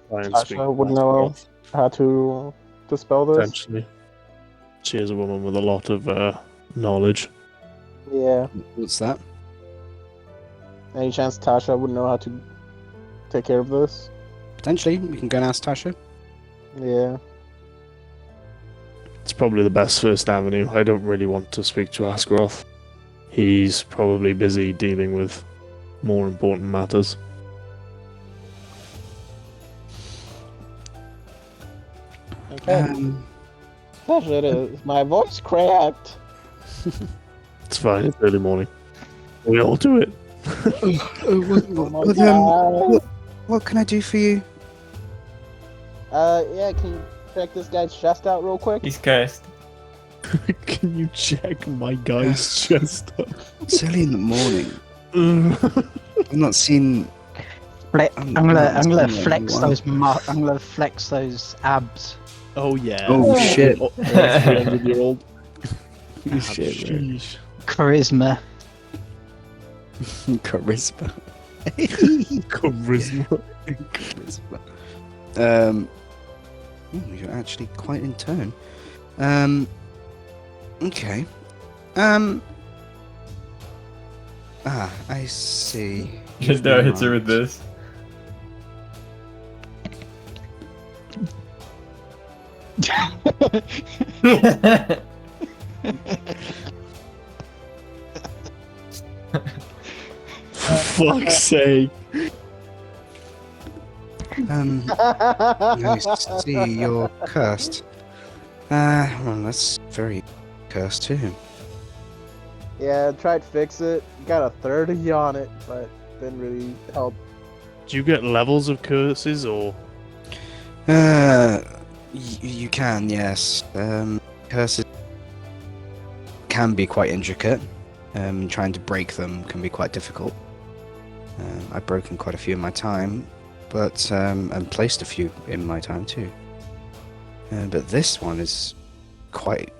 try and speak. Tasha would know how to dispel this. Potentially. She is a woman with a lot of knowledge. Yeah. What's that? Any chance Tasha would know how to take care of this? Potentially, we can go and ask Tasha. Yeah. It's probably the best first avenue. I don't really want to speak to Askaroth. He's probably busy dealing with more important matters. Okay. Tasha, is my voice cracked? It's fine. It's early morning. We all do it. Oh my God. What can I do for you? Yeah, can you check this guy's chest out real quick? He's cursed. Can you check my guy's chest up? It's early in the morning. I've not seen. I'm gonna flex those. I'm gonna flex those abs. Oh yeah. Oh shit. 300-year-old. Shit, man. Sheesh. Charisma. Charisma. Charisma. Charisma. You're actually quite in turn. Okay. I see. Just now hits her with this. For fuck's sake. I see you're cursed. Well, that's very cursed too. Yeah, tried to fix it. Got a 30 on it, but didn't really help. Do you get levels of curses or? You can, yes. Curses can be quite intricate. Trying to break them can be quite difficult. I've broken quite a few in my time, but and placed a few in my time too. But this one is quite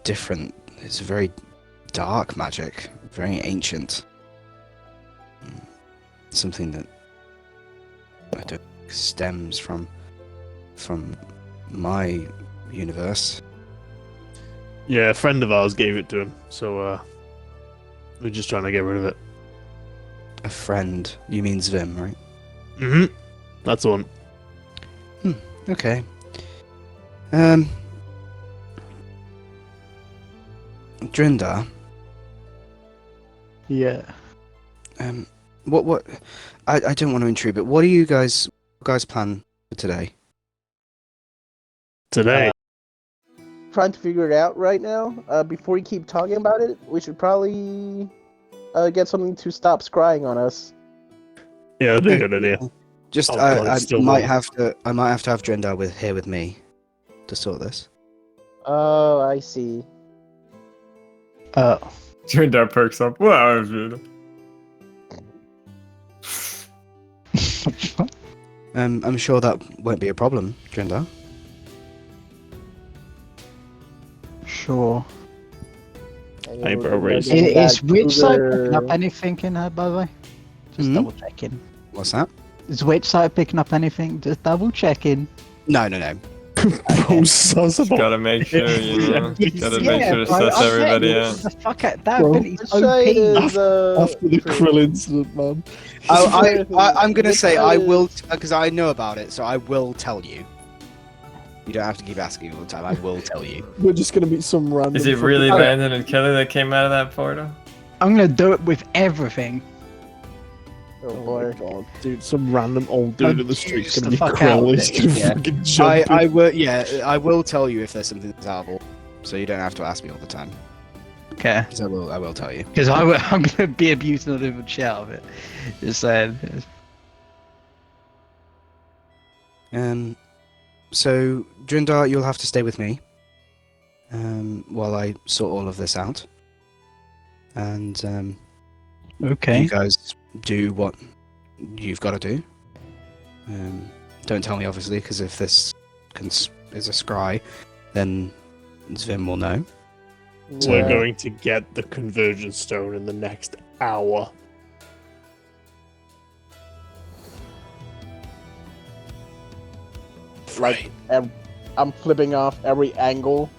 different. It's very dark magic, very ancient. Something that I don't think stems from my universe. Yeah, a friend of ours gave it to him, so we're just trying to get rid of it. A friend? You mean Zvim, right? Mm-hmm. That's the one. Okay. Drinda. Yeah. What? I don't want to intrude, but what do you guys plan for today? Today. Trying to figure it out right now. Before we keep talking about it, we should probably get something to stop scrying on us. Yeah, that's a good idea. Just Oh, I God, it's still might wrong. have to have Drinda here with me to sort this. Oh, I see. Turned out perks up. Wow, that was beautiful. I'm sure that won't be a problem, Drinda. Sure. Hey, bro, raise. Is Witchside picking up anything in her, by the way? Just Hmm? double checking. What's that? Is Witchside picking up anything? Just double checking. No. Bro, sus about Gotta make sure, you know. Yeah, Gotta make sure to bro, suss I'm everybody saying, out. the fuck out, that Bro, ability's Shade OP. is, after the Krill incident, man. I'm gonna say I Witchside will is- because I know about it, so I will tell you. You don't have to keep asking all the time. I will tell you. We're just gonna meet some random. Is it really Landon and Kelly that came out of that portal? I'm gonna do it with everything. Oh Oh boy. my god, dude! Some random old dude in the street's Abuse gonna be the fuck out of Krill. He's it. gonna Yeah. fucking jump. I will. Yeah, I will tell you if there's something that's available, so you don't have to ask me all the time. Okay. Because I will tell you. Because I'm gonna be abusing a little shit out of it. Just saying. So Drindar, you'll have to stay with me. while I sort all of this out. And Okay. you guys do what you've got to do. Don't tell me, obviously, because if this is a scry, then Zvim will know. We're Yeah. going to get the convergence stone in the next hour. Like, I'm flipping off every angle.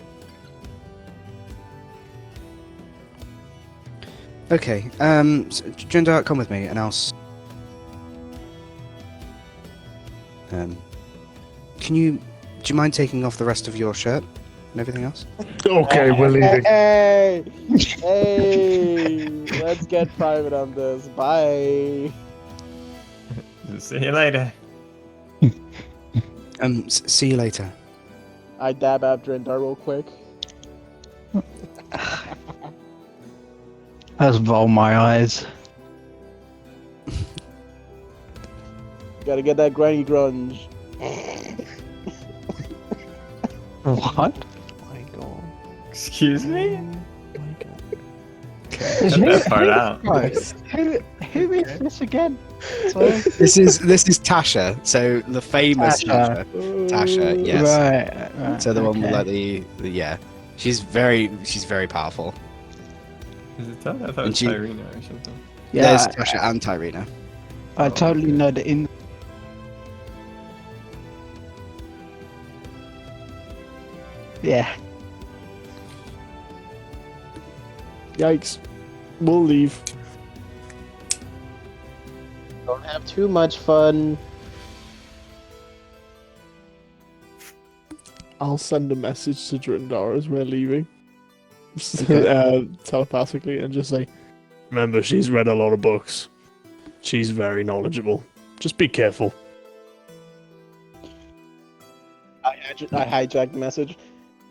Okay, Jindar, come with me, and I'll... do you mind taking off the rest of your shirt and everything else? Okay, we're leaving. Hey, hey, let's get private on this. Bye. See you later. See you later. I dab after Indar real quick. I just roll my eyes. Gotta get that granny grunge. What? My God. Excuse me? My God. Okay, cut that part out. Who is this again? This is Tasha, so the famous Tasha. Tasha, yes. Right. So the one with okay. like the yeah, she's very powerful. Is it that? I thought it And was she- Irina or something. There's Yeah, Tasha and Tyrina. I totally know that in. Yeah. Yikes. We'll leave. Don't have too much fun. I'll send a message to Drindar as we're leaving. Okay. Telepathically, and just say, remember, she's read a lot of books. She's very knowledgeable. Just be careful. I hijacked the message.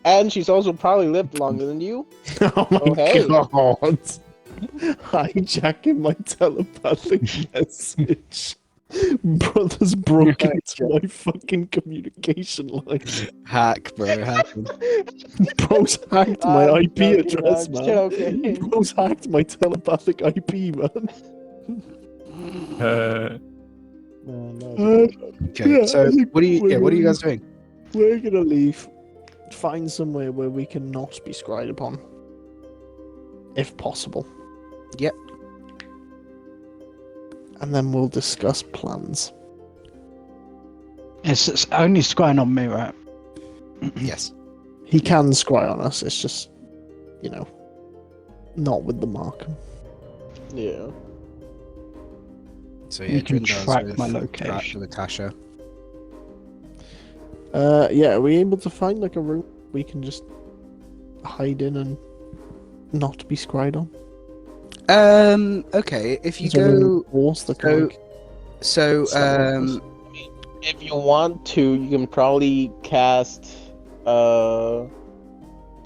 And she's also probably lived longer than you. Oh my Oh, hey. God. Hijacking my telepathic message. Brother's broken into my fucking communication line. Hack, bro, hack. Bro's hacked my I'm IP joking, address, I'm man. joking. Bro's hacked my telepathic IP, man. Okay, Yeah, so I think what are you guys doing? We're gonna leave. Find somewhere where we can not be scried upon. If possible. Yep. And then we'll discuss plans. It's only scrying on me, right? Yes. He can scry on us, it's just, not with the mark. Yeah. So You can Drindar's track with my location. With Tasha. Yeah, are we able to find like a room we can just hide in and not be scried on? Okay, if you Is there any go, walls that so- can, so If you want to, you can probably cast the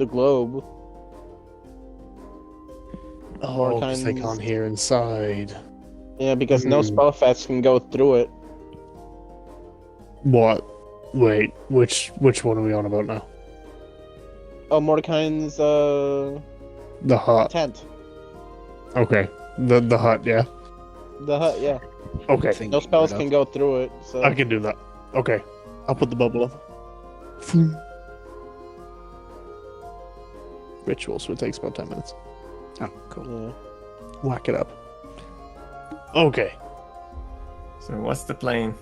globe. oh, 'cause they kinds- can't hear inside. Yeah, because no Hmm. spellfest can go through it. What? Wait, which one are we on about now? Oh, Mordecai's The hut. tent. Okay. The hut, yeah. The hut, yeah. Okay. think No you spells would can have. go through it. So I can do that. Okay. I'll put the bubble on. Ritual, so it takes about 10 minutes. Oh, cool. yeah. Whack it up. Okay. So what's the plan?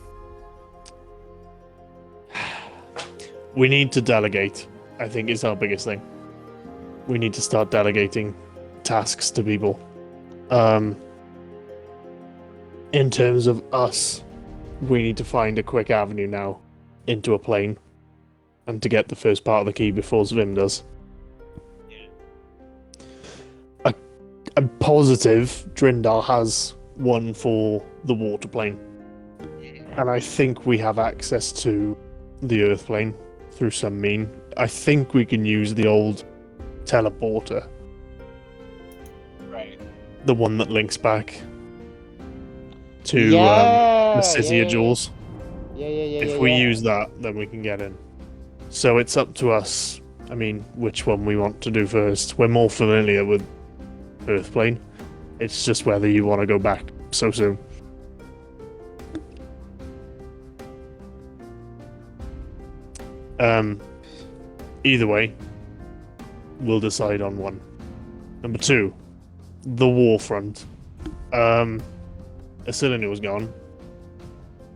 We need to delegate, I think is our biggest thing. We need to start delegating tasks to people. In terms of us, we need to find a quick avenue now into a plane and to get the first part of the key before Zvim does. I'm positive Drindar has one for the water plane. And I think we have access to the earth plane through some mean. I think we can use the old teleporter. Right. The one that links back to Yeah, the City of yeah. Jewels. Yeah. If we use that, then we can get in. So it's up to us I mean, which one we want to do first. We're more familiar with Earthplane. It's just whether you want to go back so soon. Either way, we'll decide on one. Number 2, the war front. Acylinia was gone,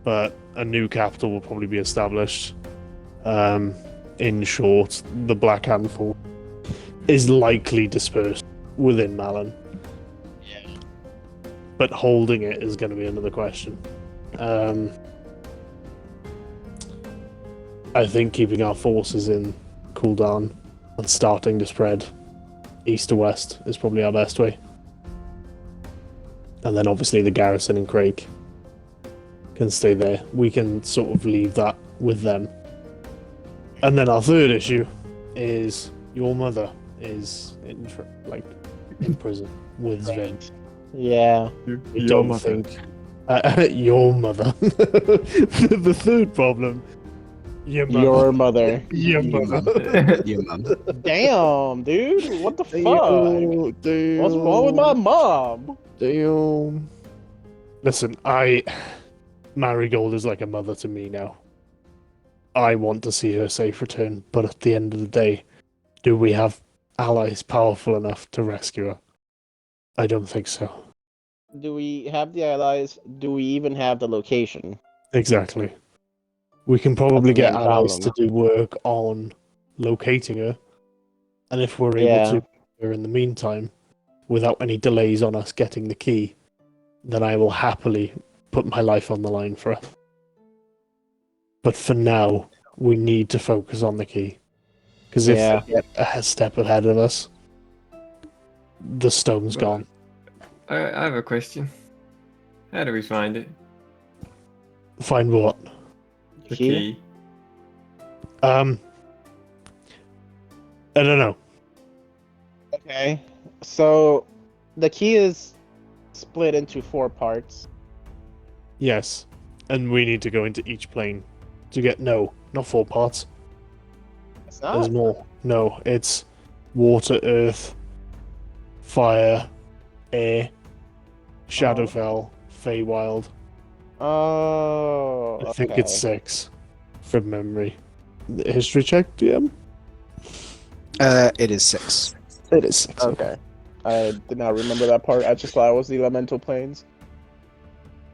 but a new capital will probably be established. In short, the Black Handful is likely dispersed within Malin. Yeah. But holding it is going to be another question. I think keeping our forces in Kuldan and starting to spread east to west is probably our best way. And then obviously the garrison in Craig can stay there. We can sort of leave that with them. And then our third issue is your mother is in prison with Sven. Yeah. I don't think your mother. The third problem. Your mother. Your mother. Your mum. Damn, dude. What the fuck? Damn. What's wrong with my mom? Damn. Listen, Marigold is like a mother to me now. I want to see her safe return, but at the end of the day, do we have allies powerful enough to rescue her? I don't think so. Do we have the allies? Do we even have the location? Exactly. We can probably That's the get main allies problem. to do work on locating her, and if we're Yeah. able to her in the meantime, without any delays on us getting the key, then I will happily put my life on the line for her. But for now, we need to focus on the key. Because if Yeah. they get a step ahead of us, the stone's gone. I have a question. How do we find it? Find what? The key. I don't know. Okay. So the key is split into 4 parts. Yes. And we need to go into each plane to get... No, not 4 parts. It's There's not. more. No, it's water, earth, fire, air, Shadowfell, Feywild. Oh. I think it's 6 from memory. History check, DM? It is 6. It is 6. Okay. I did not remember that part. I just thought it was the elemental planes.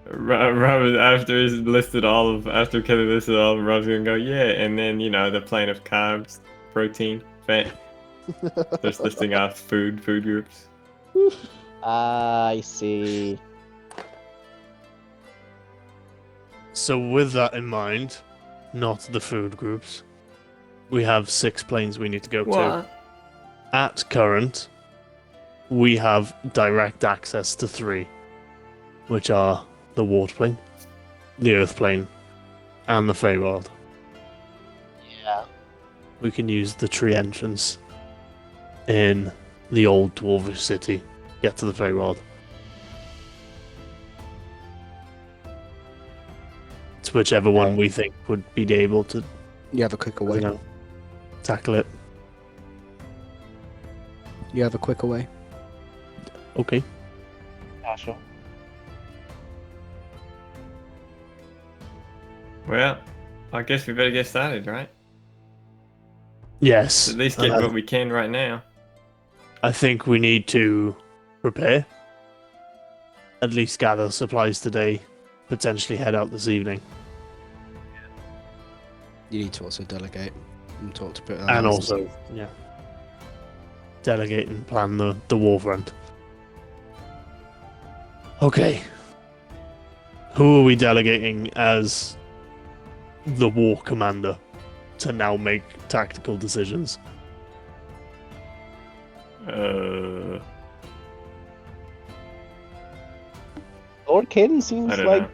Rob, after he's listed after Kelly listed all of Rob's gonna go, yeah, and then, the plane of carbs, protein, fat. Just listing off food groups. I see. So with that in mind, not the food groups, we have 6 planes we need to go to. At current, we have direct access to 3, which are the water plane, the earth plane, and the Feywild. Yeah. We can use the tree entrance in the old Dwarvish city, get to the Feywild. It's whichever one we think would be able to, You have a quicker you way. know, tackle it. You have a quicker way. Okay. Gotcha. Well, I guess we better get started, right? Yes. At least get what we can right now. I think we need to prepare. At least gather supplies today, potentially head out this evening. You need to also delegate and talk to people. And also, delegate and plan the war front. Okay. Who are we delegating as the war commander to now make tactical decisions? I Lord Caden seems don't like know.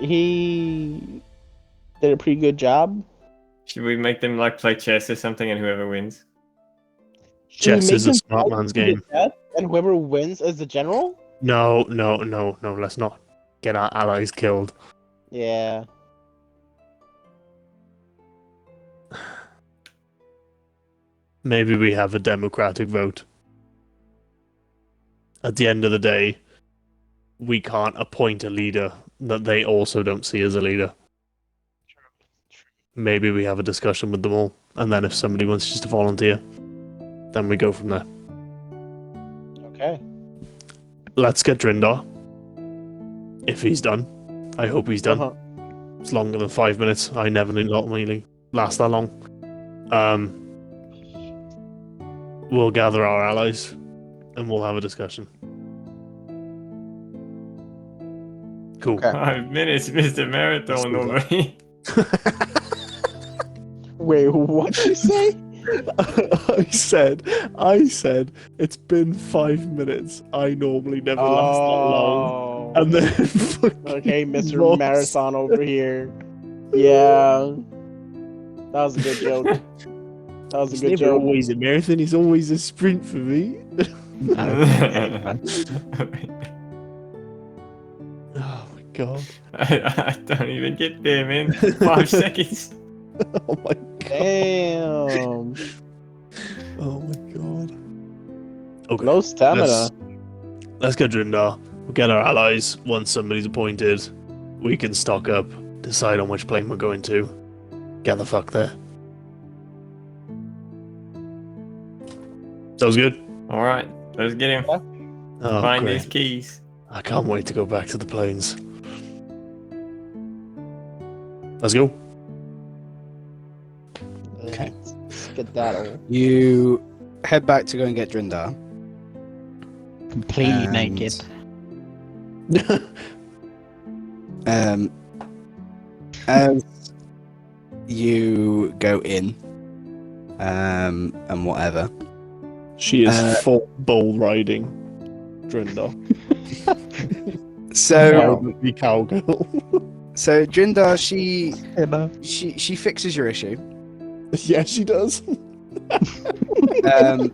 he did a pretty good job. Should we make them play chess or something, and whoever wins? Should we Chess make is a him smart fight man's to the game. death, and whoever wins is the general? No, let's not get our allies killed. Yeah. Maybe we have a democratic vote. At the end of the day, we can't appoint a leader that they also don't see as a leader. Maybe we have a discussion with them all, and then if somebody wants just to volunteer, then we go from there. Okay. Let's get Drindar. If he's done. I hope he's done. Uh-huh. It's longer than 5 minutes. I never normally last that long. We'll gather our allies, and we'll have a discussion. Cool. Okay. 5 minutes, Mr. Marathon over here. Wait, what'd you say? I said, it's been 5 minutes. I normally never last that long. And then Okay, Mr. Ross. Marathon over here. Yeah. That was a good joke. That was a He's good never joke. always a marathon, he's always a sprint for me. Oh my god. I don't even get there, man. 5 seconds. Oh my Damn. Oh my god. Okay. No stamina. Let's get Drindar. We'll get our allies. Once somebody's appointed, we can stock up, decide on which plane we're going to. Get the fuck there. Sounds good. Alright, let's get him. Oh, Find great. his keys. I can't wait to go back to the planes. Let's go. Okay. Let's get that over. You head back to go and get Drindar. Completely And- naked. As you go in, and whatever. She is full bull riding Drindar. So, The cowgirl. so Drindar, she You know? she fixes your issue. Yeah, she does. Um,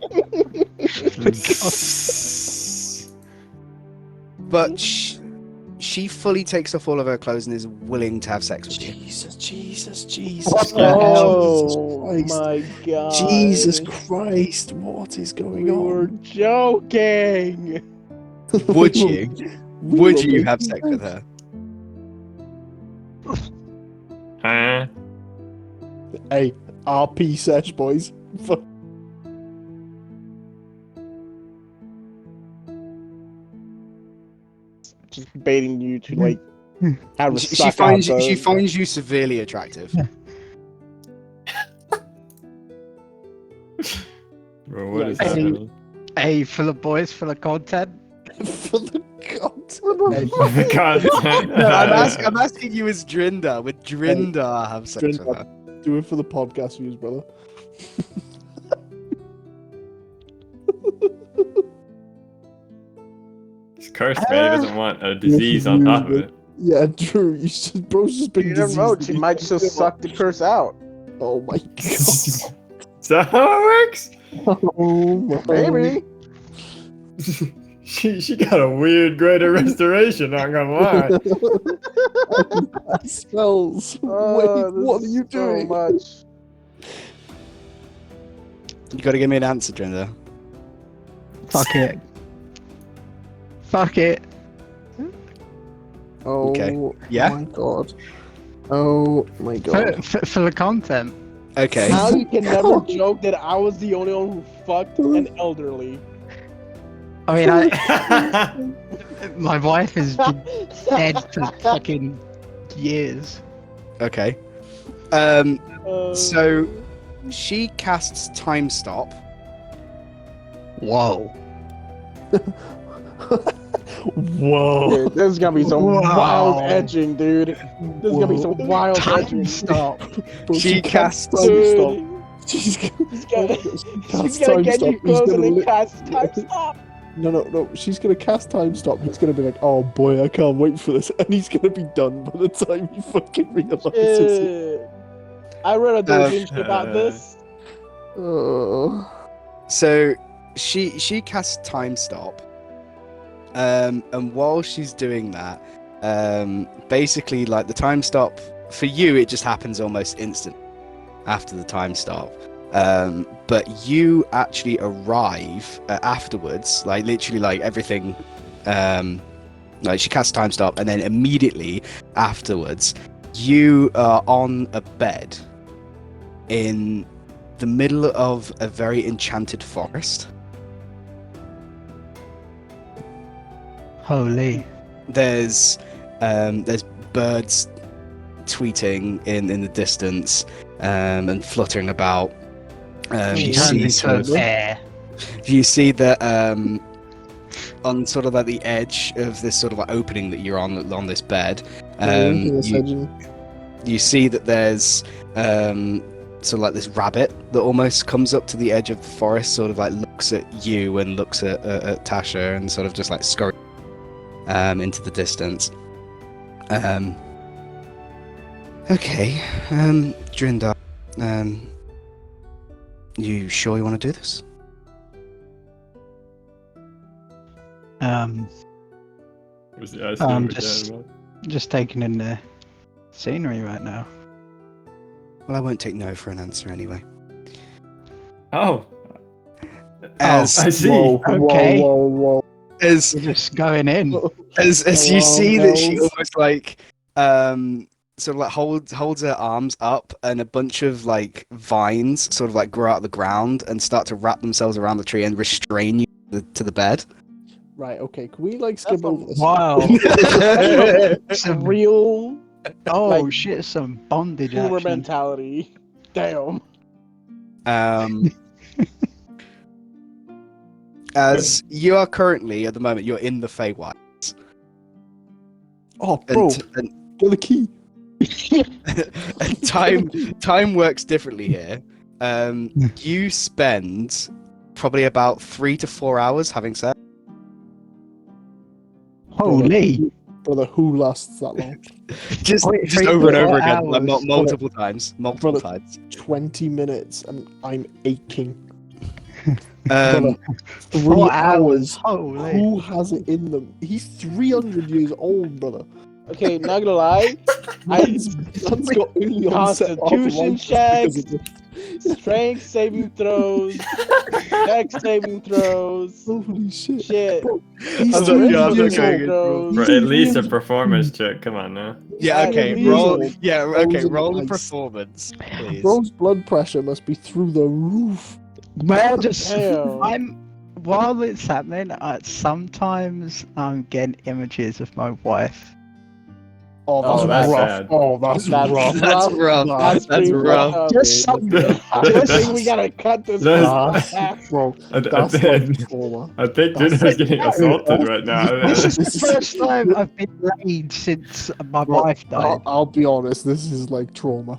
but she fully takes off all of her clothes and is willing to have sex with you. Jesus. What the hell? Oh Christ. my god. Jesus Christ, what is going We were on? joking. Would you? Would you have sex with her? Huh? Hey, RP sesh, boys. Fuck. Just baiting you to like have a She suck finds out she those. finds you severely attractive. Bro, what is Yeah. happening? Hey, full of boys, full of content. For the god. God. No, I'm asking you as Drindar. Would Drindar have sex with Drindar. her? Do it for the podcast views, brother. He's cursed, man. He doesn't want a disease on top of it. Yeah, Drew, bro's just been You never know. diseased. She might just suck the curse out. Oh my god. Is that how it works? Oh my Maybe. She got a weird greater restoration, not gonna lie. That smells. Oh, Wait, this what are is you doing? So much. You got to give me an answer, Drindar. Fuck it. Fuck it. Oh Okay. Yeah? my god. Oh my god. For the content. Okay. How you can never joke that I was the only one who fucked an elderly. I mean, my wife has been dead for fucking years. Okay. So she casts time stop. Whoa. Whoa. Dude, there's gonna be some Wow. wild edging, dude. There's gonna be some wild Time edging. stop. Bro, She casts time Dude. stop. She's She's gonna, cast she's gonna time get stop. you He's close gonna and then li- cast time stop. No. She's gonna cast time stop. He's gonna be like, "Oh boy, I can't wait for this," and he's gonna be done by the time he fucking realizes it. Shit. I read a document about this. Oh. So she casts time stop. And while she's doing that, basically like the time stop for you, it just happens almost instant after the time stop. But you actually arrive afterwards, like literally, like everything. Like she casts time stop, and then immediately afterwards, you are on a bed in the middle of a very enchanted forest. Holy. There's birds tweeting in the distance and fluttering about. You see that on sort of like the edge of this sort of like opening that you're on this bed. You see that there's sort of like this rabbit that almost comes up to the edge of the forest, sort of like looks at you and looks at Tasha and sort of just like scurries into the distance. Okay, Drindar, you sure you want to do this? I'm just taking in the scenery right now. Well, I won't take no for an answer anyway. Oh. I see. Okay. Whoa. As We're just going in. as you see that she almost like sort of like holds her arms up, and a bunch of like vines sort of like grow out of the ground and start to wrap themselves around the tree and restrain you to the bed. Right, okay, can we like skip over this? Wow. Some real Oh like, shit, some bondage boomer action. mentality. Damn. As you are currently at the moment, you're in the Feywilds. Oh, bro, and get the key. and time works differently here. You spend probably about 3 to 4 hours having sex. Holy. Brother, who lasts that long? just Wait, over and 3 to 4 over again, like, hours. multiple times. 20 minutes and I'm aching. Um, 3 4 hours. Holy. Who has it in them? He's 300 years old, brother. Okay, not gonna lie. Man's got early onset Constitution arthritis checks, because of strength saving throws, dex saving throws. Holy shit. Shit. Bro, he's I'm not- 300 yeah, I'm not years going old. in, Throws. Bro, at least a performance check. Come on now. yeah, okay, Yeah, roll. these- Yeah, okay, Frozen roll the ice. performance, please. Bro's blood pressure must be through the roof. Well, just Damn. while it's happening, sometimes I'm getting images of my wife. Oh, Oh, that's rough. bad. Oh, that's That's rough. That's rough. That's That's pretty rough. fucked up, Just dude. some, I think we gotta cut this That's- back. Bro, I that's think like trauma. I think That's Duna's getting like- assaulted right now. this is This the is- first time I've been laid since my Bro, wife died. I'll be honest, this is like trauma.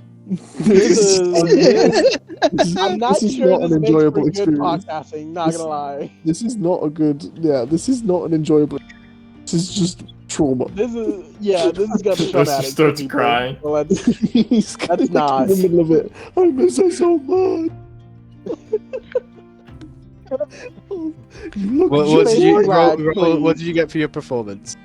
This is- I'm not this is sure not this an makes for enjoyable good experience. podcasting, not This- gonna lie. This is not a good. Yeah, this is not an enjoyable. This is just trauma. This is gonna be Just traumatic. for starts people. crying. So let's- He's That's like not. in the middle of it. I miss her so much. You look What just did you Glad, roll, what please. did you get for your performance?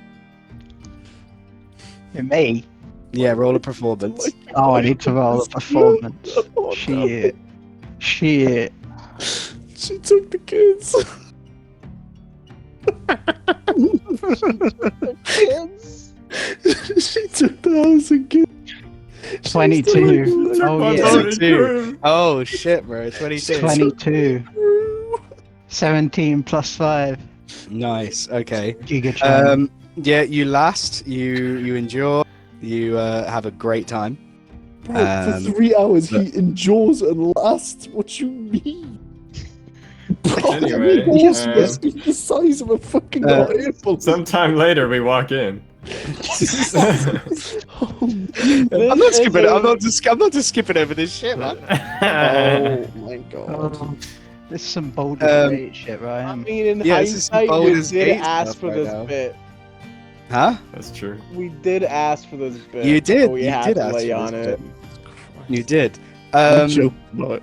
Me? Yeah, roll a performance. Oh, I need to roll a performance. Oh, no. Shit. Shit. She took the kids. Kids. She took the house and kids. 22. Oh, yeah. 22. Oh shit, bro, 22. 22. 17 plus 5. Nice. Okay. Giga Yeah, you last. You endure. You have a great time. Bro, for 3 hours he endures and lasts. What you mean? Bro, Anyway, horse is the size of a fucking apple. Sometime later we walk in. I'm not skipping it. I'm not just skipping over this shit, man. Oh my god. This is some bold shit, right? I mean, in Yeah, this is some hindsight, we Baldur's did Gate ask stuff for right this now. bit. Huh? That's true. We did ask for this bit. You did. but we You had did to ask lay for on this it. You did. I'm joking, but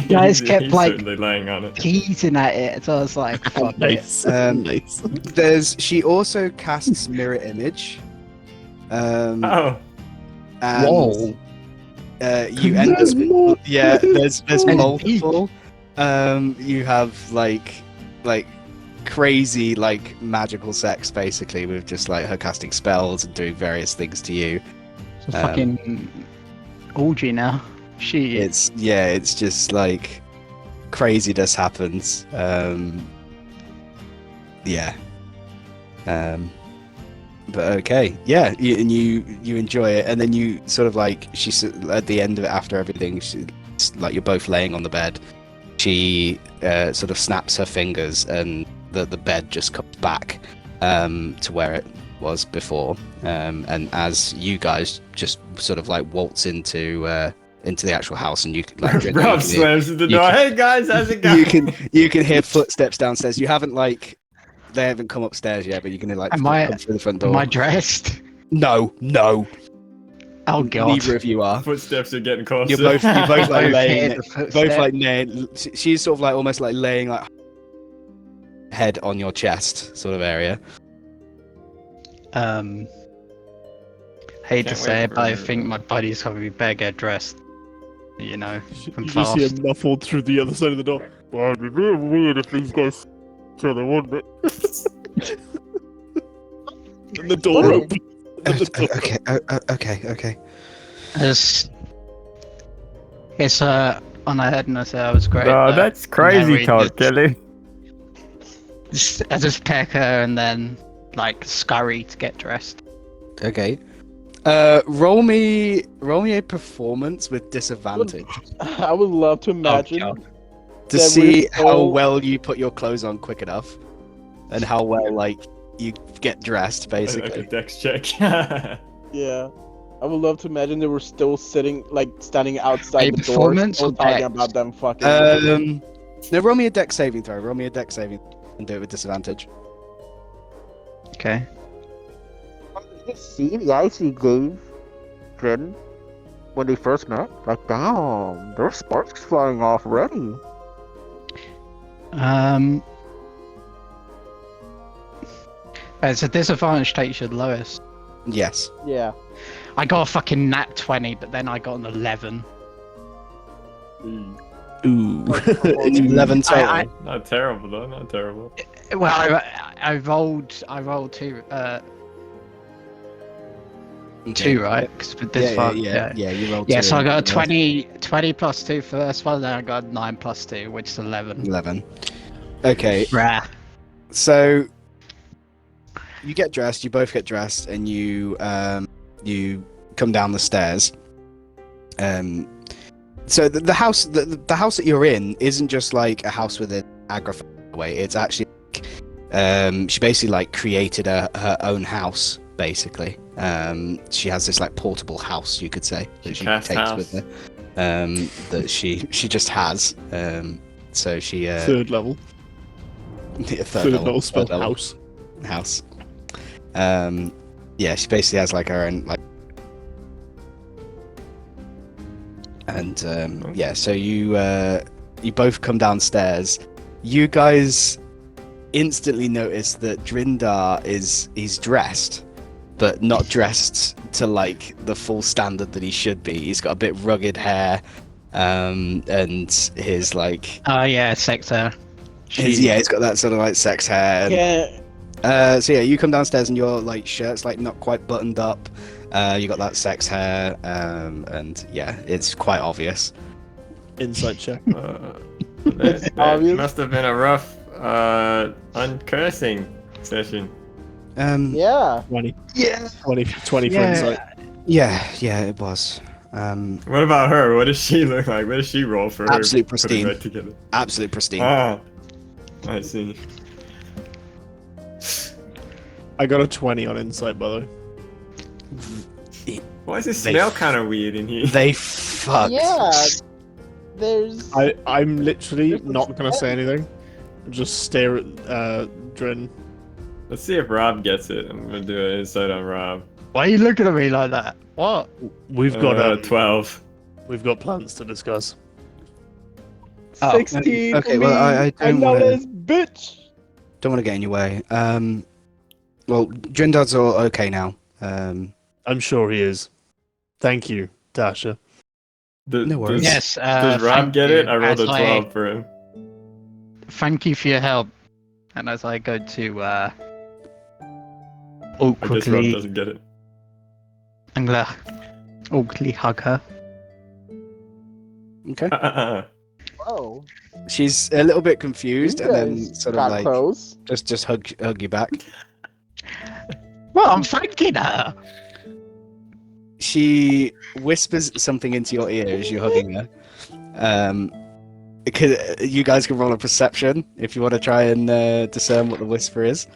Guys He's- kept, he's like, certainly laying on it. teasing at it, so I was like, fuck it. nice. Nice. She also casts mirror image. Oh, And Whoa. you end There's up, more. yeah, there's There's multiple. You have like crazy like magical sex basically with just like her casting spells and doing various things to you. It's a fucking orgy now. She It's just like craziness happens. Yeah. But okay, yeah, and you enjoy it, and then you sort of like she's at the end of it after everything. Like you're both laying on the bed. She sort of snaps her fingers, and the bed just comes back to where it was before. And as you guys just sort of like waltz into the actual house, and you can like Rob slams the door. Hey guys, how's it going? you can hear footsteps downstairs. You haven't like. They haven't come upstairs yet, but you're gonna like come through the front door. Am I dressed? No. Oh god. Neither of you are. Footsteps are getting closer. You're both like laying. Both Both like laying. She's sort of like almost like laying like head on your chest, sort of area. Hate to Can't say wait it, but I for- think my buddy's probably better get dressed. You know, from You just see fast. him muffled through the other side of the door. Well, it'd be real weird if these guys kill her, wouldn't it? And the door Oh. opens. And the door Okay. It's on her head, and I said I was great. No, though. that's And then crazy we talk, Kelly. I just peck her and then like scurry to get dressed. Okay. Roll me a performance with disadvantage I would love to imagine God. to that see we're how so- well you put your clothes on quick enough, and how well like you get dressed, Like a basically. dex check. Yeah. I would love to imagine they were still standing outside A the door, performance still or talking dex? about them fucking. No, roll me a dex saving throw. Roll me a dex saving and do it with disadvantage. Okay. See the ice he gave Finn when they first met? Like, damn, there's sparks flying off already. It's a disadvantage takes you the lowest. Yes. Yeah. I got a fucking nat 20, but then I got an 11. Ooh. It's 11 total. I- Not terrible though, not terrible. Well, I rolled two, Okay. two, right? Because with this one, yeah, you rolled Yeah, two so I and got a you rolled 20 plus 2 for this one, then I got 9 plus 2, which is 11. 11. Okay, Rah. so you get dressed, you both get dressed, and you come down the stairs. So the house that you're in isn't just like a house within Agrafah way. It's actually she basically like created her own house basically. She has this like portable house, you could say, that she Cast takes house. with her. That she just has. So she third level. yeah, Third level spell third level house. Yeah, she basically has like her own like. And yeah, so you both come downstairs. You guys instantly notice that Drindar he's dressed, but not dressed to like the full standard that he should be. He's got a bit rugged hair, and his like Oh yeah, sector. he's got that sort of like sex hair. And, Yeah. so yeah, you come downstairs and your like shirt's like not quite buttoned up. You got that sex hair, and yeah, it's quite obvious. Insight check. That Obvious. must have been a rough uncursing session. Yeah. 20. Yeah, 20 for insight. yeah, it was. What about her? What does she look like? What does she roll for her? Absolute putting pristine. Right together? Absolute pristine. Ah, I see. I got a 20 on insight, by the way. Why does it They smell f- kind of weird in here? They fucked. Yeah. There's. I'm literally not gonna say anything. Just stare at Drin. Let's see if Rob gets it. I'm gonna do an insight on Rob. Why are you looking at me like that? What? We've got 12. we've got plans to discuss. Oh, 16 okay, for well, me. I don't know wanna- this bitch. Don't want to get in your way. Well, Drindar's all okay now. I'm sure he is. Thank you, Dasha. No worries. Yes. Does Rob thank get you. it? I rolled a As 12 for him. Thank you for your help. And as I go to I guess Rob awkwardly, doesn't get it. I'm gonna awkwardly hug her. Okay. Oh, She's a little bit confused, you and then guys sort of got like close. just hug you back. Well, I'm thanking her. She whispers something into your ear as you're hugging her. You guys can roll a perception if you want to try and discern what the whisper is.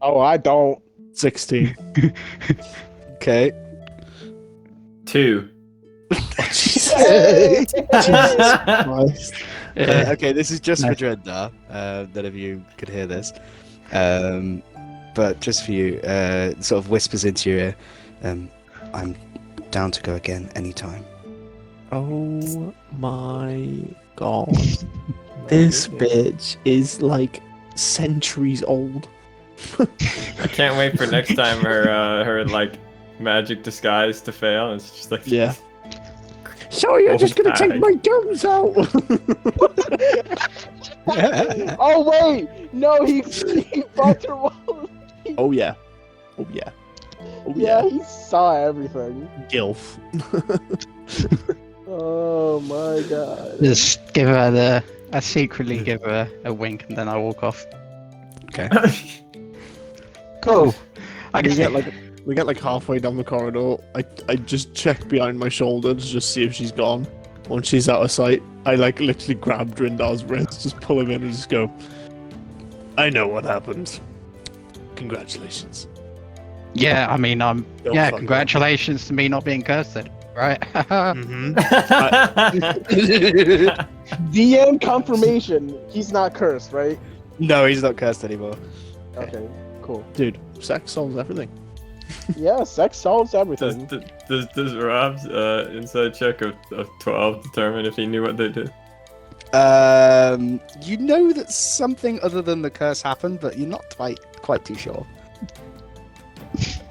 Oh, I don't. 16. Okay. 2. Hey! Christ. Okay, this is just for Nice. Dredar. None of you could hear this. But just for you, sort of whispers into your ear. I'm down to go again anytime. Oh my god. This bitch is like centuries old. I can't wait for next time her like magic disguise to fail. It's just like Yeah. So you're just gonna take my gums out? Oh wait, no, he fucked her while. Oh yeah. Oh yeah. Oh Yeah, yeah. he saw everything. Gilf. Oh my god. Just give her I secretly give her a wink and then I walk off. Okay. Cool. I We guess get like halfway down the corridor. I just check behind my shoulder to just see if she's gone. Once she's out of sight, I like literally grab Drindar's wrist, just pull him in and just go, I know what happened. Congratulations. Yeah, I mean, Don't yeah, fuck congratulations to me not being cursed, then, right? Mm-hmm. DM confirmation. He's not cursed, right? No, he's not cursed anymore. Okay, cool. Dude, sex solves everything. Yeah, sex solves everything. Does Rob's inside check of 12 determine if he knew what they did? You know that something other than the curse happened, but you're not quite too sure.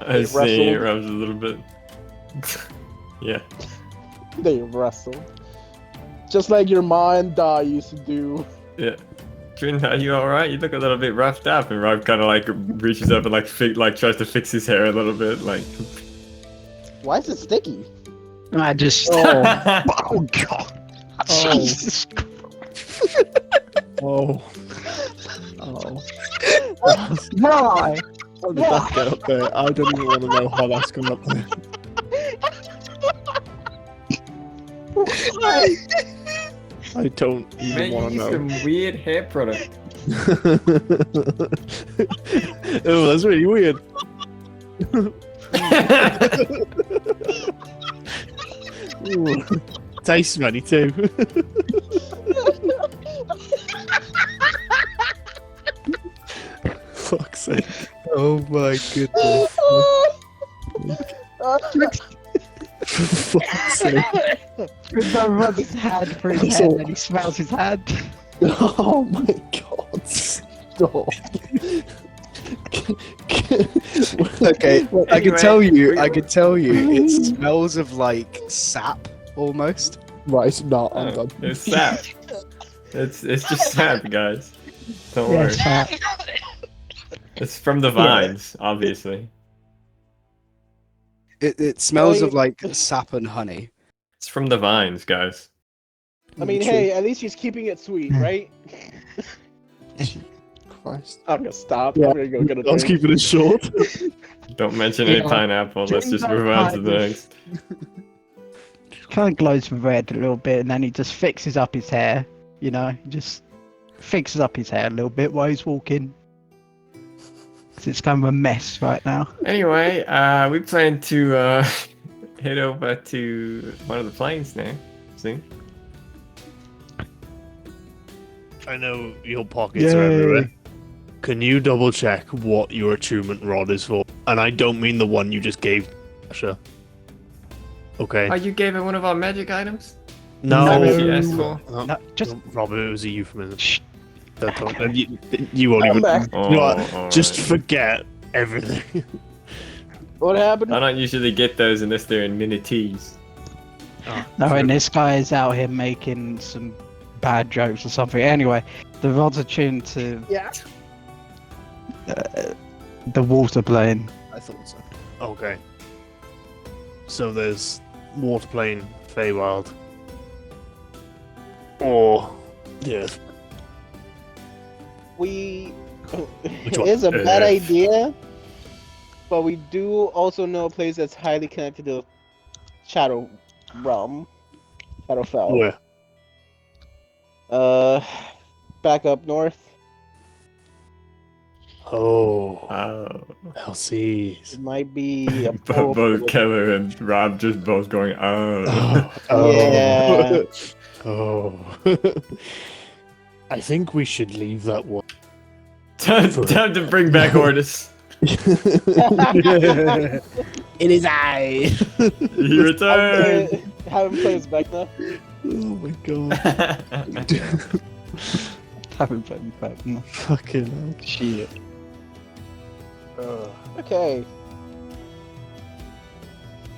I see wrestled. Rob's a little bit. Yeah. They wrestle. Just like your ma and da used to do. Yeah. Trin, are you alright? You look a little bit roughed up, and Rob kind of like reaches up and like tries to fix his hair a little bit, like. Why is it sticky? I just. Oh. Oh, God. Oh. Jesus. Oh. Oh. Why? How did that get up there? I don't even want to know how that's come up there. I don't even Man, want you to use know. some weird hair product. Oh, that's really weird. Ooh. Tastes funny too. Fuck's sake. Oh my goodness. For fuck's sake. Rizzo rubs his hand for his That's head all. and he smells his hand. Oh my god. Stop. Okay, I can Anyway, tell you. we- I can tell you. It smells of like sap almost. Right, no, I'm Oh, done. it's sap. It's just sap, guys. Don't worry. Yes, It's from the vines, obviously. It smells of Wait. like sap and honey. It's from the vines, guys. I mean, True. hey, at least he's keeping it sweet, right? Christ. I'm gonna stop. Yeah. I'm gonna go get a I was drink. keeping it short. Don't mention any Yeah. pineapple. Let's just move on to the next. kind of glows red a little bit, and then he just fixes up his hair. You know, he just fixes up his hair a little bit while he's walking. 'Cause it's kind of a mess right now. Anyway, we plan to head over to one of the planes now. See? I know your pockets are everywhere. Can you double check what your attunement rod is for? And I don't mean the one you just gave Asha. Okay. Oh, you gave her one of our magic items? No. Is that what she asked for? No, just Robert, it was a euphemism. shh. You won't I'm even. back. Oh, You know what? alright. Just forget everything. What happened? I don't usually get those unless they're in mini teas. No, and this guy is out here making some bad jokes or something. Anyway, the rods are tuned to the water plane. I thought so. Okay. So there's water plane, Feywild, or the Earth. We Which one? it is a bad Earth. idea, but we do also know a place that's highly connected to Shadow Realm, Shadowfell. Where? Back up north. Oh, Oh. LCs. It might be a Both Keller and Rob just both going, oh. Yeah. Oh. I think we should leave that one. time to bring back Ordis. It is I. He returned. Have him play his Vecna. Oh my god. Haven't put him back. No. Fucking hell. Shit. Okay.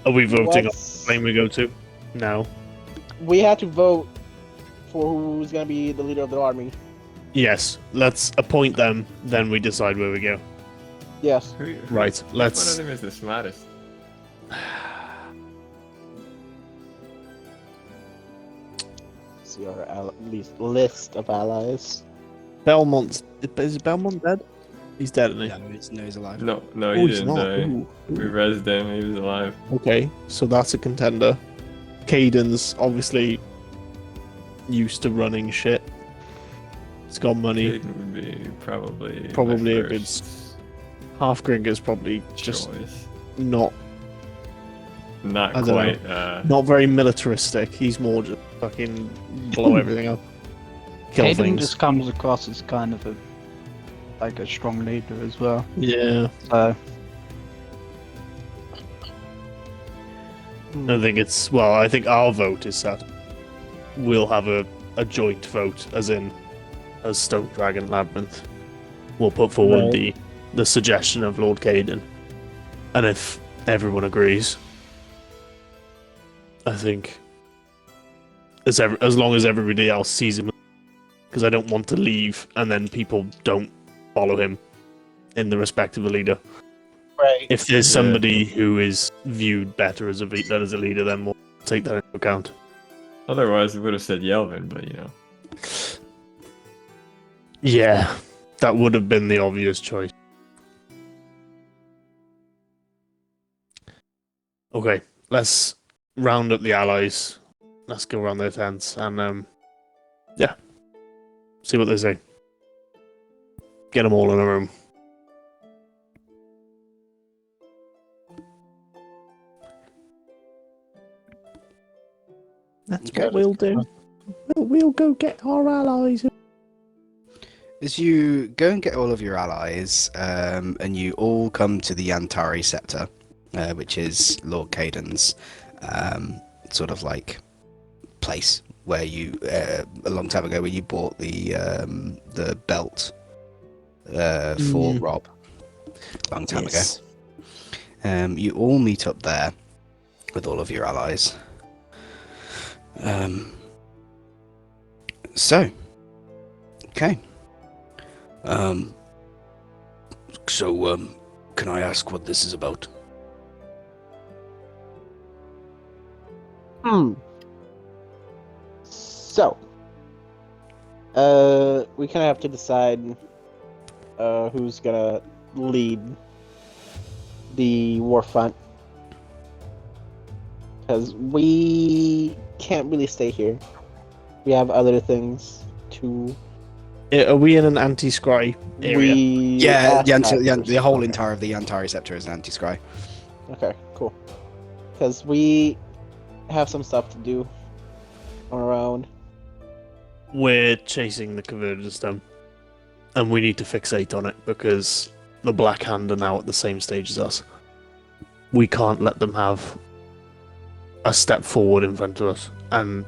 Are we voting on What's- the plane we go to? No. We have to vote for who's gonna be the leader of the army. Yes. Let's appoint them, then we decide where we go. Yes. Right. One Let's. of them is the smartest. See our list of allies. Belmont's. Is Belmont dead? He's dead, isn't he? No, he's alive. No, he Oh, he's didn't not. die. Ooh. We rezzed him, he was alive. Okay, so that's a contender. Caden's obviously used to running shit. He's got money. Caden would be probably Probably my a good first Half Gringer's probably just choice. not Not I don't quite. not very militaristic. He's more just fucking blow everything up. Kill Caden things. just comes across as kind of a strong leader as well. Yeah. So I think it's. Well, I think our vote is that we'll have a joint vote, as in, as Stone Dragon Labyrinth. We'll put forward Right. the suggestion of Lord Caden. And if everyone agrees, I think. As long as everybody else sees him. Because I don't want to leave and then people don't follow him in the respect of a leader. Right. If there's Yeah. somebody who is viewed better as a leader, then we'll take that into account. Otherwise, we would have said Yelvin, but you know. Yeah, that would have been the obvious choice. Okay, let's round up the allies. Let's go around their tents and yeah, see what they say. Get them all in a room. That's Okay. what we'll do. We'll go get our allies. As you go and get all of your allies, and you all come to the Antari Scepter, which is Lord Caden's sort of like place where you a long time ago where you bought the belt for Rob, long time Yes. ago. You all meet up there with all of your allies. So, okay. Can I ask what this is about? So, we kind of have to decide who's gonna lead the war front, because we can't really stay here. We have other things to. Are we in an anti-scry area? Yeah, have the whole entire of the Antari Scepter is an anti-scry. Okay, cool. Because we have some stuff to do around. We're chasing the converted stone, and we need to fixate on it because the Black Hand are now at the same stage as us. We can't let them have a step forward in front of us, and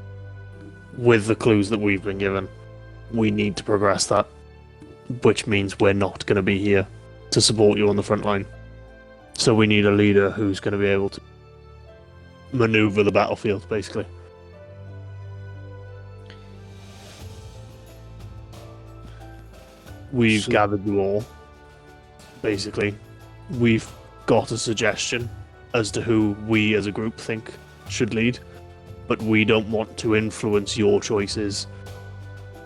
with the clues that we've been given, we need to progress that, which means we're not going to be here to support you on the front line. So we need a leader who's going to be able to maneuver the battlefield, basically. We've So- gathered you all. Basically, we've got a suggestion as to who we as a group think should lead, but we don't want to influence your choices.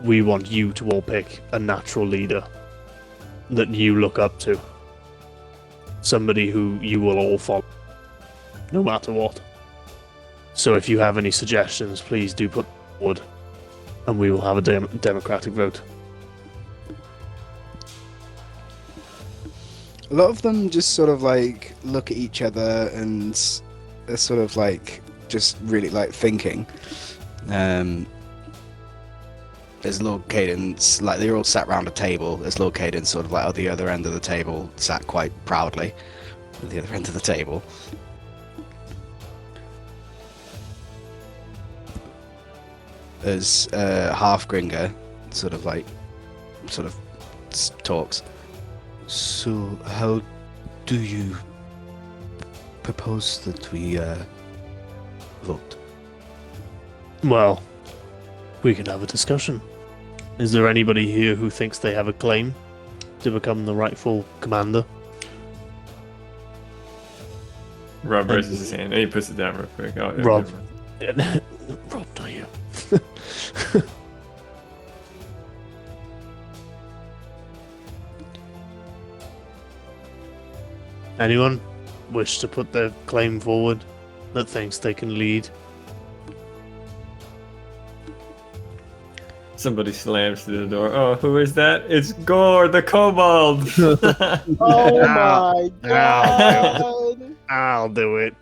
We want you to all pick a natural leader that you look up to. Somebody who you will all follow, no matter what. So if you have any suggestions, please do put forward, and we will have a democratic vote. A lot of them just sort of like look at each other and are sort of like just really like thinking. There's Lord Cadence, like they're all sat round a table. There's Lord Cadence sort of like at the other end of the table, sat quite proudly at the other end of the table. As Half-Gringer sort of talks. So, how do you propose that we vote? Well, we can have a discussion. Is there anybody here who thinks they have a claim to become the rightful commander? Rob raises his hand and he puts it down real quick. Oh, yeah, Rob. never mind. Rob, not you. Anyone wish to put their claim forward that thinks they can lead? Somebody slams through the door. Oh, who is that? It's Gore the Kobold! Oh my god! I'll do it.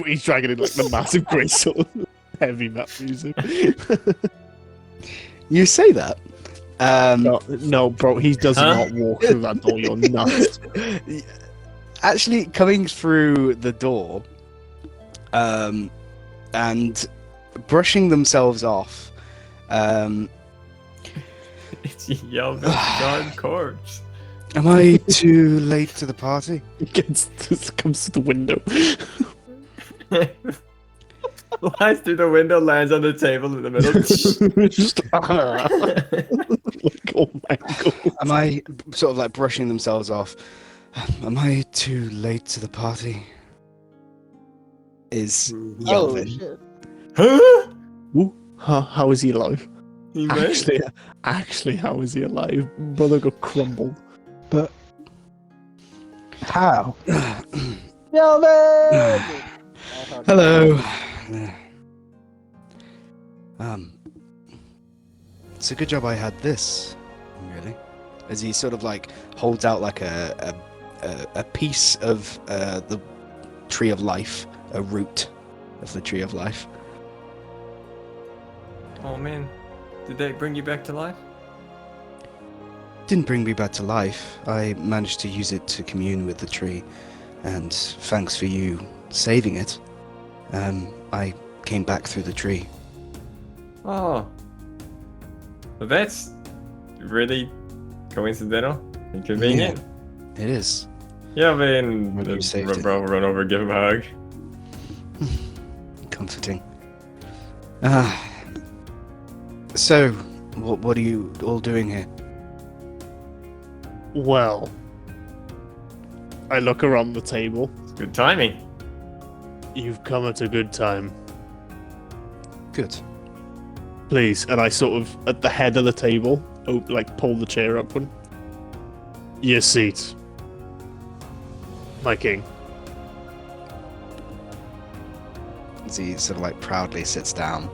He's dragging in like the massive grey sword, heavy metal music. You say that. No, bro, he does not walk through that door. You're nuts. Actually, coming through the door, and brushing themselves off. It's Yelvin's guard corpse. Am I too late to the party? Comes to the window. Flies through the window, lands on the table in the middle. Just like, oh my god. Am I sort of like brushing themselves off? Am I too late to the party? Is Oh Yelvin. shit! Huh? How is he alive? He made- Actually, how is he alive? Brother got crumbled. But how? Yelvin! Hello. It's a good job I had this, really. As he sort of like holds out like a piece of the tree of life, a root of the tree of life. Oh man, did they bring you back to life? Didn't bring me back to life. I managed to use it to commune with the tree, and thanks for you saving it, I came back through the tree. Oh, well, that's really coincidental and convenient. It is. Yeah, man. Well, you saved it. Bro, run over, give him a hug. Comforting. So, what are you all doing here? Well, I look around the table. It's good timing. You've come at a good time. Good. Please, and I sort of at the head of the table, like pull the chair up one. Your seat, my king. As he sort of like proudly sits down.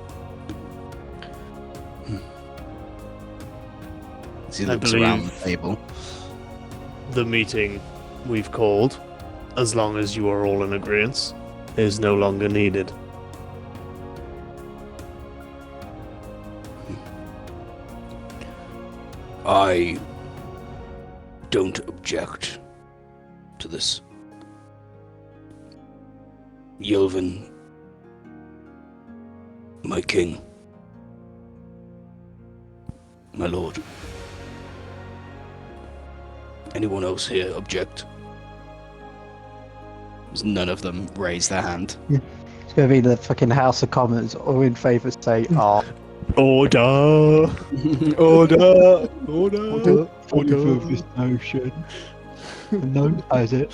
As he I looks around the believe- table. The meeting we've called, as long as you are all in agreement, is no longer needed. I don't object to this. Yelvin, my king, my lord. Anyone else here object? None of them raise their hand. It's gonna be the fucking House of Commons, all in favour say, "Ah, Order! Order! order of this motion." And no one has it.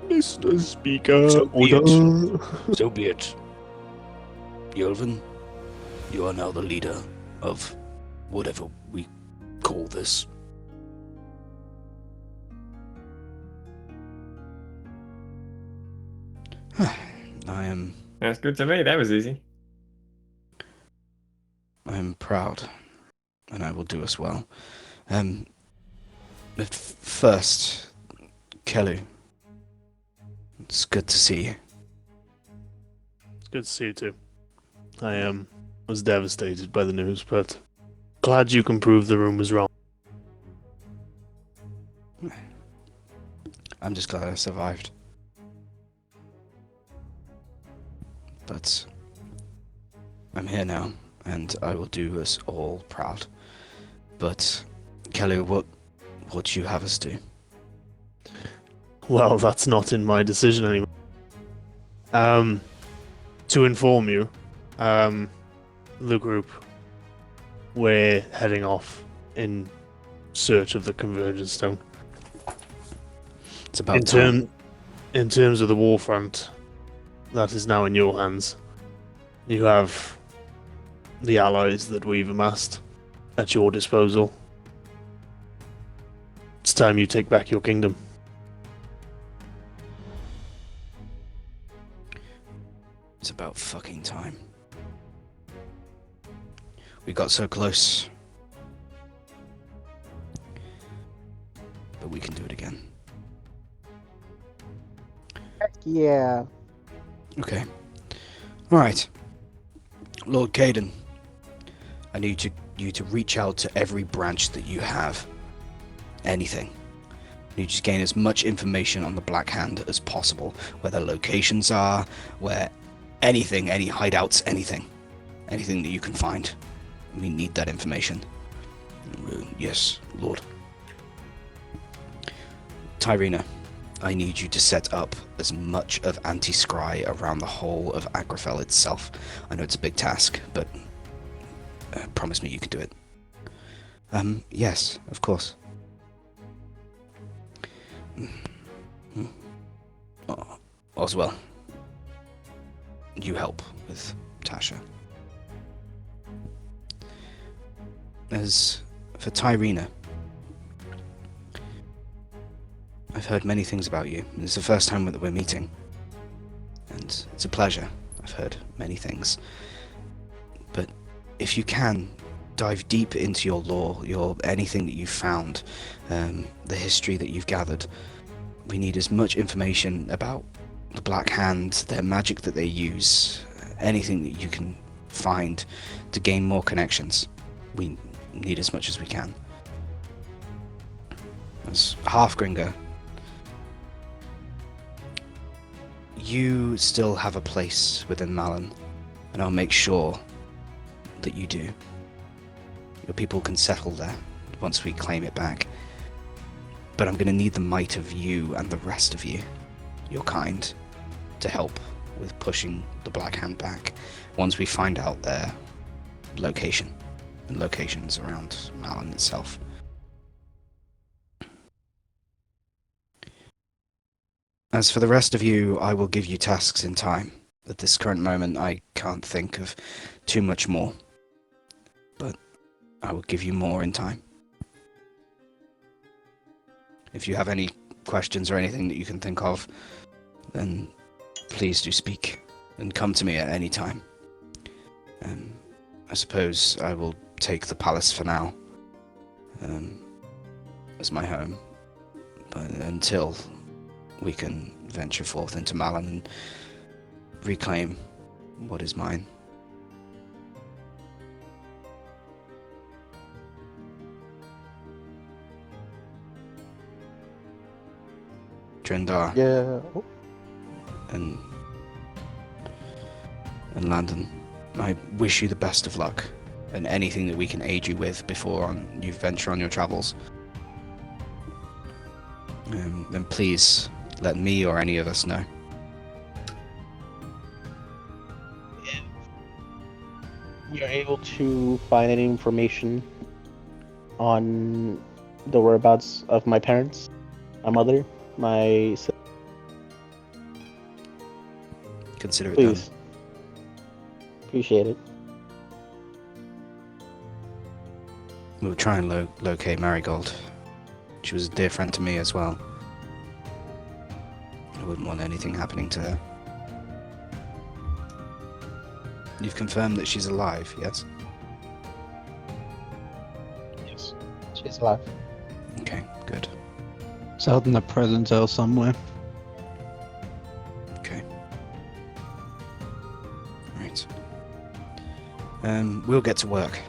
Mr. Speaker, So be order! So be it. Yelvin, you are now the leader of whatever we call this. I am That's good to me. That was easy. proud, and I will do as well. But first, Kelly, it's good to see you. It's good to see you too. I was devastated by the news, but glad you can prove the room was wrong. I'm just glad I survived. But I'm here now, and I will do us all proud. But Kelly, what do you have us do? Well, that's not in my decision anymore. To inform you, the group, we're heading off in search of the Convergence Stone. It's about time. In terms of the war front, that is now in your hands. You have the allies that we've amassed at your disposal. It's time you take back your kingdom. It's about fucking time. We got so close. But we can do it again. Heck yeah. Okay. Alright. Lord Caden, I need you to reach out to every branch that you have. Anything. You just gain as much information on the Black Hand as possible. Where their locations are, where anything, any hideouts, anything. Anything that you can find. We need that information. Yes, Lord. Tyrina, I need you to set up as much of anti-scry around the whole of Agrafel itself. I know it's a big task, but promise me you can do it. Yes, of course. Oswell, you help with Tasha. As for Tyrina, I've heard many things about you. It's the first time that we're meeting. And it's a pleasure. I've heard many things. But if you can, dive deep into your lore, anything that you've found, the history that you've gathered. We need as much information about the Black Hand, their magic that they use, anything that you can find to gain more connections. We need as much as we can. As Halfgringer, you still have a place within Malin, and I'll make sure that you do. Your people can settle there once we claim it back. But I'm going to need the might of you and the rest of you, your kind, to help with pushing the Black Hand back once we find out their location and locations around Malin itself. As for the rest of you, I will give you tasks in time. At this current moment, I can't think of too much more. But I will give you more in time. If you have any questions or anything that you can think of, then please do speak and come to me at any time. I suppose I will take the palace for now as my home. But until we can venture forth into Malin and reclaim what is mine. Drendar Yeah. and Landon, I wish you the best of luck and anything that we can aid you with before you venture on your travels. Then please let me or any of us know. you're able to find any information on the whereabouts of my parents, my mother, my sister, Consider it please. Appreciate it. done. We'll try and locate Marigold. She was a dear friend to me as well. I wouldn't want anything happening to her. You've confirmed that she's alive, yes? Yes. She's alive. Okay, good. It's out in the prison cell somewhere. Okay. Right. We'll get to work.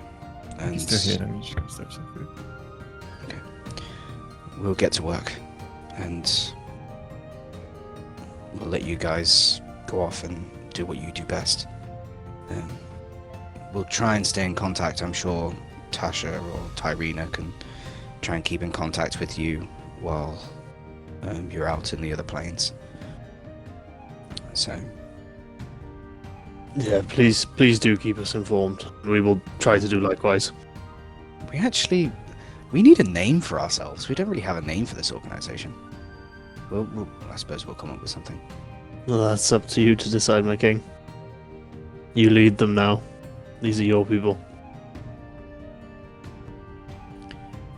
And He's still here. Let me just go step some food. we'll get to work. And we'll let you guys go off and do what you do best. We'll try and stay in contact. I'm sure Tasha or Tyrina can try and keep in contact with you while you're out in the other planes. So, Yeah, please do keep us informed. We will try to do likewise. we need a name for ourselves. We don't really have a name for this organization. I suppose we'll come up with something. Well, that's up to you to decide, my king. You lead them now. These are your people.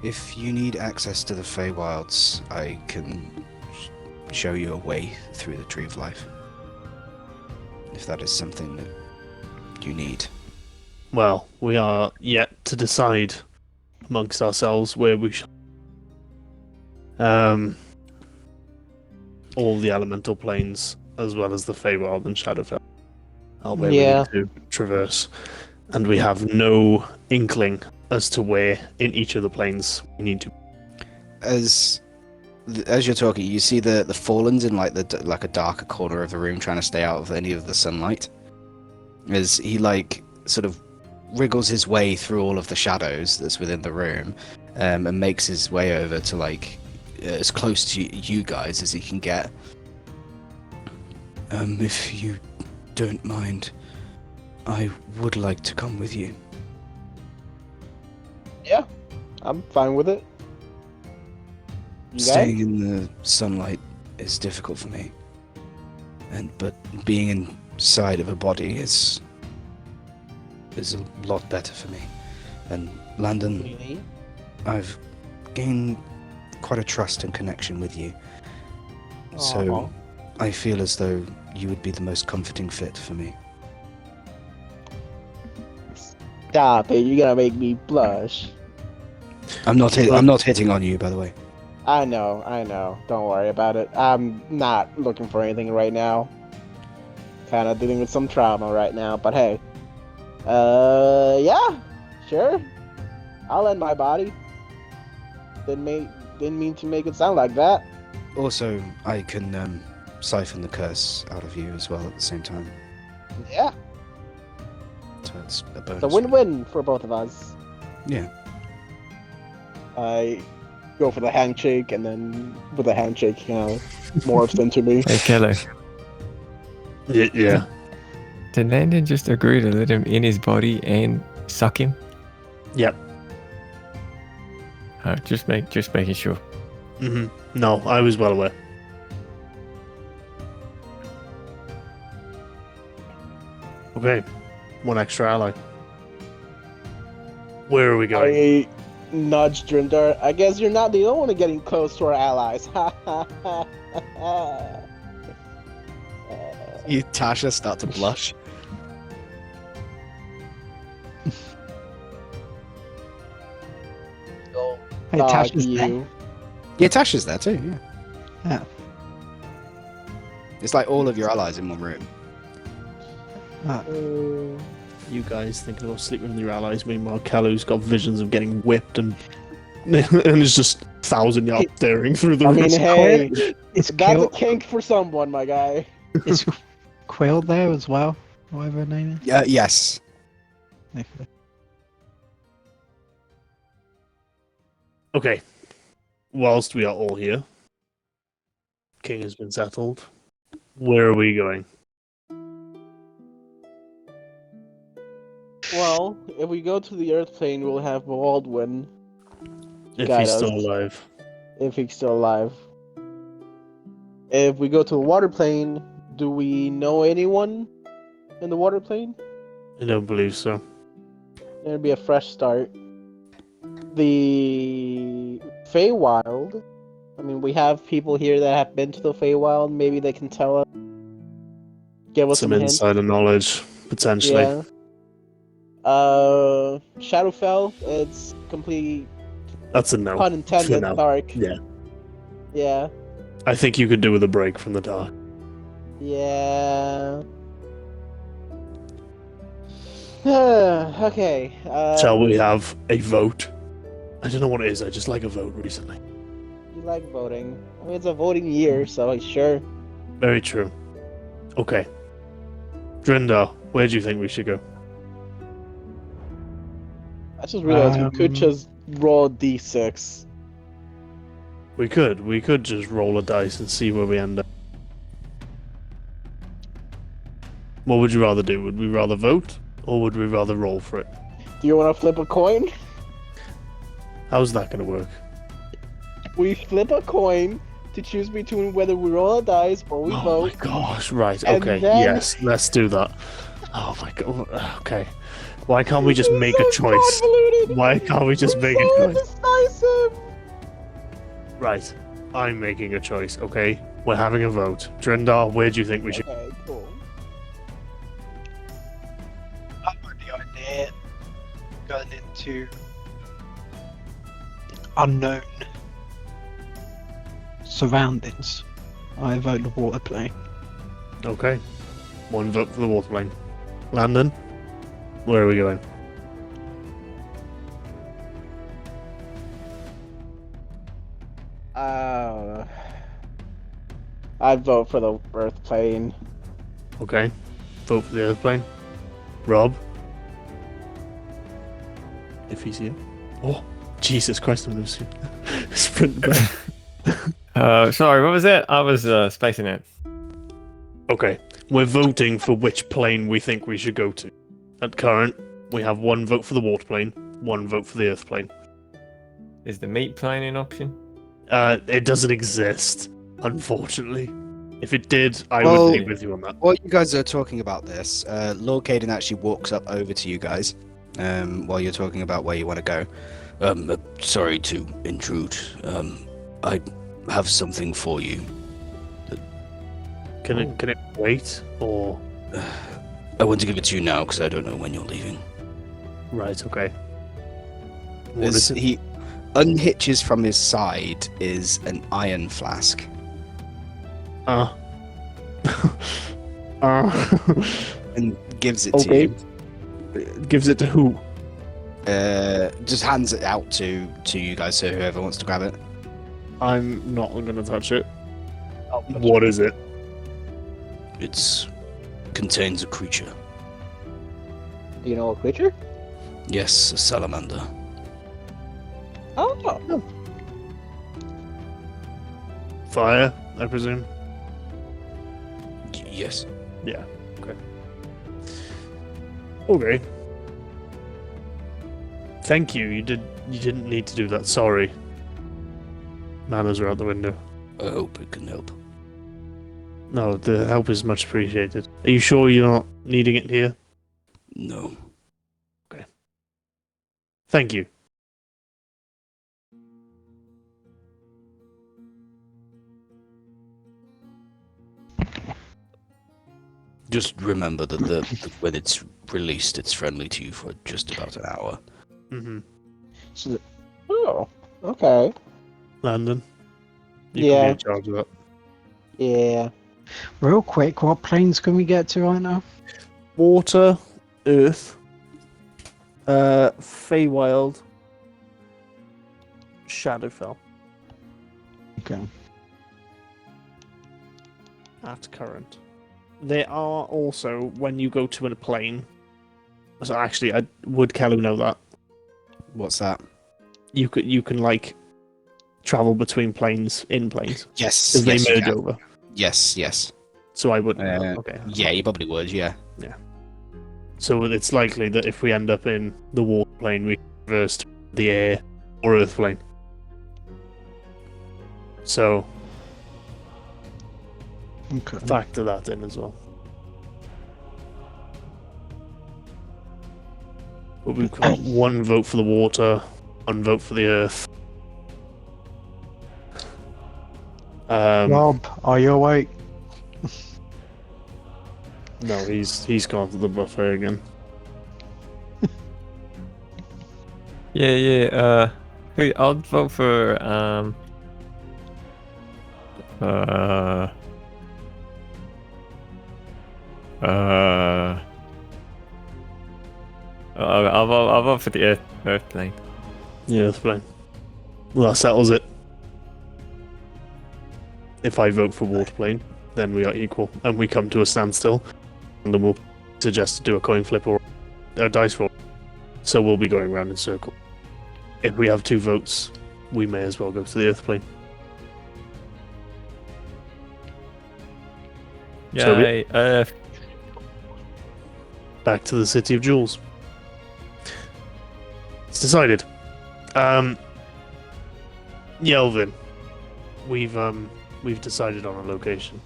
If you need access to the Feywilds, I can show you a way through the Tree of Life. If that is something that you need. Well, we are yet to decide amongst ourselves where we shall. All the elemental planes, as well as the Feywild and Shadowfell, are where we need to traverse. And we have no inkling as to where in each of the planes we need to. As you're talking, you see the Fallens in like a darker corner of the room, trying to stay out of any of the sunlight. As he sort of wriggles his way through all of the shadows that's within the room, and makes his way over to as close to you guys as he can get. If you don't mind, I would like to come with you. Yeah, I'm fine with it. You Staying guys? in the sunlight is difficult for me, but being inside of a body is a lot better for me. And Landon, Really? I've gained quite a trust and connection with you, so I feel as though you would be the most comforting fit for me. Stop it! You're gonna make me blush. I'm not hitting on you, by the way. I know. Don't worry about it. I'm not looking for anything right now. Kind of dealing with some trauma right now, but hey. Yeah, sure. I'll end my body. Didn't mean to make it sound like that. Also, I can siphon the curse out of you as well at the same time. Yeah, So it's a bonus. it's a win-win for both of us. Yeah. I go for the handshake, and then with the handshake, morphs into me. Hey, Keller. Yeah. Did Landon just agree to let him in his body and suck him? Yep. Just making sure. hmm No, I was well aware. Okay, one extra ally. Where are we going? I nudge Drindar. I guess you're not the only one getting close to our allies. You, Tasha, start to blush. Hey, Dog Tasha's there. you. Yeah, Tasha's there too, yeah. Yeah. It's like all of your allies in one room. You guys thinking about sleeping with your allies, meanwhile Kalu's got visions of getting whipped and is just 1,000 yards staring through the I room. mean, hey, It's that's a Quill. kink for someone, my guy. Is Quill there as well? Whatever her name is. Yeah, yes. Okay. Okay, whilst we are all here, King has been settled. Where are we going? Well, if we go to the Earth plane, we'll have Baldwin to If guide he's us, still alive. if he's still alive. If we go to the water plane, do we know anyone in the water plane? I don't believe so. It'll be a fresh start. The Feywild. I mean, we have people here that have been to the Feywild. Maybe they can tell us, give us Some some hints. insider knowledge, potentially. Yeah. Shadowfell. It's complete That's a no. pun intended. now. Dark. Yeah. Yeah. I think you could do with a break from the dark. Yeah. Okay. Shall we have a vote? I don't know what it is, I just like a vote recently. You like voting? I mean, it's a voting year, so sure. Very true. Okay. Drindar, where do you think we should go? I just realized we could just roll a d6. We could just roll a dice and see where we end up. What would you rather do? Would we rather vote, or would we rather roll for it? Do you want to flip a coin? How's that gonna work? We flip a coin to choose between whether we roll a dice or we Oh vote. my gosh, right, And okay, then- yes, let's do that. Oh my god, okay. Why can't we just This is make a so choice? convoluted. Why can't we just It's make a so choice? indecisive. Right, I'm making a choice, okay? We're having a vote. Drindar, where do you think we should... Okay, cool. I like the idea going into unknown surroundings. I vote the water plane. Okay. One vote for the water plane. Landon, where are we going? I'd vote for the Earth plane. Okay. Vote for the earth plane. Rob? If he's here. Oh, Jesus Christ, I'm losing. Sprint back. Sorry, what was it? I was spacing it. Okay. We're voting for which plane we think we should go to. At current, we have one vote for the water plane, one vote for the earth plane. Is the meat plane an option? It doesn't exist, unfortunately. If it did, I Well- would be with you on that. While you guys are talking about this, Lord Caden actually walks up over to you guys while you're talking about where you want to go. Sorry to intrude. I have something for you. Can it wait, or... I want to give it to you now because I don't know when you're leaving. Right, okay. What is it? He unhitches from his side is an iron flask. And gives it to Okay. you. Gives it to who? Just hands it out to you guys, so whoever wants to grab it. I'm not gonna touch it. What is it? It contains a creature. Do you know a creature? Yes, a salamander. Oh. Fire, I presume? Yes. Yeah, okay. Okay. Thank you, you didn't need to do that, sorry. Manners are out the window. I hope it can help. No, the help is much appreciated. Are you sure you're not needing it here? No. Thank you. Just remember that when it's released, it's friendly to you for just about an hour. Mm-hmm. Oh. Okay. Landon? You Yeah. can be in charge of that. Yeah. Real quick, what planes can we get to right now? Water, Earth, Feywild, Shadowfell. Okay. At current. There are also, when you go to a plane... So actually, would Kellu know that? What's that? You can like, travel between planes in planes. Yes. Because yes, they you merge can. over. Yes, yes. So I wouldn't know. Okay. Yeah, you probably would, yeah. So it's likely that if we end up in the water plane, we reverse to the air or earth plane. So Okay. factor that in as well. But we've got one vote for the water, one vote for the earth. Rob, are you awake? No, he's gone to the buffet again. Yeah. I'll vote for I'll vote for the Earth plane. Yeah, earth plane. Well, that settles it. If I vote for water plane, then we are equal, and we come to a standstill, and then we'll suggest to do a coin flip or a dice roll. So we'll be going round in circle. If we have 2 votes, we may as well go to the earth plane. Yeah, Back to the City of Jewels. It's decided. Yelvin, we've decided on a location.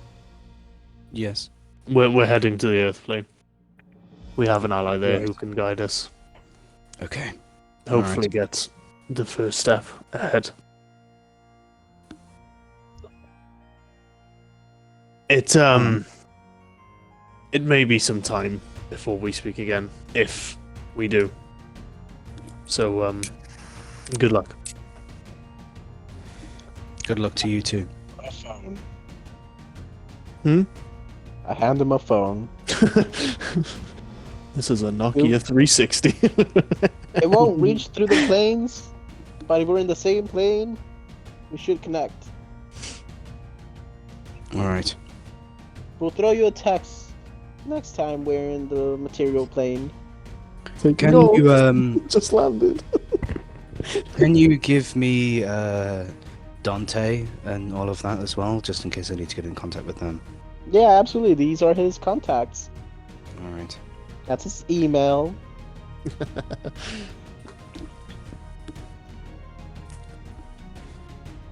Yes. We're heading to the earth plane. We have an ally there Right. who can guide us. Okay. Hopefully get the first step ahead. It may be some time before we speak again, if we do. So good luck. Good luck to you too. My phone. Hmm? I hand him a phone. This is a Nokia 360. It won't reach through the planes, but if we're in the same plane, we should connect. All right. We'll throw you a text next time we're in the material plane. Can No. you Just landed. can you give me Dante and all of that as well, just in case I need to get in contact with them? Yeah, absolutely. These are his contacts. All right. That's his email.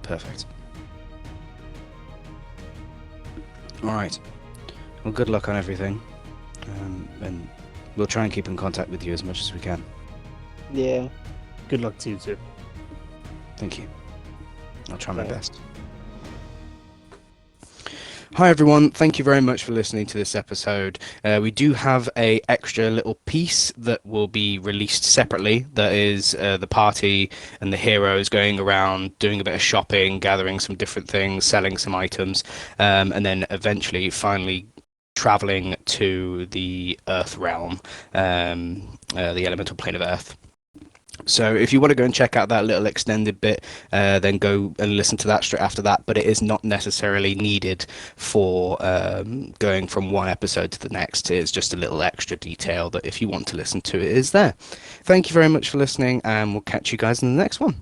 Perfect. All right. Well, good luck on everything, and we'll try and keep in contact with you as much as we can. Yeah. Good luck to you too. Thank you. I'll try my Okay. best. Hi everyone, thank you very much for listening to this episode. We do have a extra little piece that will be released separately. That is the party and the heroes going around doing a bit of shopping, gathering some different things, selling some items, and then eventually, finally traveling to the Earth realm, the elemental plane of Earth. So if you want to go and check out that little extended bit, then go and listen to that straight after that. But it is not necessarily needed for going from one episode to the next. It's just a little extra detail that if you want to listen to it is there. Thank you very much for listening, and we'll catch you guys in the next one.